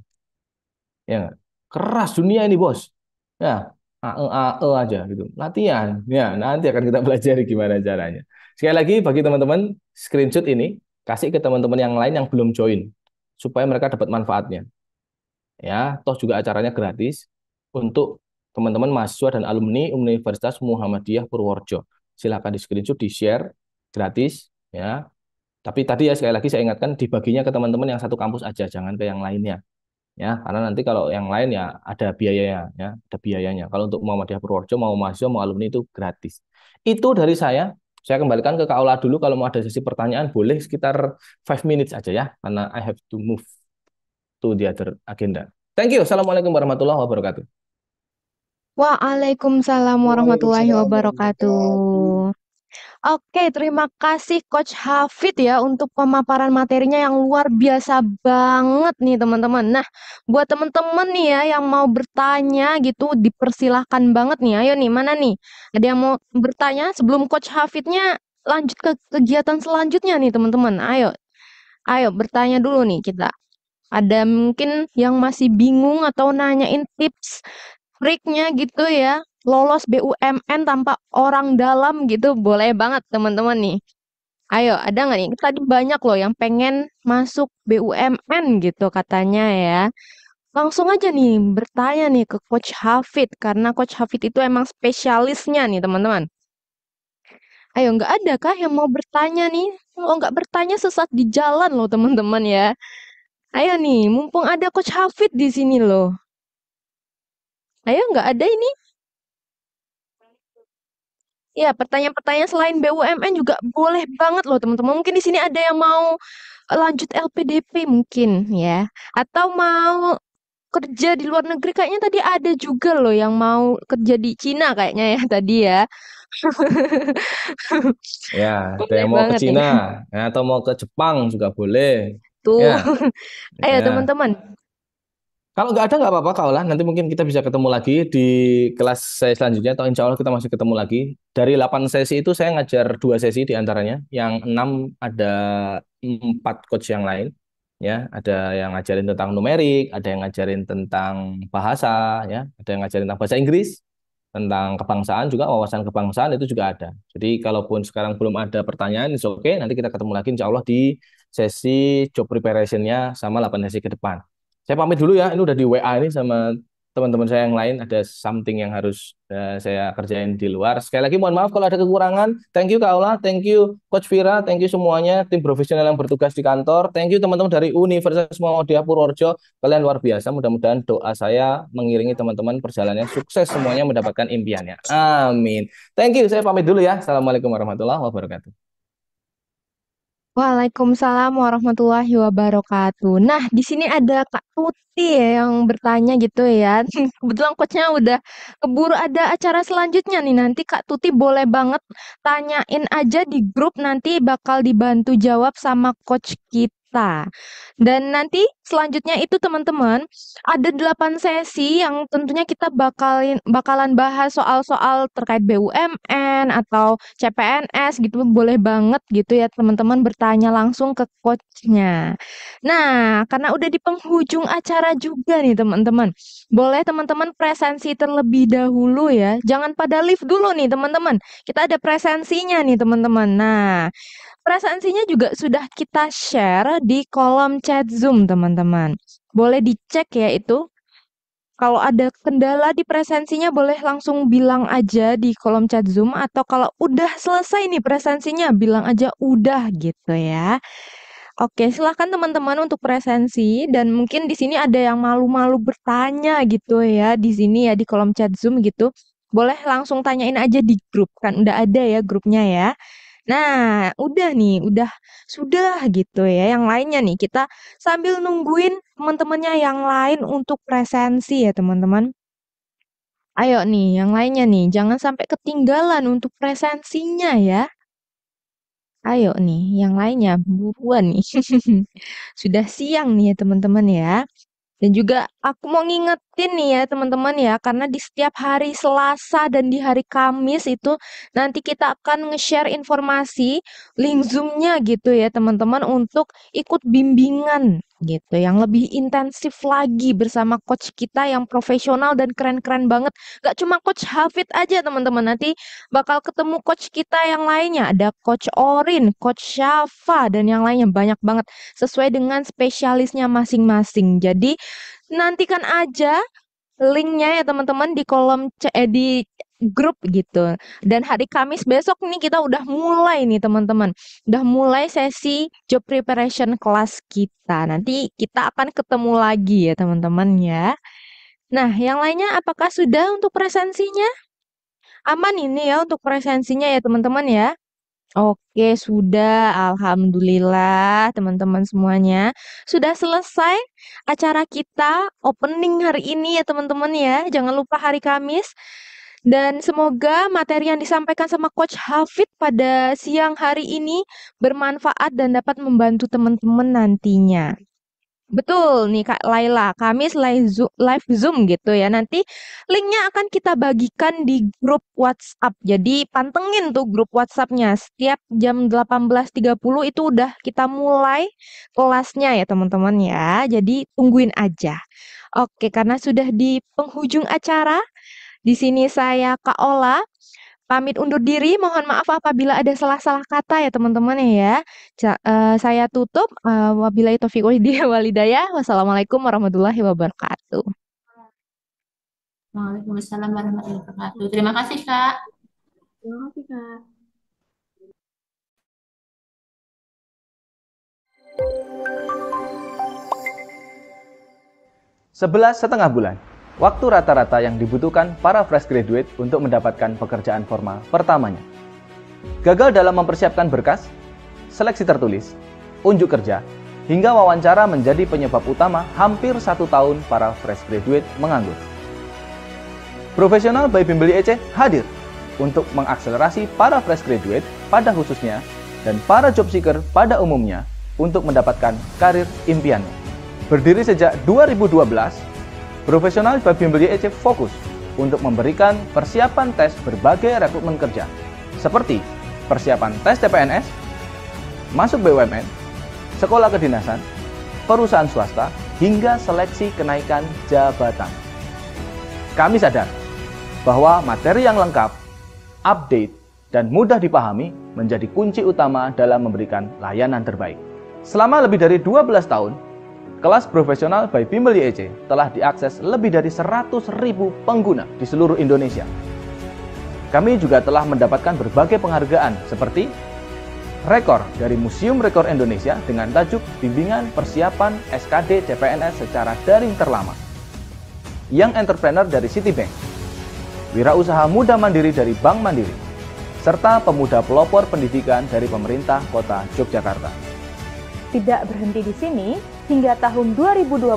Ya, keras dunia ini bos. Ya, AE aja gitu. Latihan. Ya, nanti akan kita pelajari gimana caranya. Sekali lagi bagi teman-teman, screenshot ini kasih ke teman-teman yang lain yang belum join supaya mereka dapat manfaatnya. Ya, toh juga acaranya gratis untuk teman-teman mahasiswa dan alumni Universitas Muhammadiyah Purworejo. Silakan di screenshot, di-share gratis ya. Tapi tadi ya sekali lagi saya ingatkan dibaginya ke teman-teman yang satu kampus aja, jangan ke yang lainnya. Ya, karena nanti kalau yang lain ya ada biayanya ya, ada biayanya. Kalau untuk Muhammadiyah Purworejo mau mahasiswa mau alumni itu gratis. Itu dari saya. Saya kembalikan ke Kak Ola dulu kalau mau ada sesi pertanyaan boleh sekitar 5 minutes aja ya, karena I have to move to the other agenda. Thank you. Assalamualaikum warahmatullahi wabarakatuh. Waalaikumsalam warahmatullahi Waalaikumsalam wabarakatuh. warahmatullahi. Oke, terima kasih Coach Hafid ya untuk pemaparan materinya yang luar biasa banget nih teman-teman. Nah, buat teman-teman nih ya yang mau bertanya gitu dipersilahkan banget nih. Ayo nih, mana nih? Ada yang mau bertanya sebelum Coach Hafidnya lanjut ke kegiatan selanjutnya nih teman-teman. Ayo, ayo bertanya dulu nih kita. Ada mungkin yang masih bingung atau nanyain tips triknya gitu ya, lolos BUMN tanpa orang dalam gitu, boleh banget teman-teman nih. Ayo, ada nggak nih? Tadi banyak loh yang pengen masuk BUMN gitu katanya ya. Langsung aja nih bertanya nih ke Coach Hafid, karena Coach Hafid itu emang spesialisnya nih teman-teman. Ayo, nggak ada kah yang mau bertanya nih? Kalau nggak bertanya sesat di jalan loh teman-teman ya. Ayo nih, mumpung ada Coach Hafid di sini loh. Ayo, nggak ada ini? Ya, pertanyaan-pertanyaan selain BUMN juga boleh banget loh teman-teman. Mungkin di sini ada yang mau lanjut LPDP mungkin ya. Atau mau kerja di luar negeri. Kayaknya tadi ada juga loh yang mau kerja di Cina kayaknya ya tadi ya. Ya, ada Boleh yang mau ke banget nih. Cina ya, atau mau ke Jepang juga boleh. Tuh. Ya, Ayo ya. teman-teman. Kalau nggak ada nggak apa-apa Kak Ola. Nanti mungkin kita bisa ketemu lagi di kelas saya selanjutnya. Atau insya Allah kita masih ketemu lagi. Dari 8 sesi itu saya ngajar 2 sesi di antaranya. Yang 6 ada 4 coach yang lain. Ya, ada yang ngajarin tentang numerik, ada yang ngajarin tentang bahasa, ya, ada yang ngajarin tentang bahasa Inggris, tentang kebangsaan juga, wawasan kebangsaan itu juga ada. Jadi kalaupun sekarang belum ada pertanyaan, it's okay. Nanti kita ketemu lagi insya Allah di sesi job preparation-nya sama 8 sesi ke depan. Saya pamit dulu ya, ini udah di WA ini sama teman-teman saya yang lain, ada something yang harus saya kerjain di luar. Sekali lagi mohon maaf kalau ada kekurangan. Thank you Kak Aula, thank you Coach Vira, thank you semuanya, tim profesional yang bertugas di kantor. Thank you teman-teman dari Universitas Muhammadiyah Purworejo. Kalian luar biasa, mudah-mudahan doa saya mengiringi teman-teman perjalanannya sukses semuanya mendapatkan impiannya. Amin. Thank you, saya pamit dulu ya. Assalamualaikum warahmatullahi wabarakatuh. Waalaikumsalam warahmatullahi wabarakatuh. Nah, di sini ada Kak Tuti ya yang bertanya gitu ya. Kebetulan coachnya udah keburu ada acara selanjutnya nih. Nanti Kak Tuti boleh banget tanyain aja di grup, nanti bakal dibantu jawab sama coach kita. Dan nanti selanjutnya itu teman-teman ada 8 sesi yang tentunya kita bakalan bahas soal-soal terkait BUMN atau CPNS gitu. Boleh banget gitu ya teman-teman bertanya langsung ke coachnya. Nah, karena udah di penghujung acara juga nih teman-teman. Boleh teman-teman presensi terlebih dahulu ya. Jangan pada live dulu nih teman-teman. Kita ada presensinya nih teman-teman. Nah, presensinya juga sudah kita share di kolom chat Zoom, teman-teman. Boleh dicek ya itu. Kalau ada kendala di presensinya boleh langsung bilang aja di kolom chat Zoom, atau kalau udah selesai nih presensinya bilang aja udah gitu ya. Oke, silahkan teman-teman untuk presensi, dan mungkin di sini ada yang malu-malu bertanya gitu ya di sini ya di kolom chat Zoom gitu. Boleh langsung tanyain aja di grup, kan udah ada ya grupnya ya. Nah, udah nih, sudah gitu ya. Yang lainnya nih, kita sambil nungguin teman-temannya yang lain untuk presensi ya, teman-teman. Ayo nih, yang lainnya nih, jangan sampai ketinggalan untuk presensinya ya. Ayo nih, yang lainnya buruan nih. Sudah siang nih ya, teman-teman ya. Dan juga aku mau ngingetin nih ya teman-teman ya, karena di setiap hari Selasa dan di hari Kamis itu nanti kita akan nge-share informasi link Zoom-nya gitu ya teman-teman untuk ikut bimbingan gitu, yang lebih intensif lagi bersama coach kita yang profesional dan keren-keren banget. Gak cuma coach Hafid aja teman-teman, nanti bakal ketemu coach kita yang lainnya, ada coach Orin, coach Syafa, dan yang lainnya banyak banget sesuai dengan spesialisnya masing-masing. Jadi nantikan aja linknya ya teman-teman di di grup gitu. Dan hari Kamis besok nih kita udah mulai nih teman-teman. Udah mulai sesi job preparation kelas kita. Nanti kita akan ketemu lagi ya teman-teman ya. Nah, yang lainnya apakah sudah untuk presensinya? Aman ini ya untuk presensinya ya teman-teman ya. Oke, sudah. Alhamdulillah, teman-teman semuanya. Sudah selesai acara kita opening hari ini ya, teman-teman ya. Jangan lupa hari Kamis. Dan semoga materi yang disampaikan sama Coach Hafid pada siang hari ini bermanfaat dan dapat membantu teman-teman nantinya. Betul nih Kak Laila, Kamis live Zoom gitu ya. Nanti linknya akan kita bagikan di grup WhatsApp. Jadi pantengin tuh grup WhatsApp-nya. Setiap jam 18.30 itu udah kita mulai kelasnya ya teman-teman ya. Jadi tungguin aja. Oke, karena sudah di penghujung acara, di sini saya Kak Ola pamit undur diri, mohon maaf apabila ada salah-salah kata ya teman-teman ya. Saya tutup, wabillahi taufiq walhidayah. Wassalamualaikum warahmatullahi wabarakatuh. Waalaikumsalam warahmatullahi wabarakatuh. Terima kasih, Kak. Terima kasih, Kak. setengah bulan. Waktu rata-rata yang dibutuhkan para fresh graduate untuk mendapatkan pekerjaan formal pertamanya. Gagal dalam mempersiapkan berkas, seleksi tertulis, unjuk kerja, hingga wawancara menjadi penyebab utama hampir 1 tahun para fresh graduate menganggur. Profesional by Bimbel IEC hadir untuk mengakselerasi para fresh graduate pada khususnya dan para job seeker pada umumnya untuk mendapatkan karir impiannya. Berdiri sejak 2012, Profesional by Bimbel IEC fokus untuk memberikan persiapan tes berbagai rekrutmen kerja, seperti persiapan tes CPNS, masuk BUMN, sekolah kedinasan, perusahaan swasta, hingga seleksi kenaikan jabatan. Kami sadar bahwa materi yang lengkap, update, dan mudah dipahami menjadi kunci utama dalam memberikan layanan terbaik. Selama lebih dari 12 tahun, kelas profesional by Bimbel IEC telah diakses lebih dari 100.000 pengguna di seluruh Indonesia. Kami juga telah mendapatkan berbagai penghargaan seperti rekor dari Museum Rekor Indonesia dengan tajuk Bimbingan Persiapan SKD CPNS secara daring terlama, Young Entrepreneur dari Citibank, Wirausaha Muda Mandiri dari Bank Mandiri, serta Pemuda Pelopor Pendidikan dari Pemerintah Kota Yogyakarta. Tidak berhenti di sini, hingga tahun 2024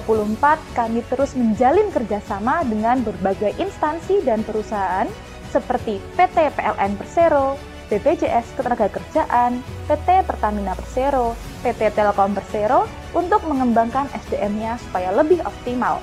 kami terus menjalin kerjasama dengan berbagai instansi dan perusahaan seperti PT PLN Persero, BPJS Ketenagakerjaan, PT Pertamina Persero, PT Telkom Persero untuk mengembangkan SDM-nya supaya lebih optimal.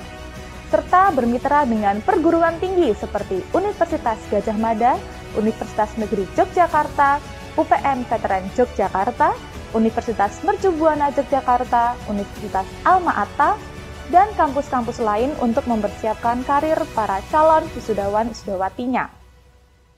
Serta bermitra dengan perguruan tinggi seperti Universitas Gadjah Mada, Universitas Negeri Yogyakarta, UPN Veteran Yogyakarta, Universitas Mercu Buana Yogyakarta, Universitas Alma-Ata, dan kampus-kampus lain untuk mempersiapkan karir para calon wisudawan-wisudawatinya.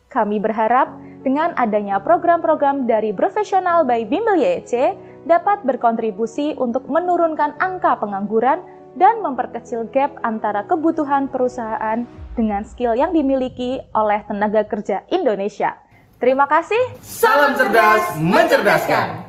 Kami berharap dengan adanya program-program dari Profesional by Bimbel IEC dapat berkontribusi untuk menurunkan angka pengangguran dan memperkecil gap antara kebutuhan perusahaan dengan skill yang dimiliki oleh tenaga kerja Indonesia. Terima kasih. Salam cerdas mencerdaskan.